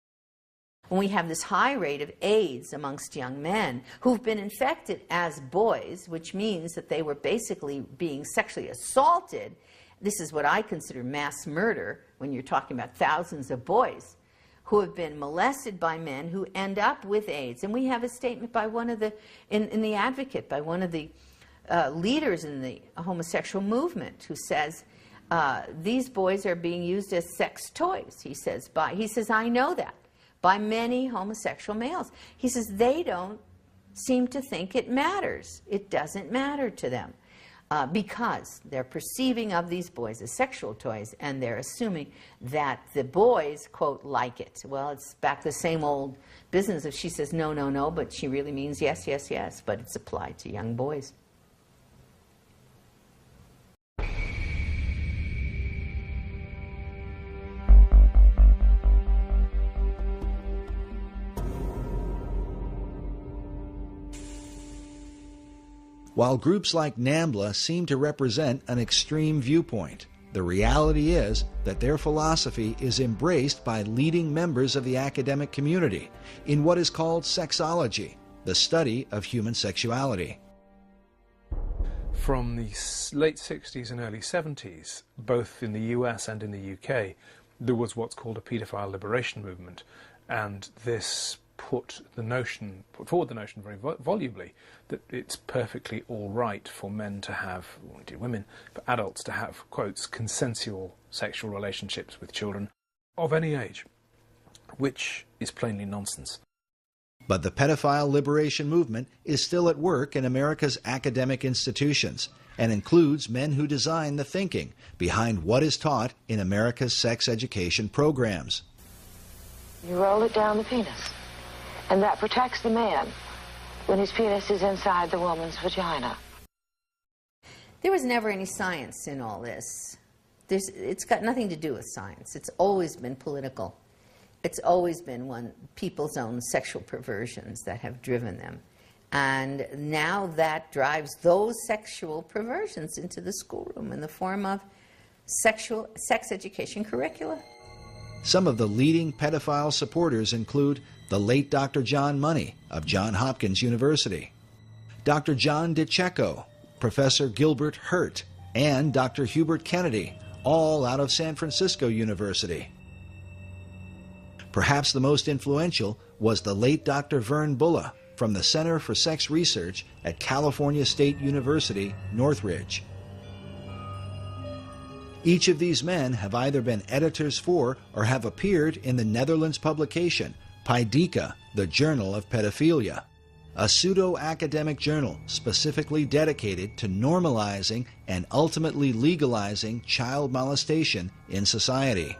And we have this high rate of AIDS amongst young men who've been infected as boys, which means that they were basically being sexually assaulted. This is what I consider mass murder when you're talking about thousands of boys who have been molested by men who end up with AIDS. And we have a statement by one of the, in the Advocate, by one of the leaders in the homosexual movement who says, these boys are being used as sex toys. He says, I know that, by many homosexual males. He says, they don't seem to think it matters. It doesn't matter to them because they're perceiving of these boys as sexual toys, and they're assuming that the boys, quote, like it. Well, it's back to the same old business if she says no, no, no, but she really means yes, yes, yes, but it's applied to young boys. While groups like NAMBLA seem to represent an extreme viewpoint, the reality is that their philosophy is embraced by leading members of the academic community in what is called sexology, the study of human sexuality. From the late 60s and early 70s, both in the US and in the UK, there was what's called a paedophile liberation movement, and this put forward the notion very volubly that it's perfectly all right for men to have, or indeed women, for adults to have, quotes, consensual sexual relationships with children of any age, which is plainly nonsense. But the pedophile liberation movement is still at work in America's academic institutions and includes men who design the thinking behind what is taught in America's sex education programs. You roll it down the penis, and that protects the man when his penis is inside the woman's vagina. There was never any science in all this. It's got nothing to do with science. It's always been political. It's always been people's own sexual perversions that have driven them. And now that drives those sexual perversions into the schoolroom in the form of sex education curricula. Some of the leading pedophile supporters include the late Dr. John Money of Johns Hopkins University, Dr. John DiCecco, Professor Gilbert Hurt, and Dr. Hubert Kennedy, all out of San Francisco University. Perhaps the most influential was the late Dr. Vern Bulla from the Center for Sex Research at California State University, Northridge. Each of these men have either been editors for or have appeared in the Netherlands publication, Paideia, the Journal of Pedophilia, a pseudo-academic journal specifically dedicated to normalizing and ultimately legalizing child molestation in society.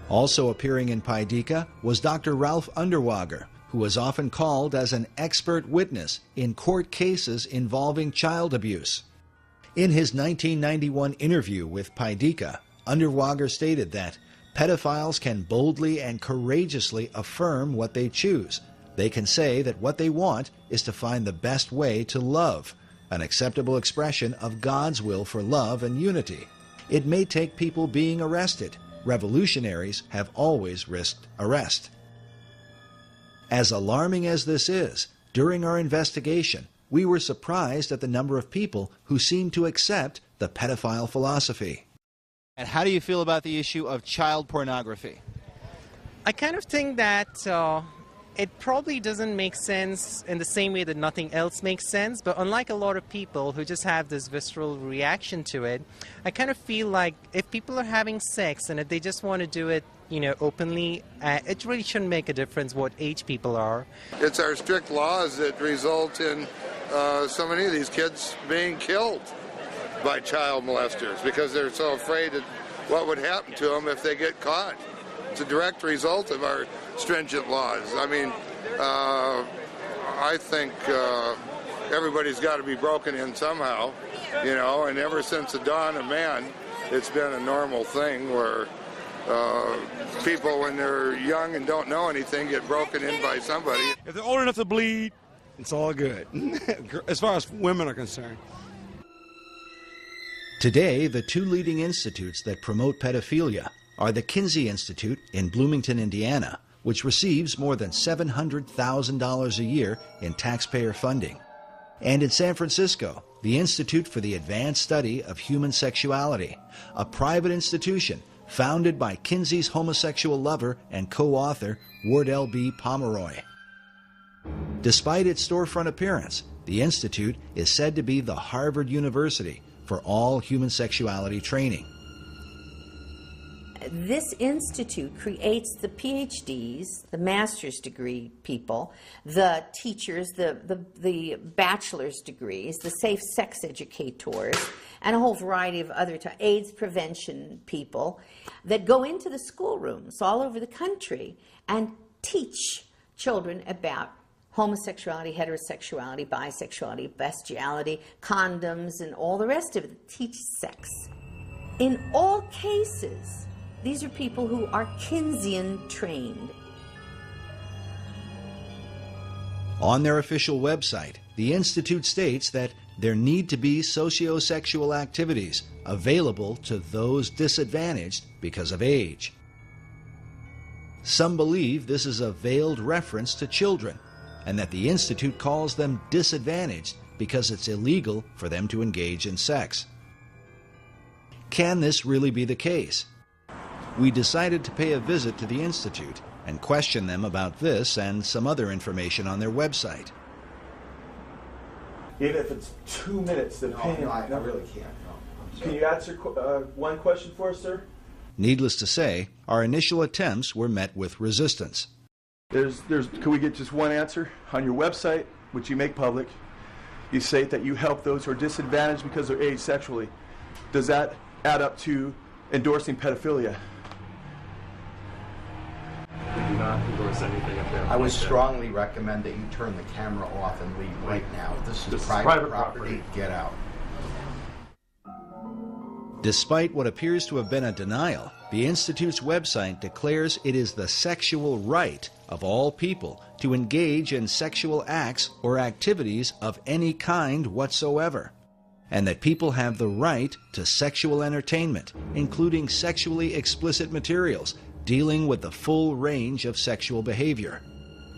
Also appearing in Paideia was Dr. Ralph Underwager, who was often called as an expert witness in court cases involving child abuse. In his 1991 interview with Paideia, Underwager stated that pedophiles can boldly and courageously affirm what they choose. They can say that what they want is to find the best way to love, an acceptable expression of God's will for love and unity. It may take people being arrested. Revolutionaries have always risked arrest. As alarming as this is, during our investigation, we were surprised at the number of people who seemed to accept the pedophile philosophy. And how do you feel about the issue of child pornography? I kind of think that it probably doesn't make sense in the same way that nothing else makes sense, but unlike a lot of people who just have this visceral reaction to it, I kind of feel like if people are having sex and if they just want to do it, openly, it really shouldn't make a difference what age people are. It's our strict laws that result in so many of these kids being killed by child molesters because they're so afraid of what would happen to them if they get caught. It's a direct result of our stringent laws. I mean, I think everybody's got to be broken in somehow, and ever since the dawn of man, it's been a normal thing where people, when they're young and don't know anything, get broken in by somebody. If they're old enough to bleed, it's all good, as far as women are concerned. Today, the two leading institutes that promote pedophilia are the Kinsey Institute in Bloomington, Indiana, which receives more than $700,000 a year in taxpayer funding, and in San Francisco, the Institute for the Advanced Study of Human Sexuality, a private institution founded by Kinsey's homosexual lover and co-author Wardell B. Pomeroy. Despite its storefront appearance, the Institute is said to be the Harvard University for all human sexuality training. This institute creates the PhDs, the master's degree people, the teachers, the bachelor's degrees, the safe sex educators, and a whole variety of other AIDS prevention people that go into the schoolrooms all over the country and teach children about homosexuality, heterosexuality, bisexuality, bestiality, condoms, and all the rest of it. Teach sex. In all cases, these are people who are Kinseyan trained. On their official website, the Institute states that there need to be sociosexual activities available to those disadvantaged because of age. Some believe this is a veiled reference to children, and that the Institute calls them disadvantaged because it's illegal for them to engage in sex. Can this really be the case? We decided to pay a visit to the Institute and question them about this and some other information on their website. Even if it's 2 minutes, the pain. No, I really can't. No, can you answer one question for us, sir? Needless to say, our initial attempts were met with resistance. Can we get just one answer? On your website, which you make public, you say that you help those who are disadvantaged because they're aged sexually. Does that add up to endorsing pedophilia? We do not endorse anything up there. I would strongly recommend that you turn the camera off and leave right now. This is private property. Get out. Despite what appears to have been a denial, the Institute's website declares it is the sexual right of all people to engage in sexual acts or activities of any kind whatsoever, and that people have the right to sexual entertainment, including sexually explicit materials dealing with the full range of sexual behavior.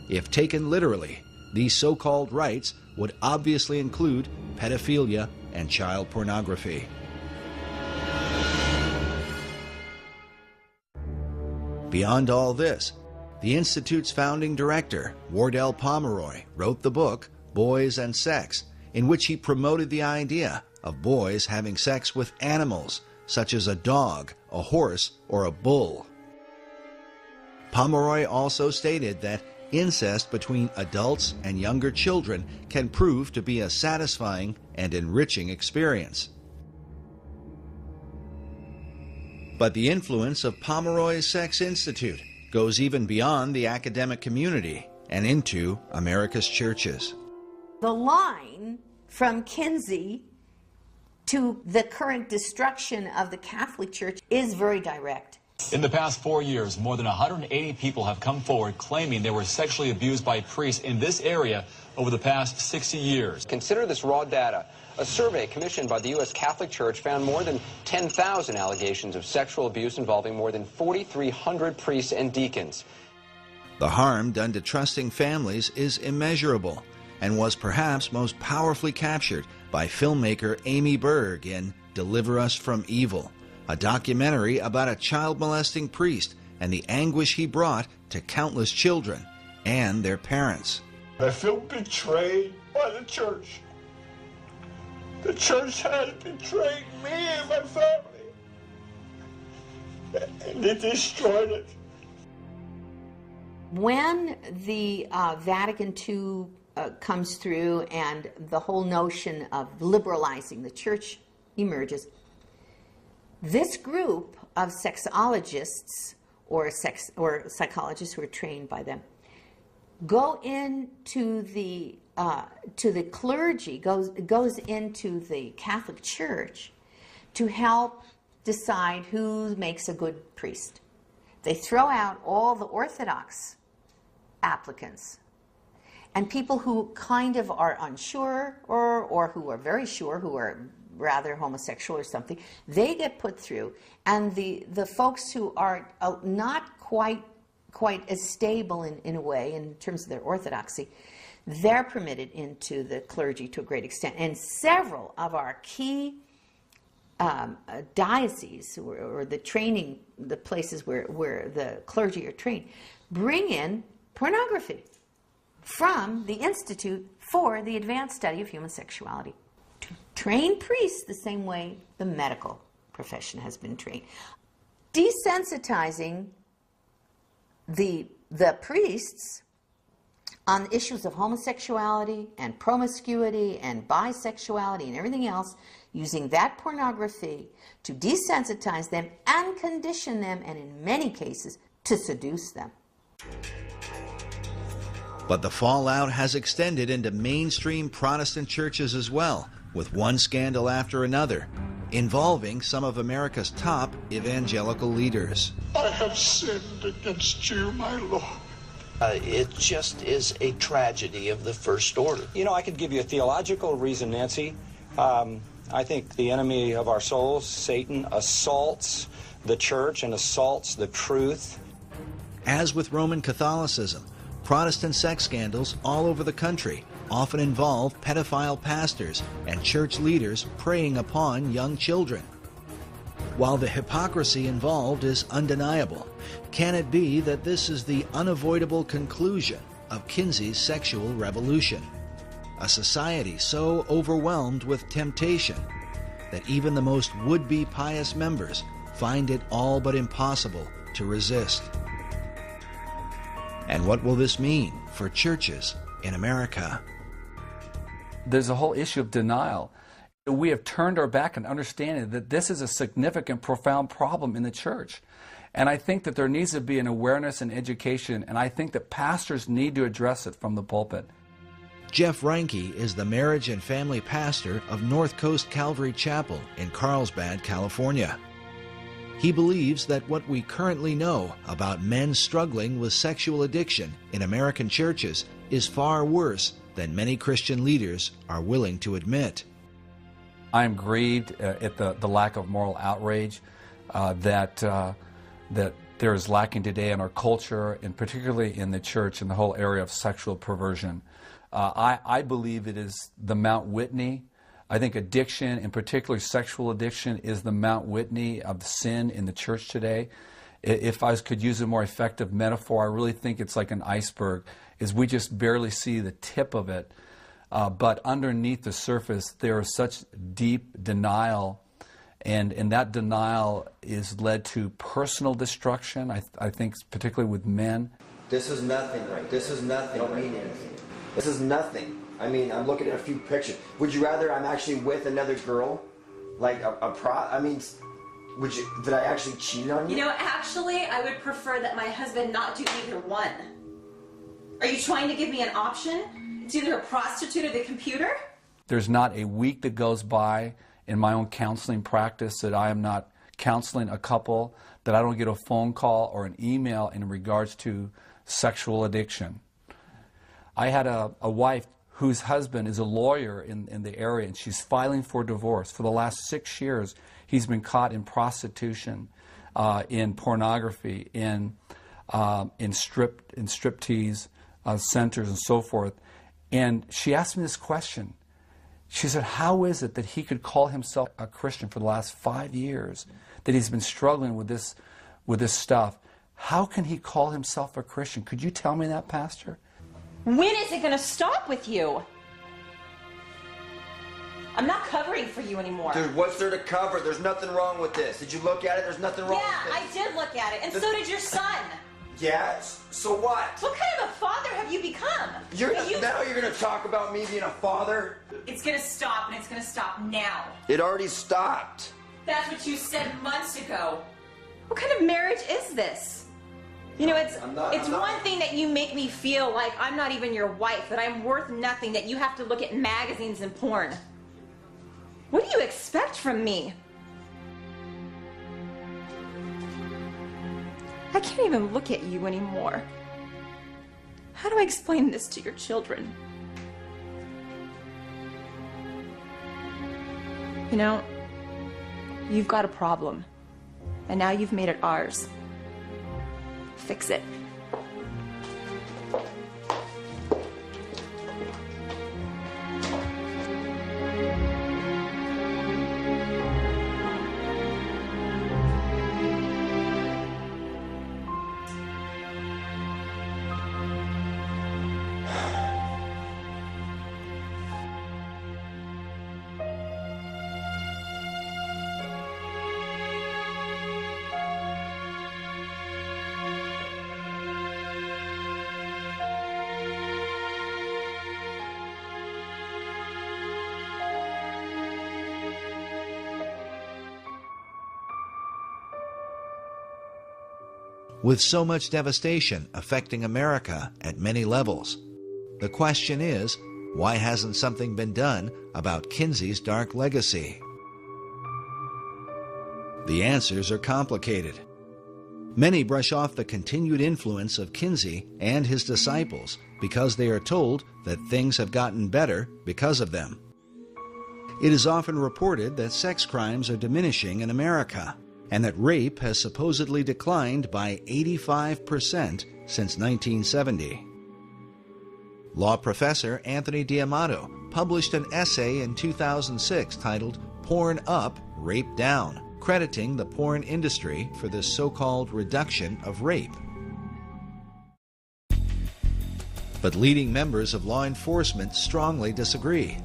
If taken literally, these so-called rights would obviously include pedophilia and child pornography. Beyond all this, the Institute's founding director, Wardell Pomeroy, wrote the book Boys and Sex, in which he promoted the idea of boys having sex with animals, such as a dog, a horse, or a bull. Pomeroy also stated that incest between adults and younger children can prove to be a satisfying and enriching experience. But the influence of Pomeroy's Sex Institute goes even beyond the academic community and into America's churches. The line from Kinsey to the current destruction of the Catholic Church is very direct. In the past 4 years, more than 180 people have come forward claiming they were sexually abused by priests in this area over the past 60 years. Consider this raw data. A survey commissioned by the U.S. Catholic Church found more than 10,000 allegations of sexual abuse involving more than 4,300 priests and deacons. The harm done to trusting families is immeasurable and was perhaps most powerfully captured by filmmaker Amy Berg in Deliver Us from Evil, a documentary about a child-molesting priest and the anguish he brought to countless children and their parents. I feel betrayed by the church. The church has betrayed me and my family, and they destroyed it. When the Vatican II comes through and the whole notion of liberalizing the church emerges, this group of sexologists or psychologists who are trained by them go into the clergy, goes into the Catholic Church to help decide who makes a good priest. They throw out all the Orthodox applicants, and people who kind of are unsure or who are very sure, who are rather homosexual or something, they get put through, and the folks who are not quite as stable in a way in terms of their orthodoxy, they're permitted into the clergy to a great extent. And several of our key dioceses, or the training, the places where the clergy are trained, bring in pornography from the Institute for the Advanced Study of Human Sexuality to train priests the same way the medical profession has been trained. Desensitizing the priests on issues of homosexuality and promiscuity and bisexuality and everything else, using that pornography to desensitize them and condition them, and in many cases, to seduce them. But the fallout has extended into mainstream Protestant churches as well, with one scandal after another, involving some of America's top evangelical leaders. I have sinned against you, my Lord. It just is a tragedy of the first order. You know, I could give you a theological reason, Nancy. I think the enemy of our souls, Satan, assaults the church and assaults the truth. As with Roman Catholicism, Protestant sex scandals all over the country often involve pedophile pastors and church leaders preying upon young children. While the hypocrisy involved is undeniable, can it be that this is the unavoidable conclusion of Kinsey's sexual revolution? A society so overwhelmed with temptation that even the most would-be pious members find it all but impossible to resist. And what will this mean for churches in America? There's a whole issue of denial. We have turned our back on understanding that this is a significant, profound problem in the church. And I think that there needs to be an awareness and education, and I think that pastors need to address it from the pulpit. Jeff Reinke is the marriage and family pastor of North Coast Calvary Chapel in Carlsbad, California. He believes that what we currently know about men struggling with sexual addiction in American churches is far worse than many Christian leaders are willing to admit. I am grieved at the lack of moral outrage that there is lacking today in our culture, and particularly in the church, in the whole area of sexual perversion. I believe it is the Mount Whitney. I think addiction, and particularly sexual addiction, is the Mount Whitney of sin in the church today. If I could use a more effective metaphor, I really think it's like an iceberg, is we just barely see the tip of it. But underneath the surface, there is such deep denial, and that denial is led to personal destruction, I think, particularly with men. This is nothing, right? This is nothing. Don't mean anything. This is nothing. I mean, I'm looking at a few pictures. Would you rather I'm actually with another girl? Like I mean, did I actually cheat on you? You know, actually, I would prefer that my husband not do either one. Are you trying to give me an option? It's either a prostitute or the computer? There's not a week that goes by in my own counseling practice that I am not counseling a couple, that I don't get a phone call or an email in regards to sexual addiction. I had a wife whose husband is a lawyer in the area, and she's filing for divorce. For the last 6 years, he's been caught in prostitution, in pornography, in striptease centers and so forth. And she asked me this question. She said, how is it that he could call himself a Christian for the last 5 years, that he's been struggling with this stuff? How can he call himself a Christian? Could you tell me that, Pastor? When is it going to stop with you? I'm not covering for you anymore. Dude, what's there to cover? There's nothing wrong with this. Did you look at it? There's nothing wrong with this. Yeah, I did look at it, and so did your son. Yeah, so what? What kind of a father have you become? Now you're going to talk about me being a father? It's going to stop, and it's going to stop now. It already stopped. That's what you said months ago. What kind of marriage is this? You know, it's one thing that you make me feel like I'm not even your wife, that I'm worth nothing, that you have to look at magazines and porn. What do you expect from me? I can't even look at you anymore. How do I explain this to your children? You know, you've got a problem, and now you've made it ours. Fix it. With so much devastation affecting America at many levels, the question is, why hasn't something been done about Kinsey's dark legacy? The answers are complicated. Many brush off the continued influence of Kinsey and his disciples because they are told that things have gotten better because of them. It is often reported that sex crimes are diminishing in America, and that rape has supposedly declined by 85% since 1970. Law professor Anthony D'Amato published an essay in 2006 titled "Porn Up, Rape Down," crediting the porn industry for this so-called reduction of rape. But leading members of law enforcement strongly disagree.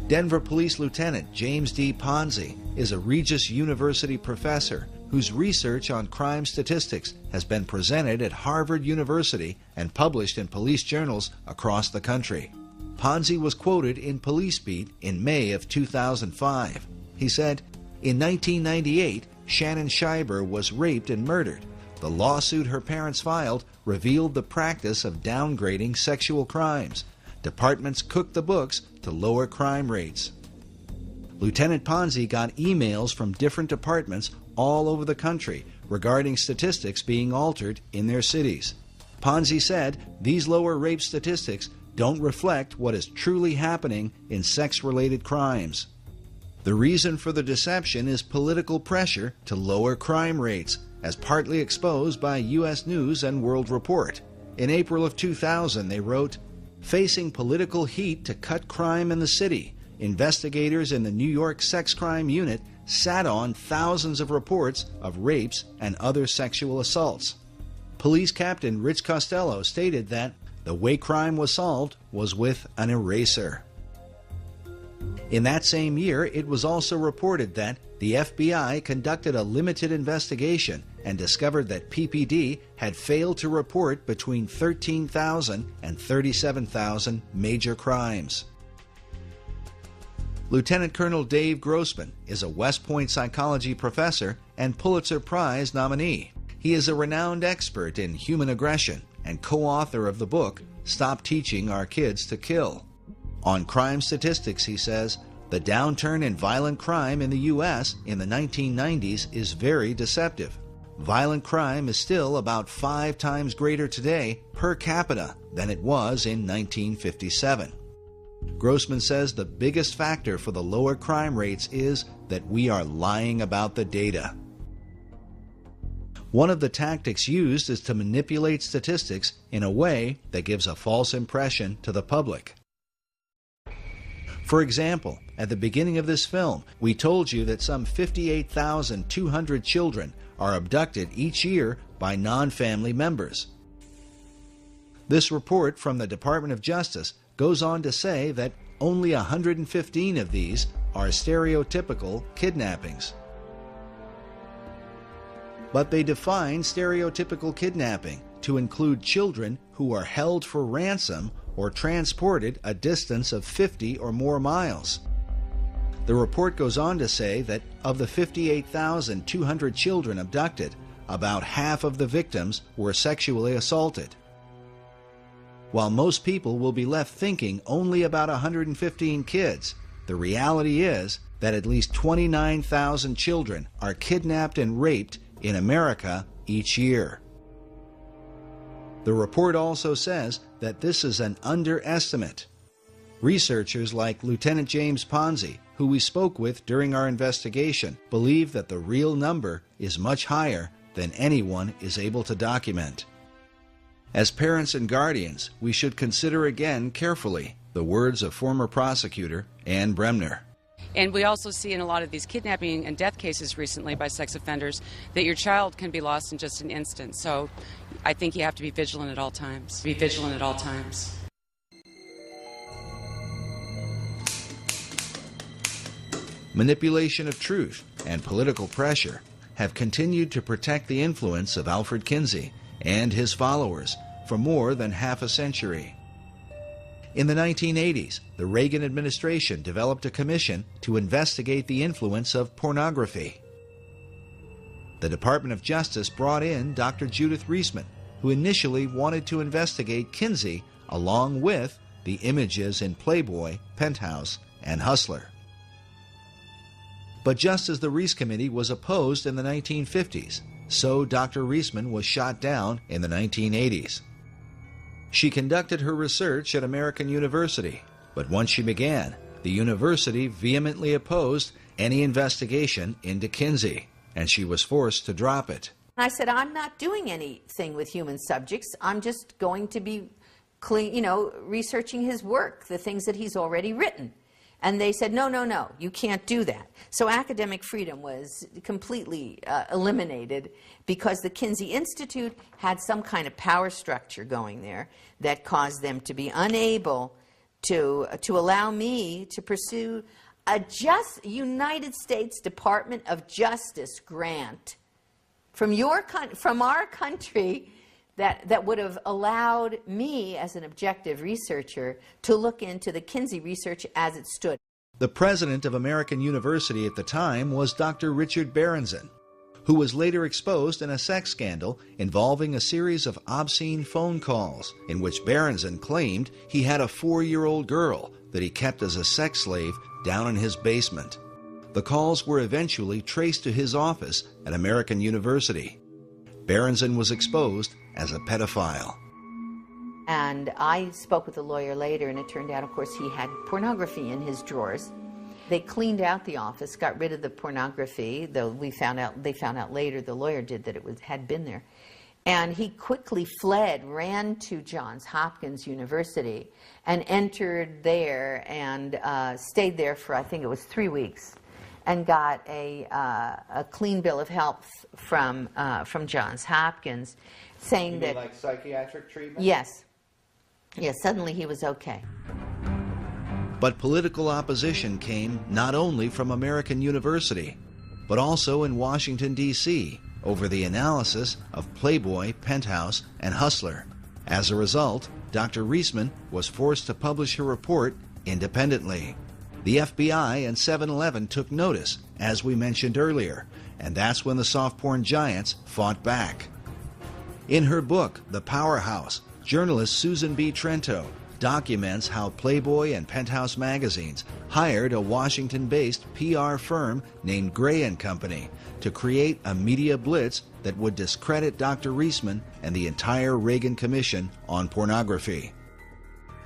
Denver Police Lieutenant James D. Ponzi is a Regis University professor whose research on crime statistics has been presented at Harvard University and published in police journals across the country. Ponzi was quoted in Police Beat in May of 2005. He said, "In 1998, Shannon Schreiber was raped and murdered. The lawsuit her parents filed revealed the practice of downgrading sexual crimes. Departments cooked the books to lower crime rates." Lieutenant Ponzi got emails from different departments all over the country regarding statistics being altered in their cities. Ponzi said these lower rape statistics don't reflect what is truly happening in sex-related crimes. The reason for the deception is political pressure to lower crime rates, as partly exposed by U.S. News and World Report. In April of 2000, they wrote, "Facing political heat to cut crime in the city, investigators in the New York Sex Crime Unit sat on thousands of reports of rapes and other sexual assaults." Police Captain Rich Costello stated that the way crime was solved was with an eraser. In that same year, it was also reported that the FBI conducted a limited investigation and discovered that PPD had failed to report between 13,000 and 37,000 major crimes. Lieutenant Colonel Dave Grossman is a West Point psychology professor and Pulitzer Prize nominee. He is a renowned expert in human aggression and co-author of the book, Stop Teaching Our Kids to Kill. On crime statistics, he says, the downturn in violent crime in the U.S. in the 1990s is very deceptive. Violent crime is still about 5 times greater today per capita than it was in 1957. Grossman says the biggest factor for the lower crime rates is that we are lying about the data. One of the tactics used is to manipulate statistics in a way that gives a false impression to the public. For example, at the beginning of this film, we told you that some 58,200 children are abducted each year by non-family members. This report from the Department of Justice goes on to say that only 115 of these are stereotypical kidnappings. But they define stereotypical kidnapping to include children who are held for ransom or transported a distance of 50 or more miles. The report goes on to say that of the 58,200 children abducted, about half of the victims were sexually assaulted. While most people will be left thinking only about 115 kids, the reality is that at least 29,000 children are kidnapped and raped in America each year. The report also says that this is an underestimate. Researchers like Lieutenant James Ponzi, who we spoke with during our investigation, believe that the real number is much higher than anyone is able to document. As parents and guardians, we should consider again carefully the words of former prosecutor Ann Bremner. And we also see in a lot of these kidnapping and death cases recently by sex offenders that your child can be lost in just an instant. So I think you have to be vigilant at all times. Be vigilant at all times. Manipulation of truth and political pressure have continued to protect the influence of Alfred Kinsey and his followers for more than half a century. In the 1980s, the Reagan administration developed a commission to investigate the influence of pornography. The Department of Justice brought in Dr. Judith Reisman, who initially wanted to investigate Kinsey along with the images in Playboy, Penthouse, and Hustler. But just as the Reis Committee was opposed in the 1950s, so Dr. Reisman was shot down in the 1980s. She conducted her research at American University, but once she began, the university vehemently opposed any investigation into Kinsey, and she was forced to drop it. I said, I'm not doing anything with human subjects. I'm just going to be researching his work, the things that he's already written. And they said, no, no, no, you can't do that. So academic freedom was completely eliminated because the Kinsey Institute had some kind of power structure going there that caused them to be unable to allow me to pursue a United States Department of Justice grant from our country that would have allowed me, as an objective researcher, to look into the Kinsey research as it stood. The president of American University at the time was Dr. Richard Berenson, who was later exposed in a sex scandal involving a series of obscene phone calls in which Berenson claimed he had a 4-year-old girl that he kept as a sex slave down in his basement. The calls were eventually traced to his office at American University. Berenson was exposed as a pedophile. And I spoke with a lawyer later, and it turned out, of course, he had pornography in his drawers. They cleaned out the office, got rid of the pornography, though they found out later, the lawyer did, that it had been there. And he quickly fled, ran to Johns Hopkins University, and entered there and stayed there for, I think it was 3 weeks, and got a clean bill of health from Johns Hopkins, saying you that... mean like psychiatric treatment? Yes. Yes, suddenly he was okay. But political opposition came not only from American University, but also in Washington, D.C., over the analysis of Playboy, Penthouse, and Hustler. As a result, Dr. Reisman was forced to publish her report independently. The FBI and 7-Eleven took notice, as we mentioned earlier, and that's when the soft porn giants fought back. In her book, The Powerhouse, journalist Susan B. Trento documents how Playboy and Penthouse magazines hired a Washington-based PR firm named Gray & Company to create a media blitz that would discredit Dr. Reisman and the entire Reagan Commission on pornography.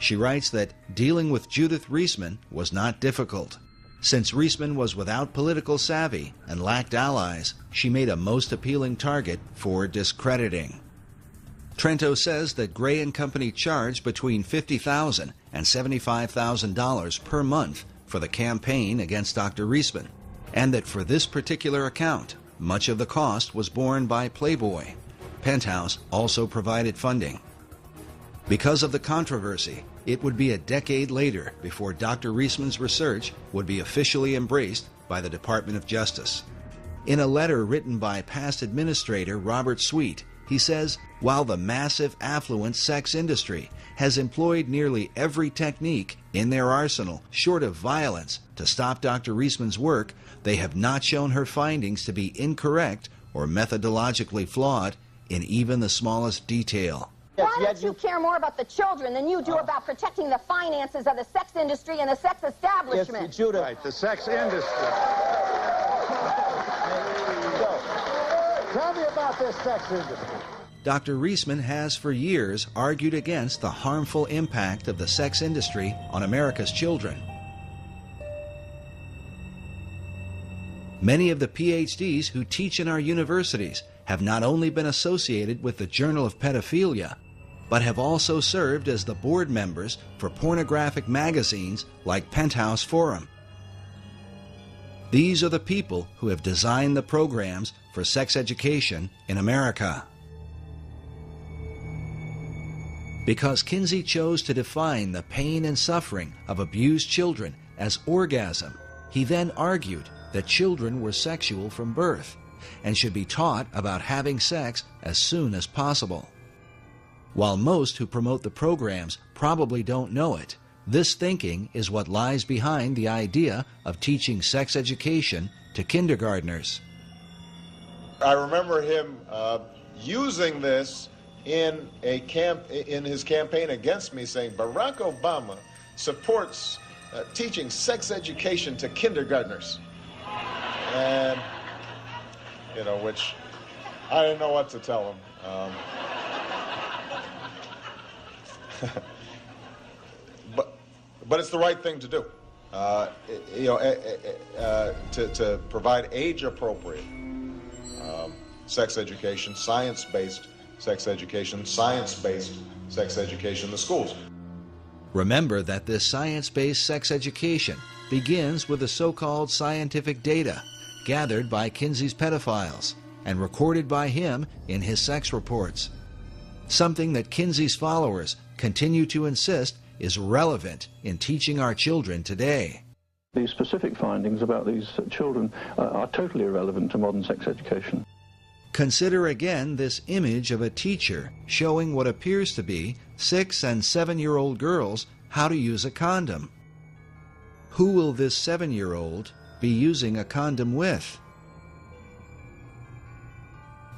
She writes that dealing with Judith Reisman was not difficult. Since Reisman was without political savvy and lacked allies, she made a most appealing target for discrediting. Trento says that Gray & Company charged between $50,000 and $75,000 per month for the campaign against Dr. Reisman, and that for this particular account, much of the cost was borne by Playboy. Penthouse also provided funding. Because of the controversy, it would be a decade later before Dr. Reisman's research would be officially embraced by the Department of Justice. In a letter written by past administrator Robert Sweet, he says, while the massive affluent sex industry has employed nearly every technique in their arsenal short of violence to stop Dr. Reisman's work, they have not shown her findings to be incorrect or methodologically flawed in even the smallest detail. Why don't you care more about the children than you do about protecting the finances of the sex industry and the sex establishment? Yes, Judith. Right, the sex industry. Tell me about this sex industry. Dr. Reisman has for years argued against the harmful impact of the sex industry on America's children. Many of the PhDs who teach in our universities have not only been associated with the Journal of Pedophilia, but have also served as the board members for pornographic magazines like Penthouse Forum. These are the people who have designed the programs for sex education in America. Because Kinsey chose to define the pain and suffering of abused children as orgasm, he then argued that children were sexual from birth and should be taught about having sex as soon as possible. While most who promote the programs probably don't know it, this thinking is what lies behind the idea of teaching sex education to kindergartners. I remember him using this in his campaign against me, saying Barack Obama supports teaching sex education to kindergartners. And, you know, which I didn't know what to tell him. But it's the right thing to do. To provide age-appropriate sex education, science-based sex education, science-based sex education in the schools. Remember that this science-based sex education begins with the so-called scientific data gathered by Kinsey's pedophiles and recorded by him in his sex reports, something that Kinsey's followers continue to insist is relevant in teaching our children today. These specific findings about these children are totally irrelevant to modern sex education. Consider again this image of a teacher showing what appears to be 6- and 7-year-old girls how to use a condom. Who will this 7-year-old be using a condom with?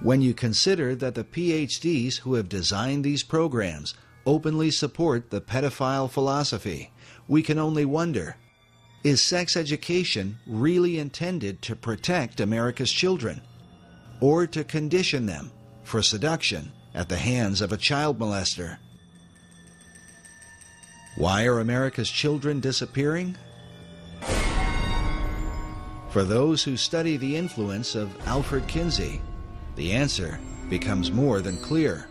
When you consider that the PhDs who have designed these programs openly support the pedophile philosophy, we can only wonder, is sex education really intended to protect America's children, or to condition them for seduction at the hands of a child molester? Why are America's children disappearing? For those who study the influence of Alfred Kinsey, the answer becomes more than clear.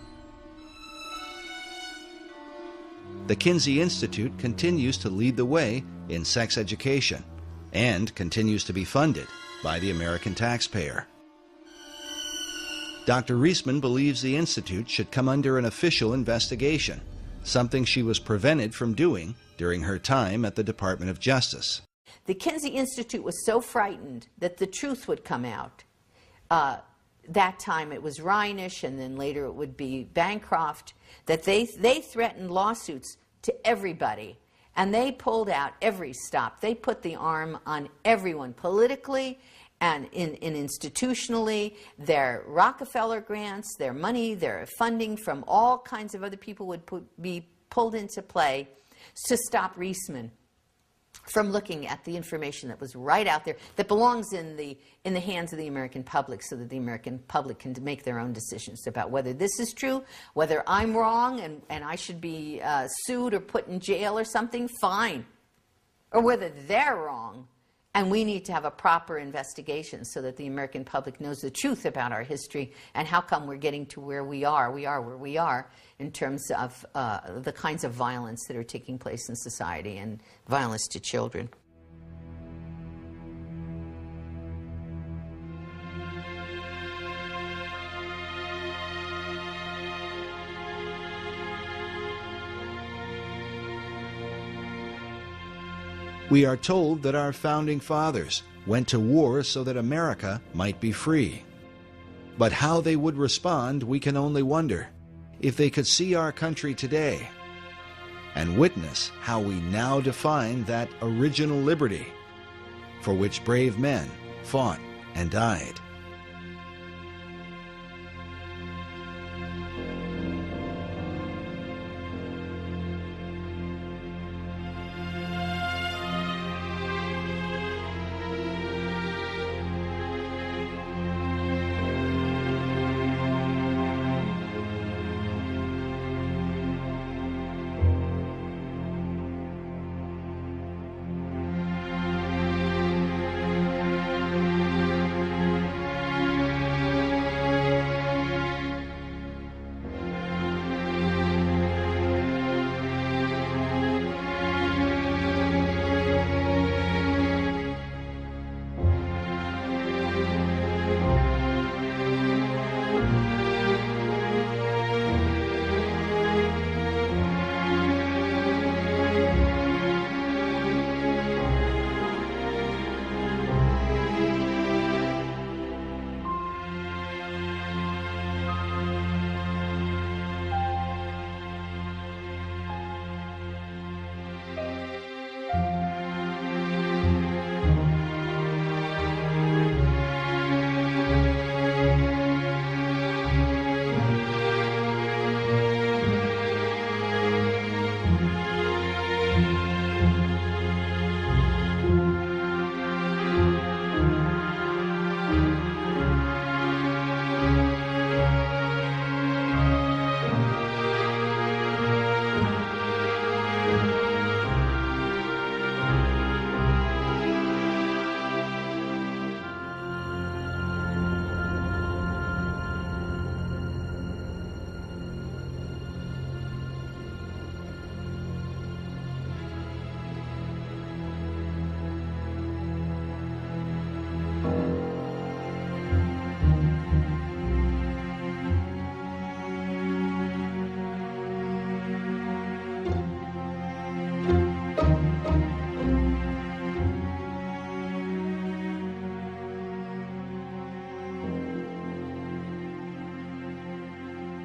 The Kinsey Institute continues to lead the way in sex education and continues to be funded by the American taxpayer. Dr. Reisman believes the Institute should come under an official investigation, something she was prevented from doing during her time at the Department of Justice. The Kinsey Institute was so frightened that the truth would come out. That time it was Reinisch, and then later it would be Bancroft, that they threatened lawsuits to everybody, and they pulled out every stop. They put the arm on everyone politically and institutionally. Their Rockefeller grants, their money, their funding from all kinds of other people would be pulled into play to stop Reisman from looking at the information that was right out there, that belongs in the hands of the American public, so that the American public can make their own decisions about whether this is true, whether I'm wrong and I should be sued or put in jail or something, fine. Or whether they're wrong and we need to have a proper investigation so that the American public knows the truth about our history and how come we're getting to where we are where we are in terms of the kinds of violence that are taking place in society and violence to children. We are told that our founding fathers went to war so that America might be free. But how they would respond, we can only wonder, if they could see our country today and witness how we now define that original liberty for which brave men fought and died.